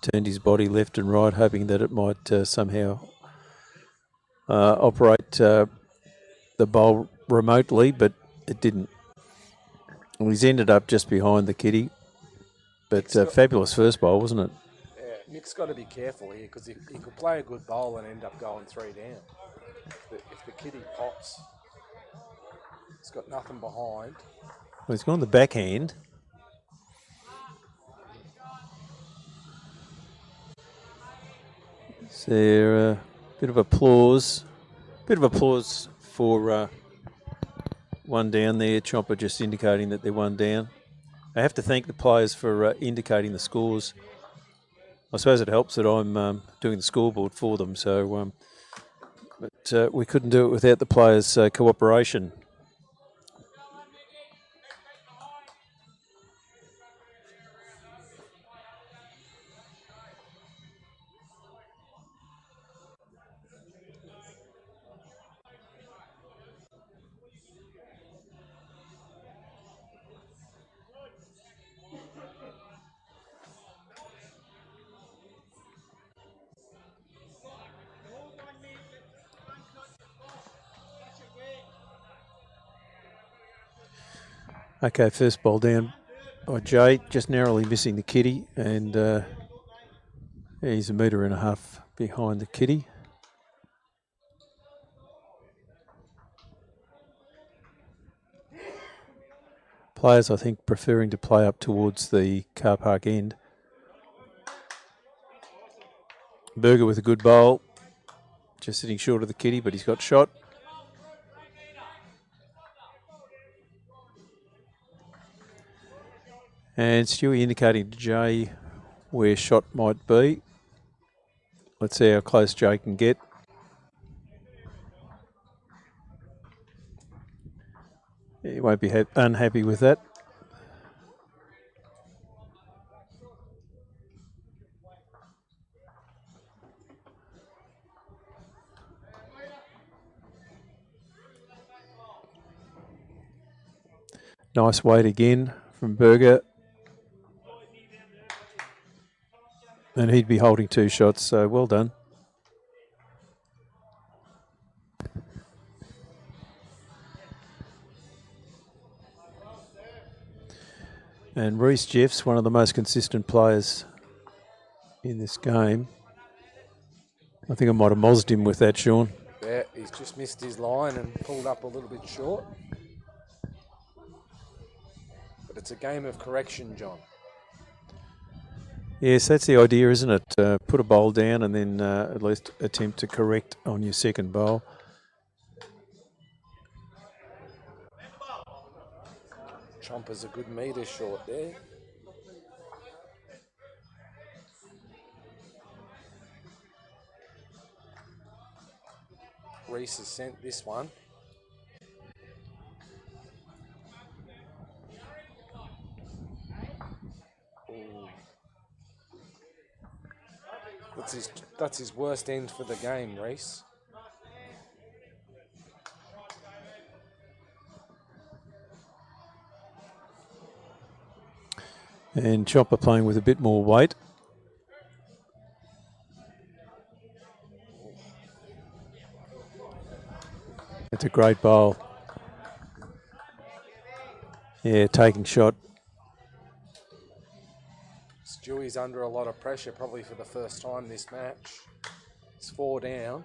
D: turned his body left and right, hoping that it might somehow operate the bowl remotely, but it didn't. Well, he's ended up just behind the kitty, but fabulous first bowl, wasn't it?
B: Yeah, Mick's got to be careful here, because he could play a good bowl and end up going 3 down. If the kitty pops, he's got nothing behind.
D: Well, he's gone the backhand. So a bit of applause. For one down there. Chomper just indicating that they're one down. I have to thank the players for indicating the scores. I suppose it helps that I'm doing the scoreboard for them, so but we couldn't do it without the players' cooperation. Okay, first ball down by Jay, just narrowly missing the kitty, and he's 1.5 metres behind the kitty. Players, I think, preferring to play up towards the car park end. Berger with a good bowl, just sitting short of the kitty, but he's got shot. And Stewie indicating to Jay where shot might be. Let's see how close Jay can get. He won't be unhappy with that. Nice weight again from Berger. And he'd be holding 2 shots, so well done. And Reece Jeffs, one of the most consistent players in this game. I think I might have mozzed him with that, Sean.
B: Yeah, he's just missed his line and pulled up a little bit short. But it's a game of correction, John.
D: Yes, that's the idea, isn't it? Put a bowl down and then at least attempt to correct on your second bowl.
B: Chomper's a good metre short there. Reece has sent this one. Ooh. That's his worst end for the game, Reece.
D: And Chopper playing with a bit more weight. It's a great bowl. Yeah, taking shot.
B: Stewie's under a lot of pressure, probably for the first time this match. It's 4 down.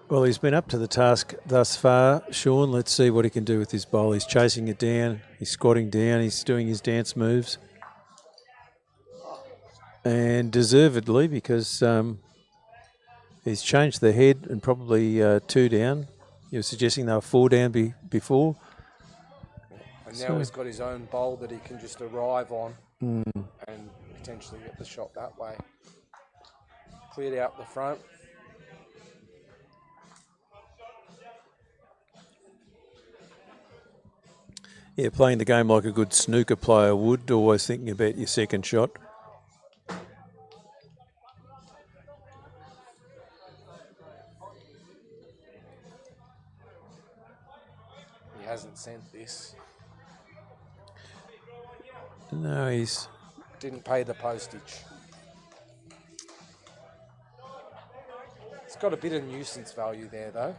D: Well, he's been up to the task thus far, Sean. Let's see what he can do with his bowl. He's chasing it down. He's squatting down. He's doing his dance moves. And deservedly, because he's changed the head and probably 2 down. You were suggesting they were 4 down before.
B: And now he's got his own bowl that he can just arrive on and potentially get the shot that way. Cleared out the front.
D: Yeah, playing the game like a good snooker player would, always thinking about your second shot.
B: He hasn't sent this.
D: No, he's...
B: Didn't pay the postage. It's got a bit of nuisance value there, though.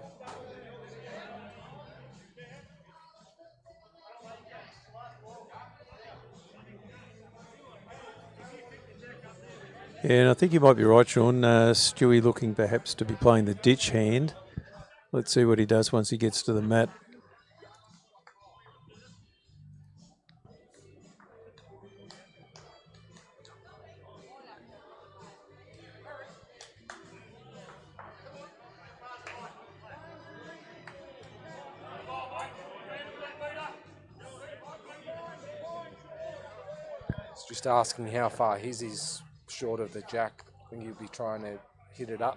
D: Yeah, and I think you might be right, Sean. Stewie looking perhaps to be playing the ditch hand. Let's see what he does once he gets to the mat.
B: It's just asking how far his is short of the jack. I think he'll be trying to hit it up.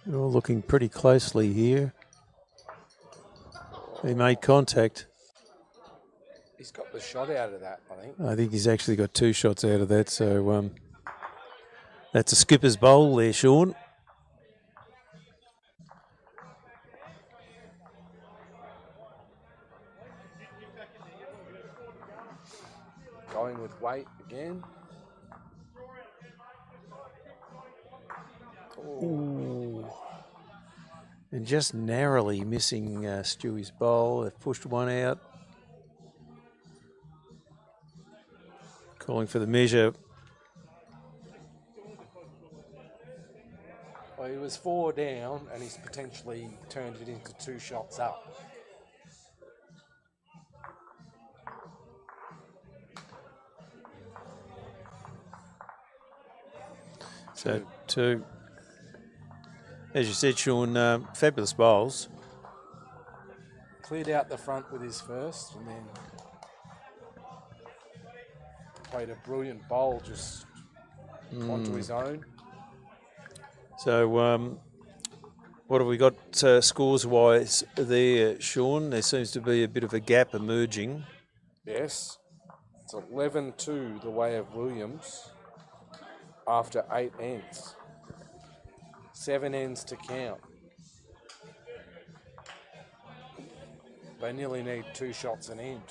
D: They're all looking pretty closely here. He made contact.
B: He's got the shot out of that, I think.
D: I think he's actually got 2 shots out of that. So that's a skipper's bowl there, Sean.
B: Going with weight again.
D: Ooh. And just narrowly missing Stewie's bowl. They've pushed one out. Calling for the measure.
B: Well, he was 4 down and he's potentially turned it into 2 shots up.
D: So 2. As you said, Sean, fabulous bowls.
B: Cleared out the front with his first and then played a brilliant bowl just onto his own.
D: So what have we got scores-wise there, Sean? There seems to be a bit of a gap emerging.
B: Yes. It's 11-2 the way of Williams after 8 ends. 7 ends to count. They nearly need 2 shots an end.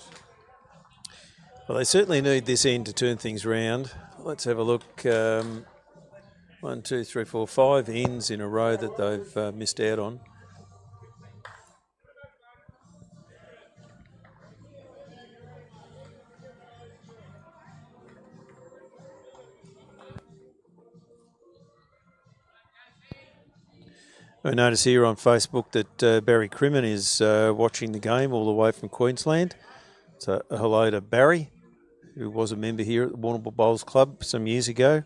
D: Well, they certainly need this end to turn things round. Let's have a look. 1, 2, 3, 4, 5 ends in a row that they've missed out on. I notice here on Facebook that Barry Crimmin is watching the game all the way from Queensland. So hello to Barry, who was a member here at the Warrnambool Bowls Club some years ago.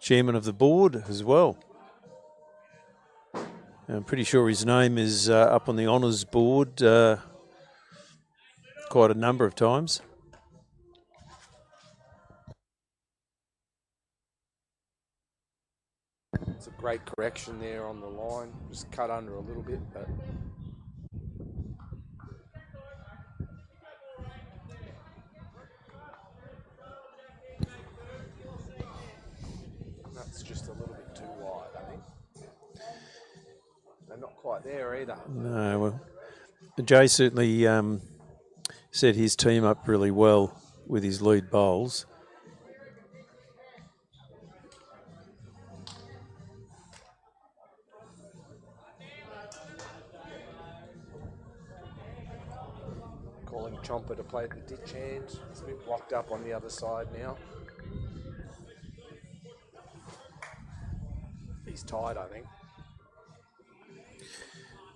D: Chairman of the board as well. I'm pretty sure his name is up on the honours board quite a number of times.
B: It's a great correction there on the line. Just cut under a little bit, but that's just a little bit too wide, I think. They're not quite there either.
D: No, well, Jay certainly set his team up really well with his lead bowls.
B: Calling Chomper to play the ditch hand. It's a bit blocked up on the other side now. He's tied, I think.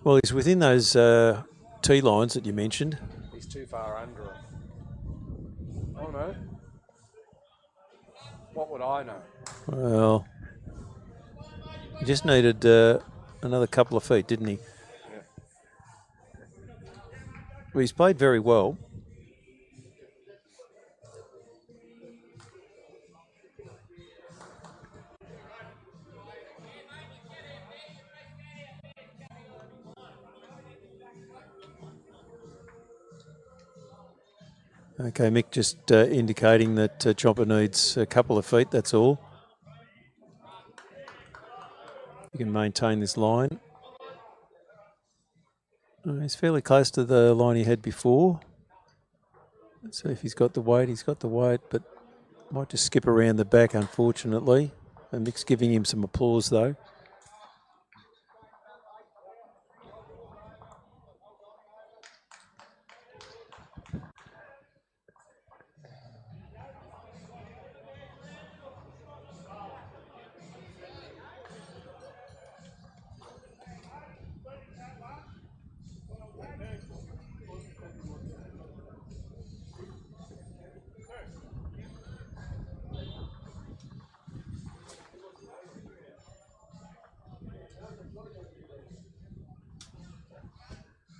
D: Well, he's within those tee lines that you mentioned.
B: He's too far under it. Oh no. What would I know?
D: Well, he just needed another couple of feet, didn't he?
B: Yeah.
D: Well, he's played very well. Okay, Mick just indicating that Chomper needs a couple of feet, that's all. You can maintain this line. He's fairly close to the line he had before. Let's see if he's got the weight. He's got the weight, but might just skip around the back, unfortunately. And Mick's giving him some applause, though.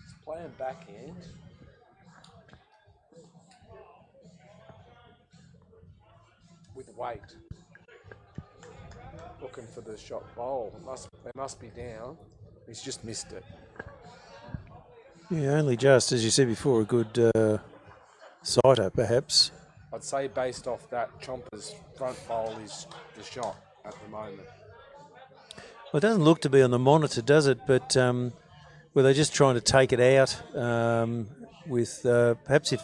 B: He's playing backhand. With weight. Looking for the shot bowl. They must be down. He's just missed it.
F: Yeah, only just, as you said before, a good sighter, perhaps.
B: I'd say based off that, Chomper's front bowl is the shot at the moment.
F: Well, it doesn't look to be on the monitor, does it? But were they just trying to take it out with perhaps if...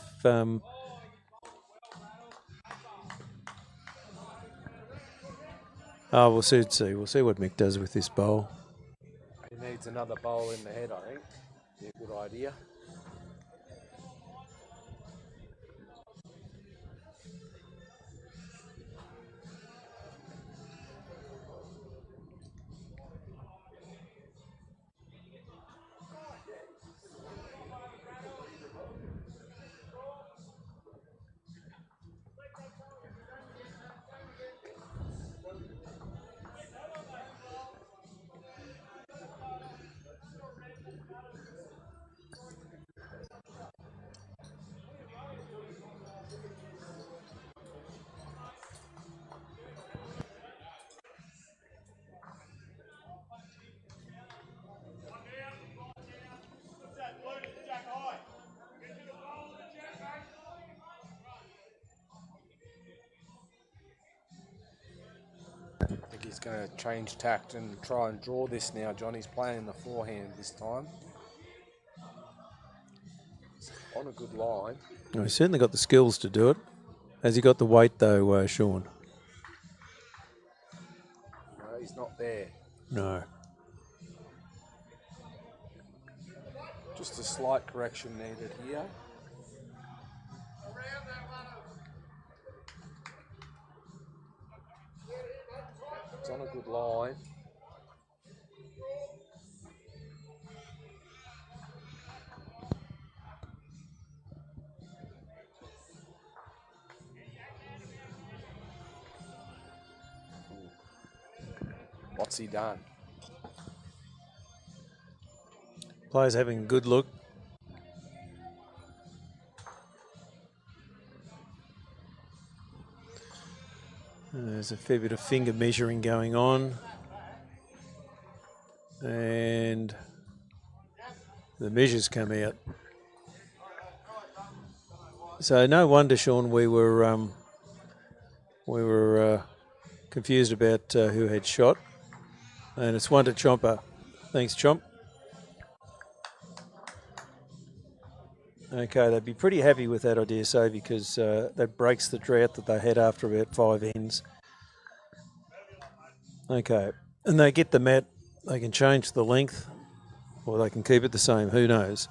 F: we'll see. We'll see what Mick does with this bowl.
B: He needs another bowl in the head, I think. Be a good idea. I think he's going to change tact and try and draw this now. Johnny's playing the forehand this time. He's on a good line.
F: Well, he's certainly got the skills to do it. Has he got the weight, though, Sean?
B: No, he's not there.
F: No.
B: Just a slight correction needed here. It's on a good line. What's he done?
F: Players having a good look. There's a fair bit of finger measuring going on. And the measures come out. So no wonder, Sean, we were confused about who had shot. And it's one to Chomper. Thanks, Chomp. Okay, they'd be pretty happy with that, I dare say, because that breaks the drought that they had after about 5 ends. Okay, and they get the mat. They can change the length, or they can keep it the same. Who knows?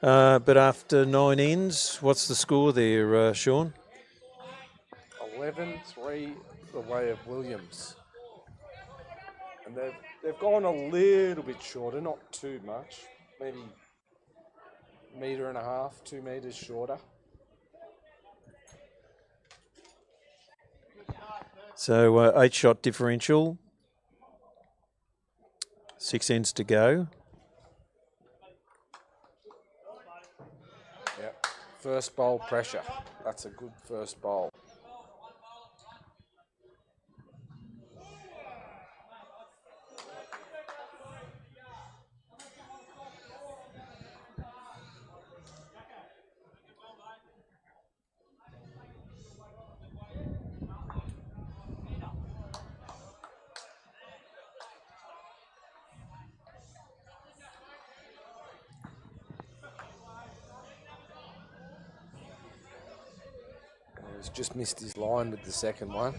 F: But after 9 ends, what's the score there, Sean?
B: 11-3 the way of Williams. And they've gone a little bit shorter, not too much. Maybe 1.5 meters, 2 meters shorter.
F: So 8-shot differential. 6 ends to go.
B: Yep. First bowl pressure. That's a good first bowl. He's just missed his line with the second one.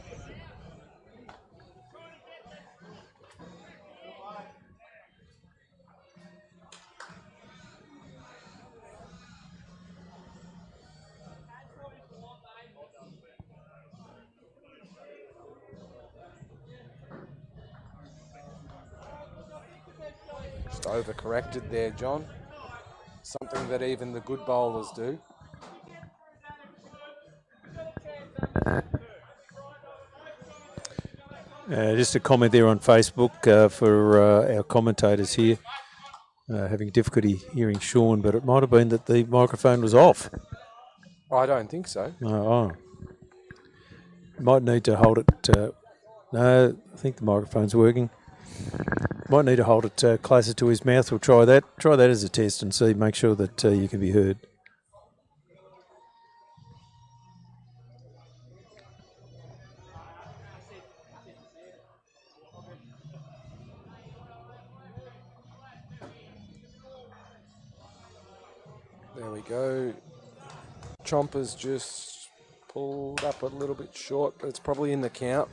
B: Just overcorrected there, John. Something that even the good bowlers do.
F: Just a comment there on Facebook for our commentators here. Having difficulty hearing Sean, but it might have been that the microphone was off.
B: I don't think so.
F: Might need to hold it. No, I think the microphone's working. Might need to hold it closer to his mouth. We'll try that. Try that as a test and see. Make sure that you can be heard.
B: There we go. Chomper's just pulled up a little bit short, but it's probably in the count.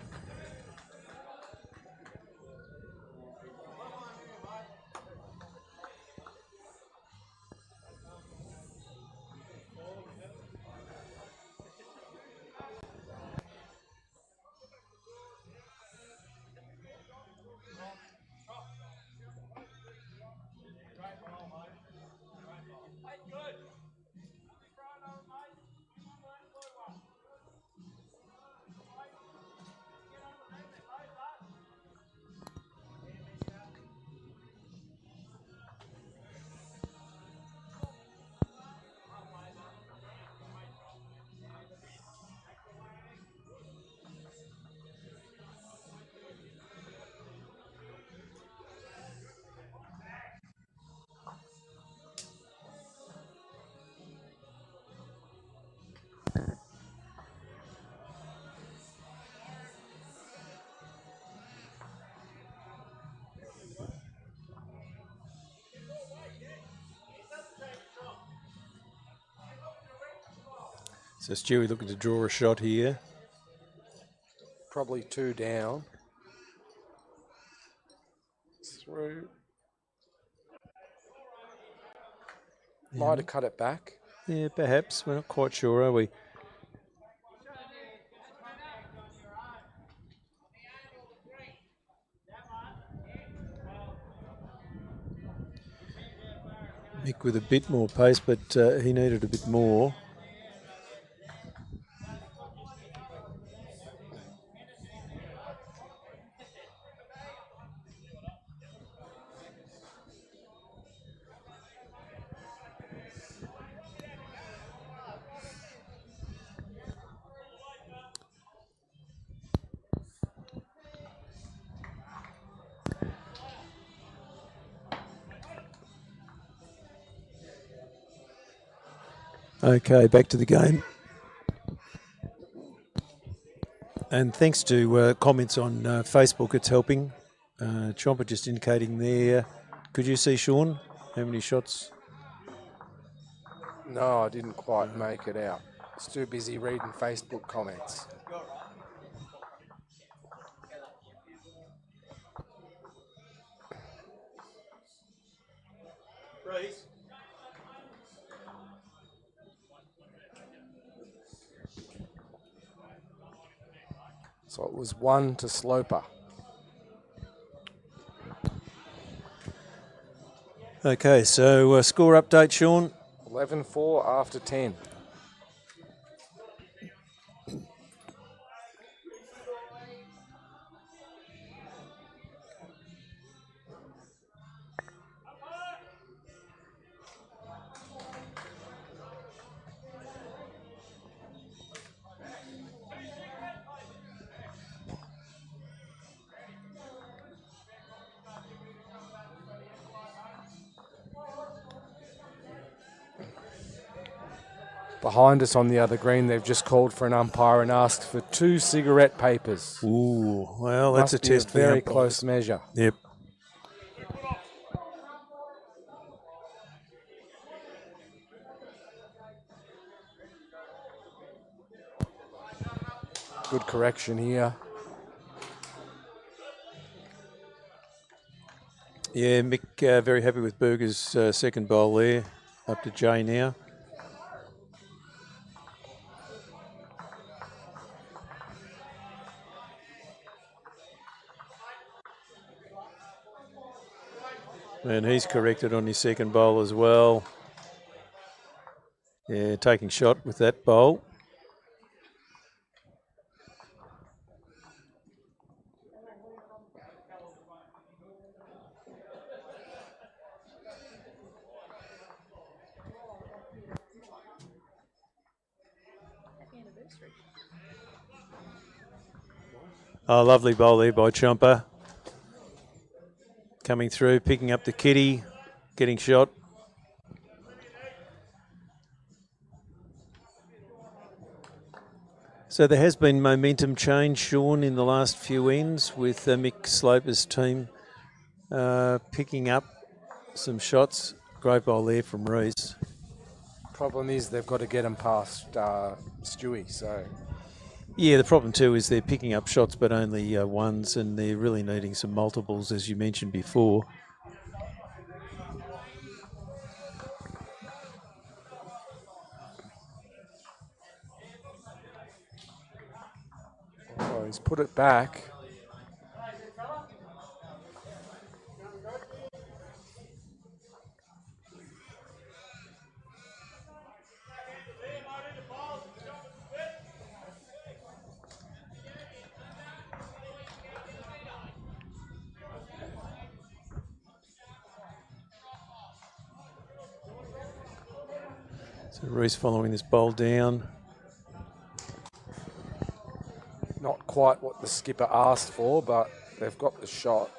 F: So Stewie looking to draw a shot here.
B: Probably 2 down. Through. Might have cut it back.
F: Yeah, perhaps. We're not quite sure, are we? Mick with a bit more pace, but he needed a bit more. Okay, back to the game. And thanks to comments on Facebook, it's helping. Chomper just indicating there. Could you see, Sean, how many shots?
B: No, I didn't quite make it out. It's too busy reading Facebook comments. So it was 1 to Sloper.
F: Okay, so score update, Sean.
B: 11-4 after 10. Behind us on the other green, they've just called for an umpire and asked for 2 cigarette papers.
F: Ooh, well, that's
B: Must
F: a
B: be
F: test.
B: A very
F: for the
B: close measure.
F: Yep.
B: Good correction here.
F: Yeah, Mick very happy with Berger's second bowl there. Up to Jay now. And he's corrected on his second bowl as well. Yeah, taking shot with that bowl. Oh, lovely bowl there by Chomper. Coming through, picking up the kitty, getting shot. So there has been momentum change, Sean, in the last few ends with Mick Sloper's team picking up some shots. Great bowl there from Reese.
B: Problem is they've got to get them past Stewie, so...
F: Yeah, the problem too is they're picking up shots but only ones, and they're really needing some multiples, as you mentioned before.
B: Oh, he's put it back.
F: So Reese following this bowl down.
B: Not quite what the skipper asked for, but they've got the shot.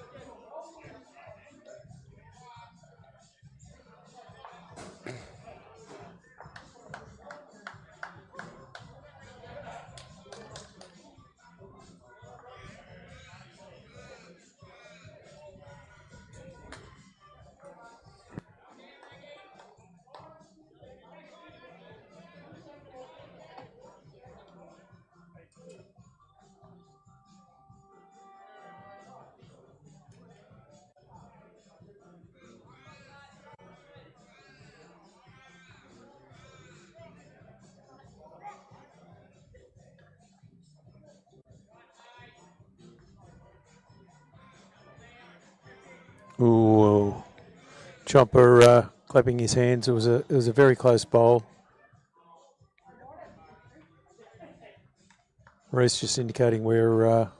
F: Ooh, Chomper clapping his hands. It was a very close bowl. Reese just indicating where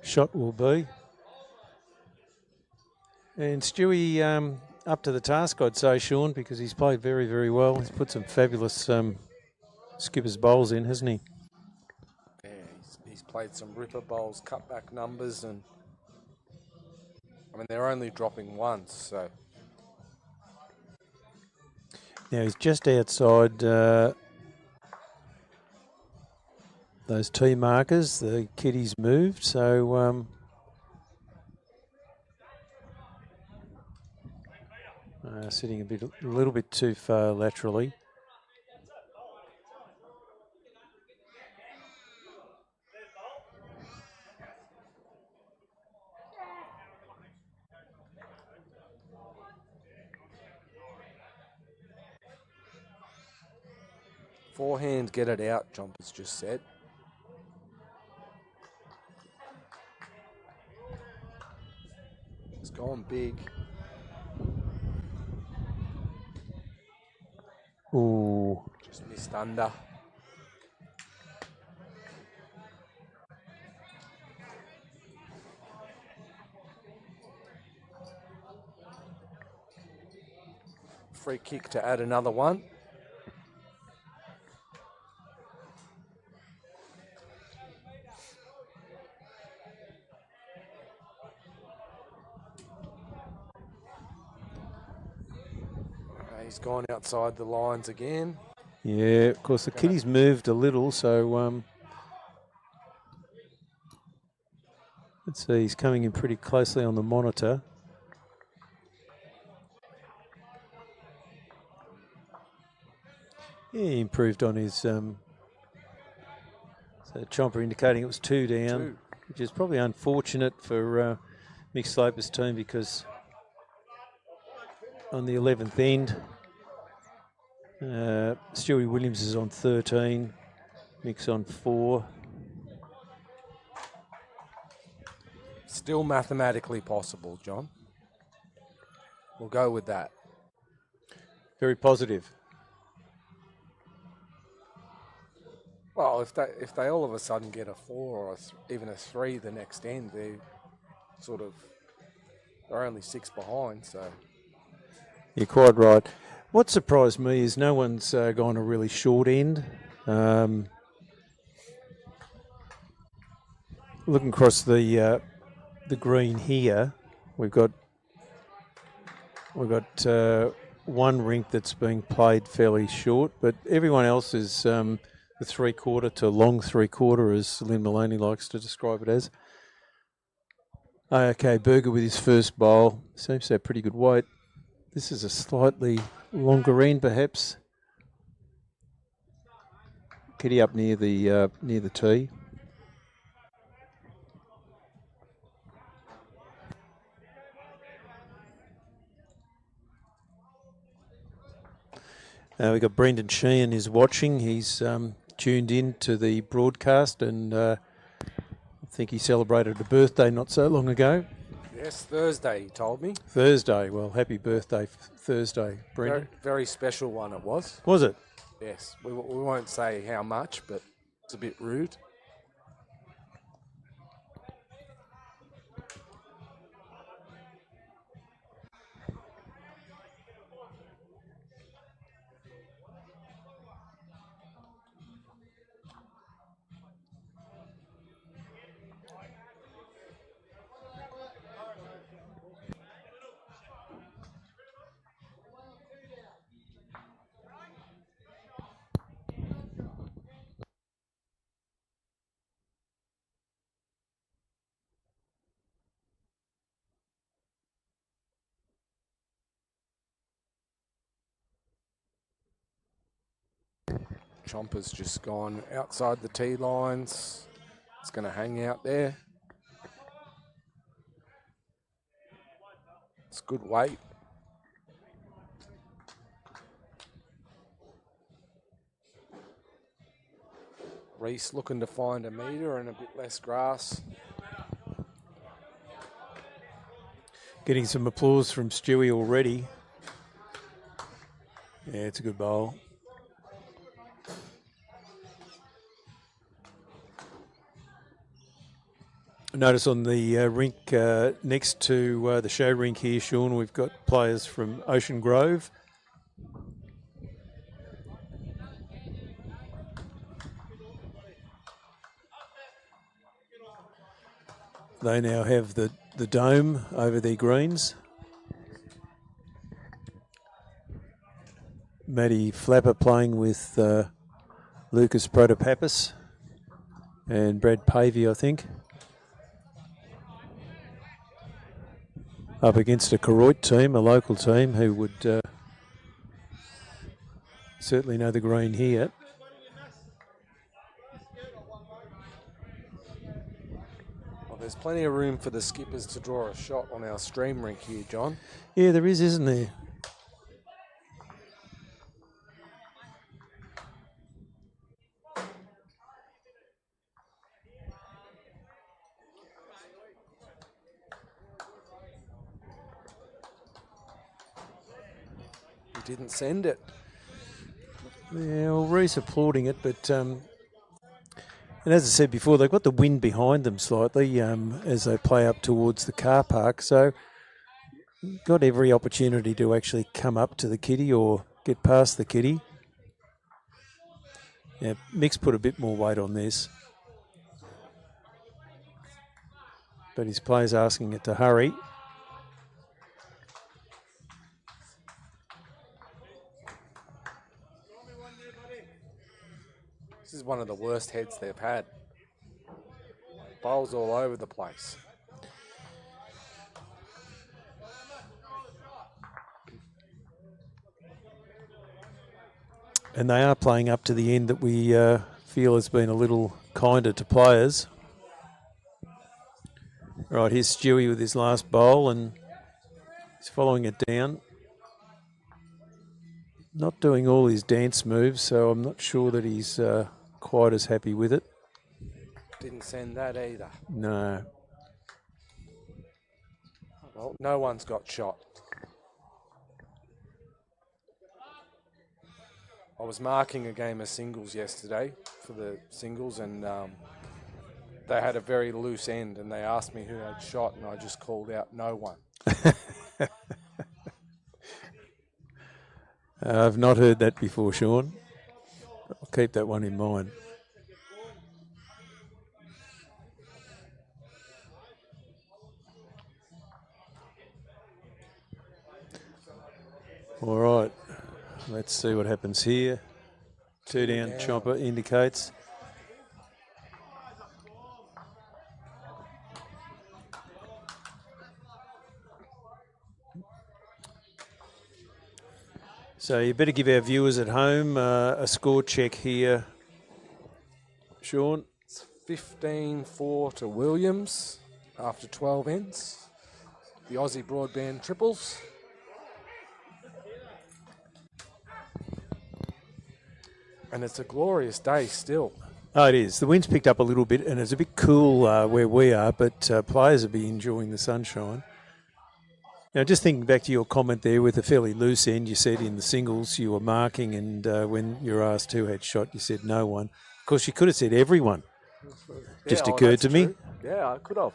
F: shot will be. And Stewie up to the task, I'd say, Sean, because he's played very, very well. He's put some fabulous skipper's bowls in, hasn't he?
B: Yeah, he's played some ripper bowls, cutback numbers, and I mean they're only dropping once, so
F: Now he's just outside those T markers. The kitty's moved, so sitting a little bit too far laterally.
B: forehand, get it out, Jumper's just said. It's gone big.
F: Ooh.
B: Just missed under. Free kick to add another one. He's gone outside the lines again.
F: Yeah, of course the kitty's moved a little, so let's see, he's coming in pretty closely on the monitor. Yeah, he improved on his so Chomper indicating it was 2 down, which is probably unfortunate for Mick Sloper's team, because on the 11th end, Stewie Williams is on 13, Mick's on 4.
B: Still mathematically possible, John. We'll go with that.
F: Very positive.
B: Well, if they all of a sudden get a 4 or even a 3 the next end, they're only 6 behind, so.
F: You're quite right. What surprised me is no one's gone a really short end. looking across the green here, we've got one rink that's being played fairly short, but everyone else is the 3/4 to long 3/4, as Lynn Maloney likes to describe it as. Okay, Berger with his first bowl. Seems to have pretty good weight. This is a slightly longer green, perhaps. Kitty up near the tee. We've got Brendan Sheehan is watching. He's tuned in to the broadcast, and I think he celebrated a birthday not so long ago.
B: Yes, Thursday, he told me.
F: Thursday. Well, happy birthday, Thursday, Brendan.
B: Very special one it was.
F: Was it?
B: Yes, we won't say how much, but it's a bit rude. Chomper's just gone outside the tee lines. It's going to hang out there. It's good weight. Reese looking to find a metre and a bit less grass.
F: Getting some applause from Stewie already. Yeah, it's a good bowl. Notice on the rink next to the show rink here, Sean, we've got players from Ocean Grove. They now have the dome over their greens. Matty Flapper playing with Lucas Protopappas and Brad Pavey, I think. Up against a Koroit team, a local team, who would certainly know the green here.
B: Well, there's plenty of room for the skippers to draw a shot on our stream rink here, John.
F: Yeah, there is, isn't there?
B: Didn't send it.
F: Yeah, well, Reese applauding it, but and as I said before, they've got the wind behind them slightly as they play up towards the car park, so got every opportunity to actually come up to the kitty or get past the kitty. Yeah, Mick's put a bit more weight on this, but his player's asking it to hurry.
B: This is one of the worst heads they've had. Bowls all over the place.
F: And they are playing up to the end that we feel has been a little kinder to players. Right, here's Stewie with his last bowl, and he's following it down. Not doing all his dance moves, so I'm not sure that he's quite as happy with it.
B: Didn't send that either.
F: No.
B: Well, no one's got shot. I was marking a game of singles yesterday for the singles, and they had a very loose end, and they asked me who had shot, and I just called out no one.
F: I've not heard that before, Sean. I'll keep that one in mind. All right, let's see what happens here. Two down, chopper indicates. So you better give our viewers at home a score check here, Sean.
B: It's 15-4 to Williams after 12 ends. The Aussie Broadband triples. And it's a glorious day still.
F: Oh, it is. The wind's picked up a little bit, and it's a bit cool where we are, but players will be enjoying the sunshine. Now, just thinking back to your comment there with a fairly loose end, you said in the singles you were marking, and when you were asked who had shot, you said no one. Of course, you could have said everyone. Just occurred to me.
B: True. Yeah, I could have.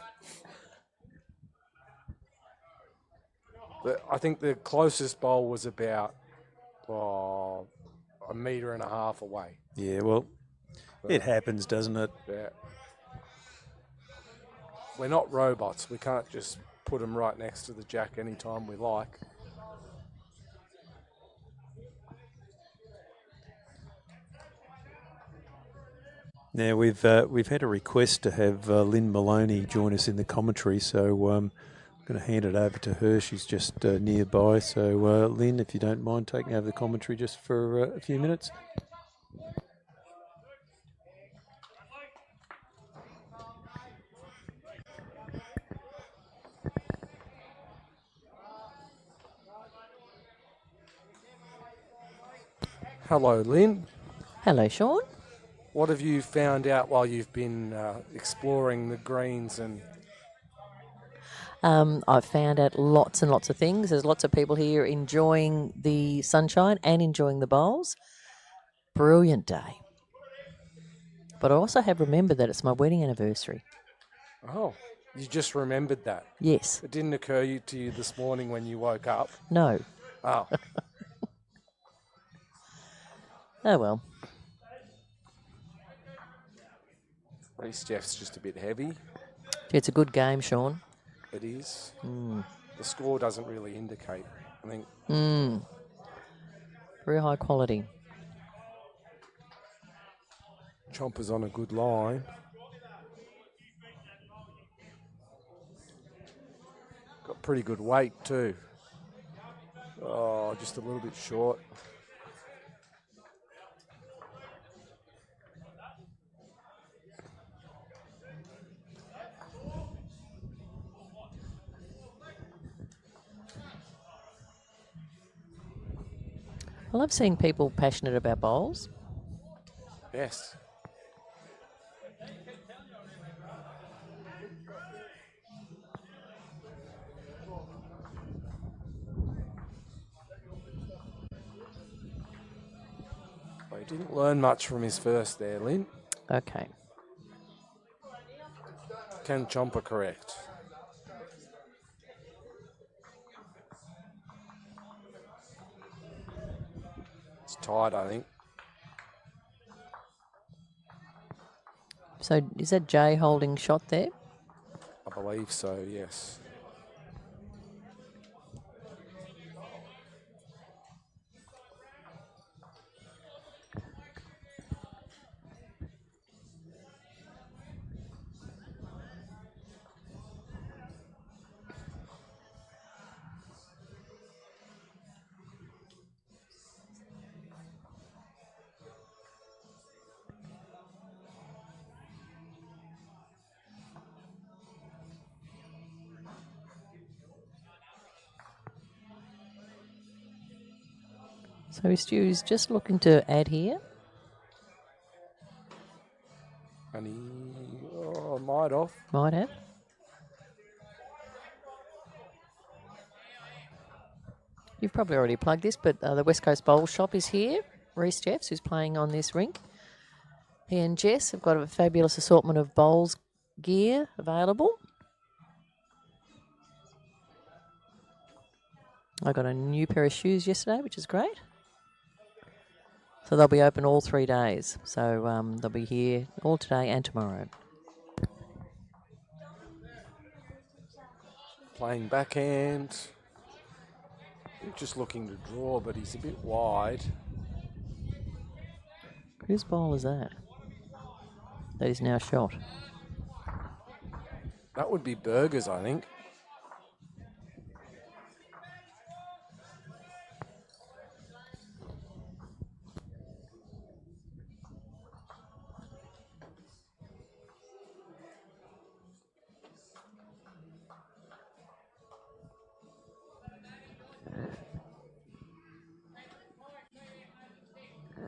B: I think the closest bowl was about 1.5 meters away.
F: Yeah, well, it happens, doesn't it?
B: Yeah. We're not robots. We can't just put them right next to the jack anytime we like.
F: Now, we've had a request to have Lynn Maloney join us in the commentary, so I'm going to hand it over to her. She's just nearby. So, Lynn, if you don't mind taking over the commentary just for a few minutes.
B: Hello, Lynn.
E: Hello, Sean.
B: What have you found out while you've been exploring the greens and...
E: I've found out lots and lots of things. There's lots of people here enjoying the sunshine and enjoying the bowls. Brilliant day. But I also have remembered that it's my wedding anniversary.
B: Oh, you just remembered that?
E: Yes.
B: It didn't occur to you this morning when you woke up?
E: No.
B: Oh.
E: Oh, well.
B: Reece Jeff's just a bit heavy.
E: It's a good game, Sean.
B: It is. The score doesn't really indicate. I think.
E: Very high quality.
B: Chomper's on a good line. Got pretty good weight too. Oh, just a little bit short.
E: I love seeing people passionate about bowls.
B: Yes. Well, he didn't learn much from his first there, Lynn.
E: Okay.
B: Can Chomper correct? It's tight, I think.
E: So is that Jay holding shot there?
B: I believe so, yes.
E: So Stu's just looking to add here.
B: And he might off.
E: Might have. You've probably already plugged this, but the West Coast Bowl Shop is here. Reece Jeffs, who's playing on this rink. He and Jess have got a fabulous assortment of bowls gear available. I got a new pair of shoes yesterday, which is great. So they'll be open all 3 days. So they'll be here all today and tomorrow.
B: Playing backhand. Just looking to draw, but he's a bit wide.
E: Whose ball is that? That is now shot.
B: That would be Burgers, I think.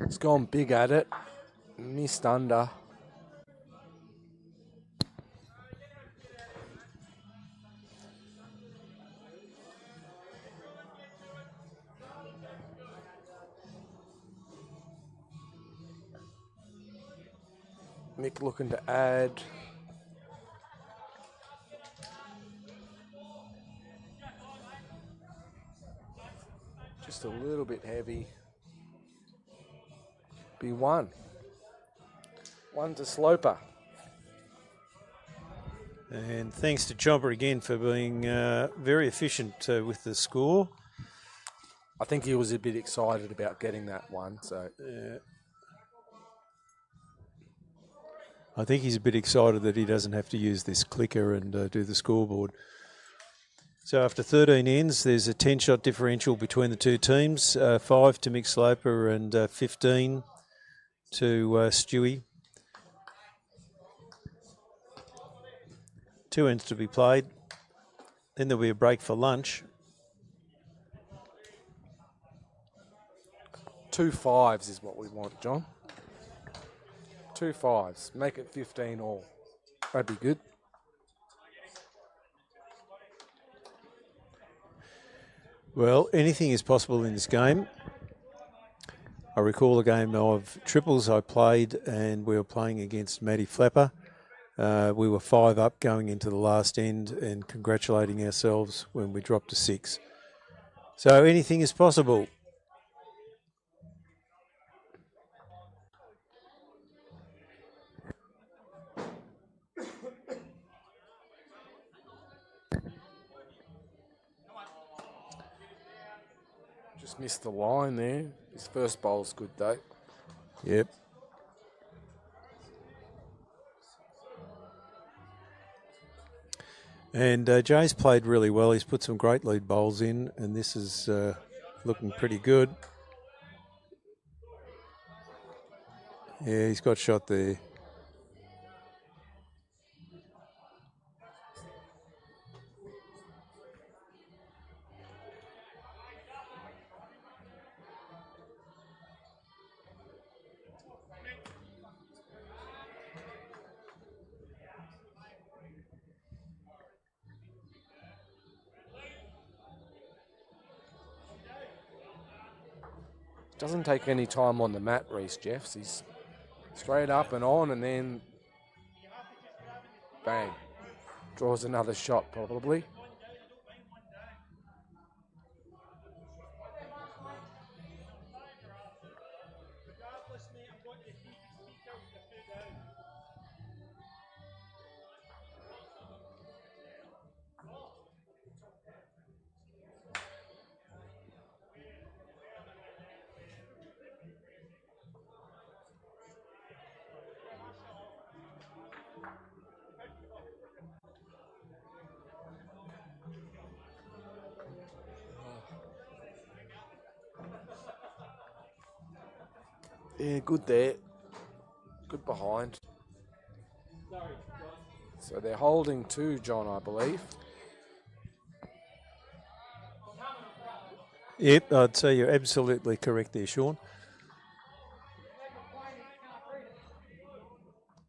B: He's gone big at it. Missed under. Mick looking to add. Just a little bit heavy. Be one. One to Sloper.
F: And thanks to Chomper again for being very efficient with the score.
B: I think he was a bit excited about getting that one. So
F: I think he's a bit excited that he doesn't have to use this clicker and do the scoreboard. So after 13 ends, there's a 10-shot differential between the two teams, 5 to Mick Sloper and 15 to Stewie. 2 ends to be played. Then there'll be a break for lunch.
B: 2 5s is what we want, John. 2 5s. Make it 15 all. That'd be good.
F: Well, anything is possible in this game. I recall a game of triples I played, and we were playing against Matty Flapper. We were 5 up going into the last end and congratulating ourselves when we dropped to 6. So anything is possible.
B: Just missed the line there. His first bowl's good though.
F: Yep. And Jay's played really well. He's put some great lead bowls in, and this is looking pretty good. Yeah, he's got shot there.
B: Doesn't take any time on the mat, Reece Jeffs. He's straight up and on, and then bang. Draws another shot probably. Yeah, good there. Good behind. So they're holding 2, John, I believe.
F: Yep, I'd say you're absolutely correct there, Sean.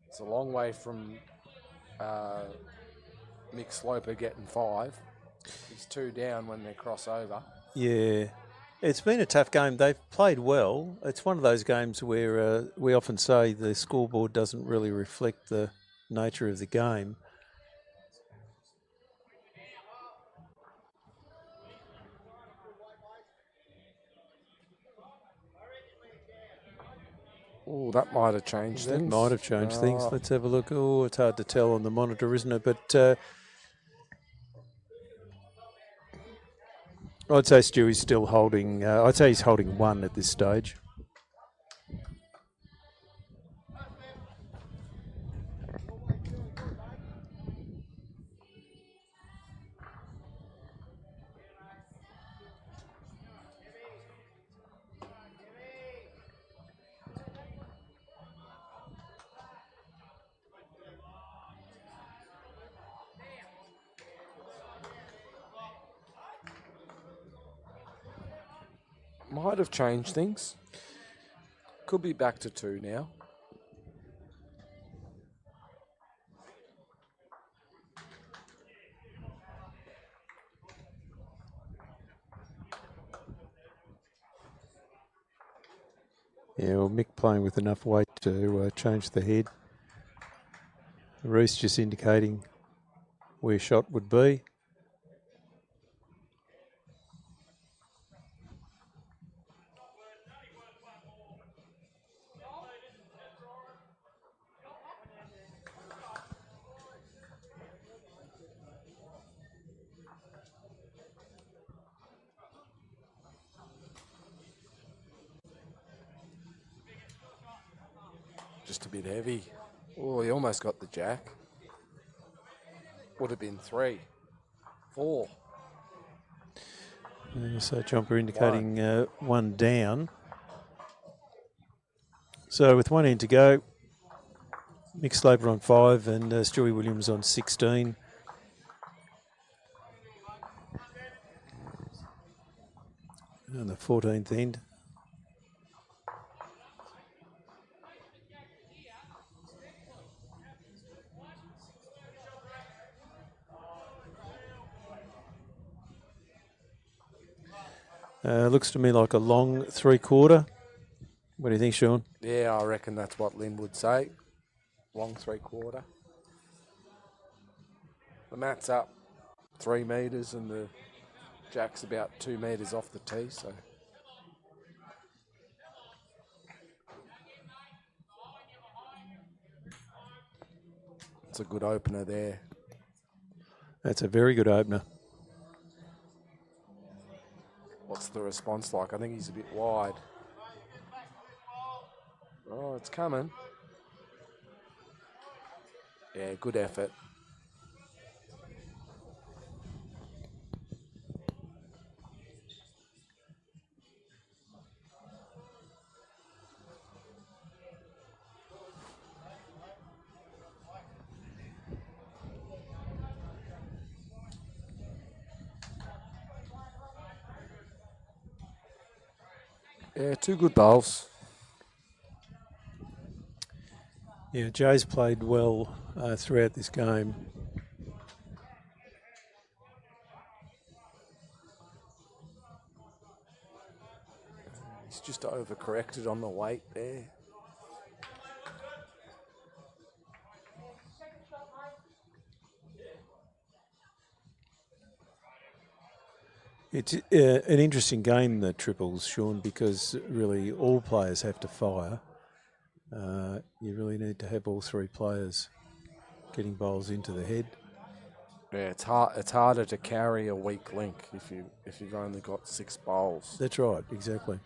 B: It's a long way from Mick Sloper getting 5. He's 2 down when they cross over.
F: Yeah. It's been a tough game. They've played well. It's one of those games where we often say the scoreboard doesn't really reflect the nature of the game.
B: Oh, that might have changed
F: That
B: things.
F: might have changed things. Let's have a look. Oh, it's hard to tell on the monitor, isn't it? But I'd say Stewie's still holding. I'd say he's holding 1 at this stage.
B: Might have changed things. Could be back to 2 now.
F: Yeah, well, Mick playing with enough weight to change the head. Reese just indicating where shot would be.
B: Just a bit heavy. Oh, he almost got the jack. Would have been 3, 4.
F: So Jumper indicating 1 down. So with 1 in to go, Mick Sloper on 5 and Stewie Williams on 16. And the 14th end. Looks to me like a long 3/4. What do you think, Sean?
B: Yeah, I reckon that's what Lynn would say. Long 3/4. The mat's up 3 metres and the jack's about 2 metres off the tee, so. It's a good opener there.
F: That's a very good opener.
B: What's the response like? I think he's a bit wide. Oh, it's coming. Yeah, good effort. Yeah, 2 good bowls.
F: Yeah, Jay's played well throughout this game.
B: He's just overcorrected on the weight there.
F: It's an interesting game, the triples, Sean, because really all players have to fire. You really need to have all 3 players getting bowls into the head.
B: Yeah, it's harder to carry a weak link if you've only got 6 bowls.
F: That's right, exactly.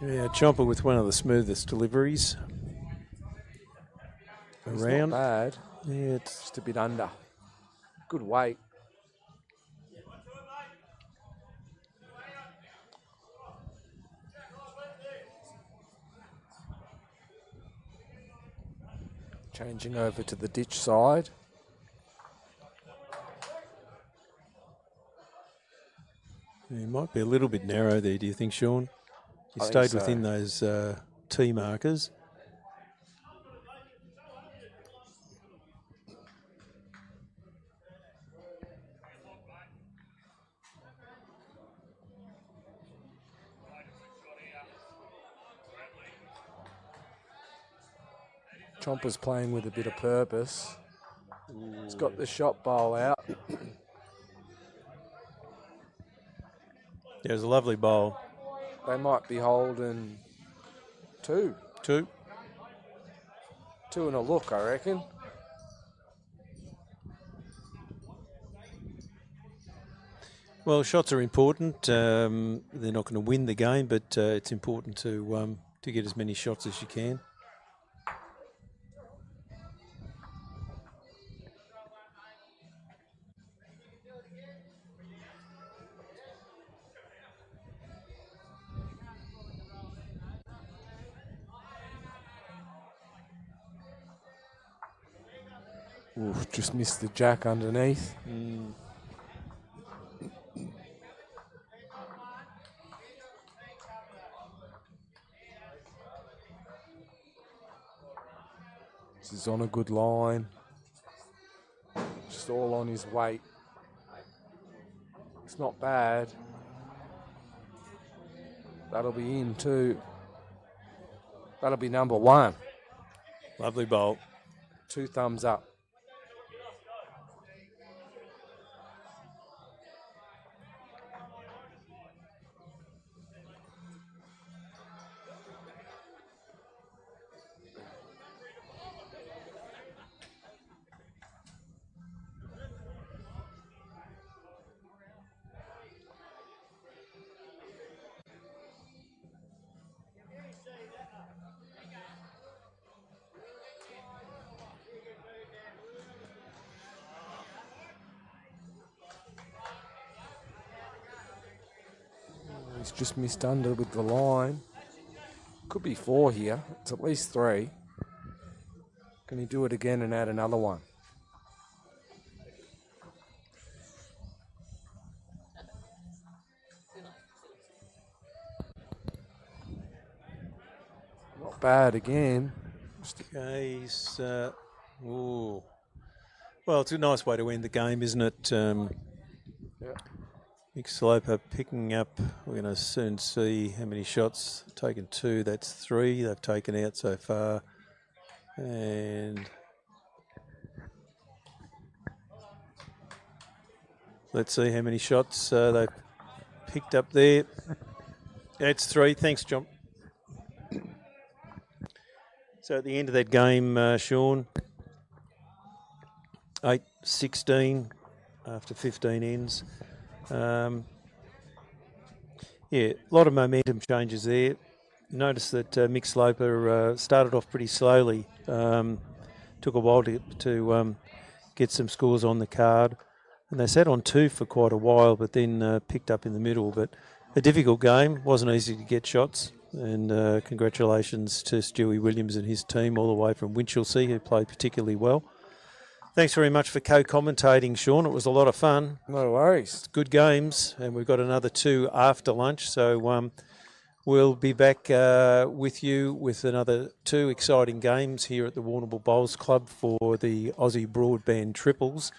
F: Yeah, Chomper with one of the smoothest deliveries
B: It's
F: around.
B: not bad.
F: Yeah, it's
B: Just a bit under. Good weight. Changing over to the ditch side.
F: He might be a little bit narrow there, do you think, Sean? He
B: I think
F: stayed
B: so.
F: within those T markers.
B: Chomper's playing with a bit of purpose. He's got the shot bowl out.
F: There's a lovely bowl.
B: They might be holding 2.
F: 2.
B: 2 and a look, I reckon.
F: Well, shots are important. They're not going to win the game, but it's important to get as many shots as you can.
B: Oof, just missed the jack underneath. This is on a good line. Just all on his weight. It's not bad. That'll be in too. That'll be number one.
F: Lovely bowl.
B: 2 thumbs up. He's just missed under with the line. Could be 4 here. It's at least 3. Can he do it again and add another one? Not bad again.
F: Okay, he's, ooh. Well, it's a nice way to end the game, isn't it?
B: Yeah.
F: Mick Sloper picking up. We're going to soon see how many shots. Taken 2, that's 3 they've taken out so far. And let's see how many shots they've picked up there. That's 3. Thanks, John. So at the end of that game, Sean, 8-16 after 15 ends. Yeah, a lot of momentum changes there. Notice that Mick Sloper started off pretty slowly. Took a while to get some scores on the card. And they sat on 2 for quite a while, but then picked up in the middle. But a difficult game. Wasn't easy to get shots. And congratulations to Stewie Williams and his team all the way from Winchelsea, who played particularly well. Thanks very much for co-commentating, Sean. It was a lot of fun.
B: No worries.
F: It's good games, and we've got another 2 after lunch. So we'll be back with you with another 2 exciting games here at the Warrnambool Bowls Club for the Aussie Broadband Triples.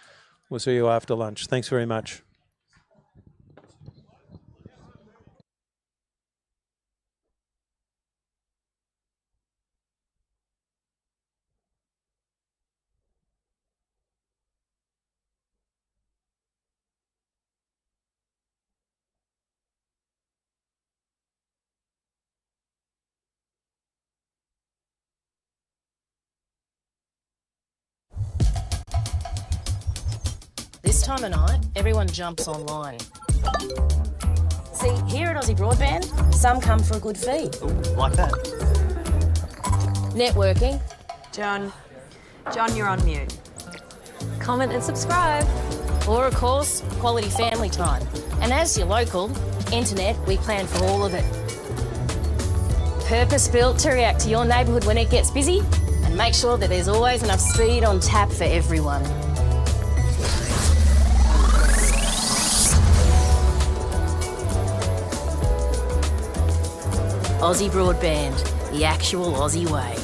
F: We'll see you after lunch. Thanks very much.
A: This time of night, everyone jumps online. See, here at Aussie Broadband, some come for a good feed.
G: Like that.
A: Networking,
C: John, you're on mute. Comment and subscribe.
A: or of course, quality family time. And as your local, internet, we plan for all of it. Purpose-built to react to your neighbourhood when it gets busy, and make sure that there's always enough speed on tap for everyone. Aussie Broadband, the actual Aussie way.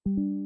E: you.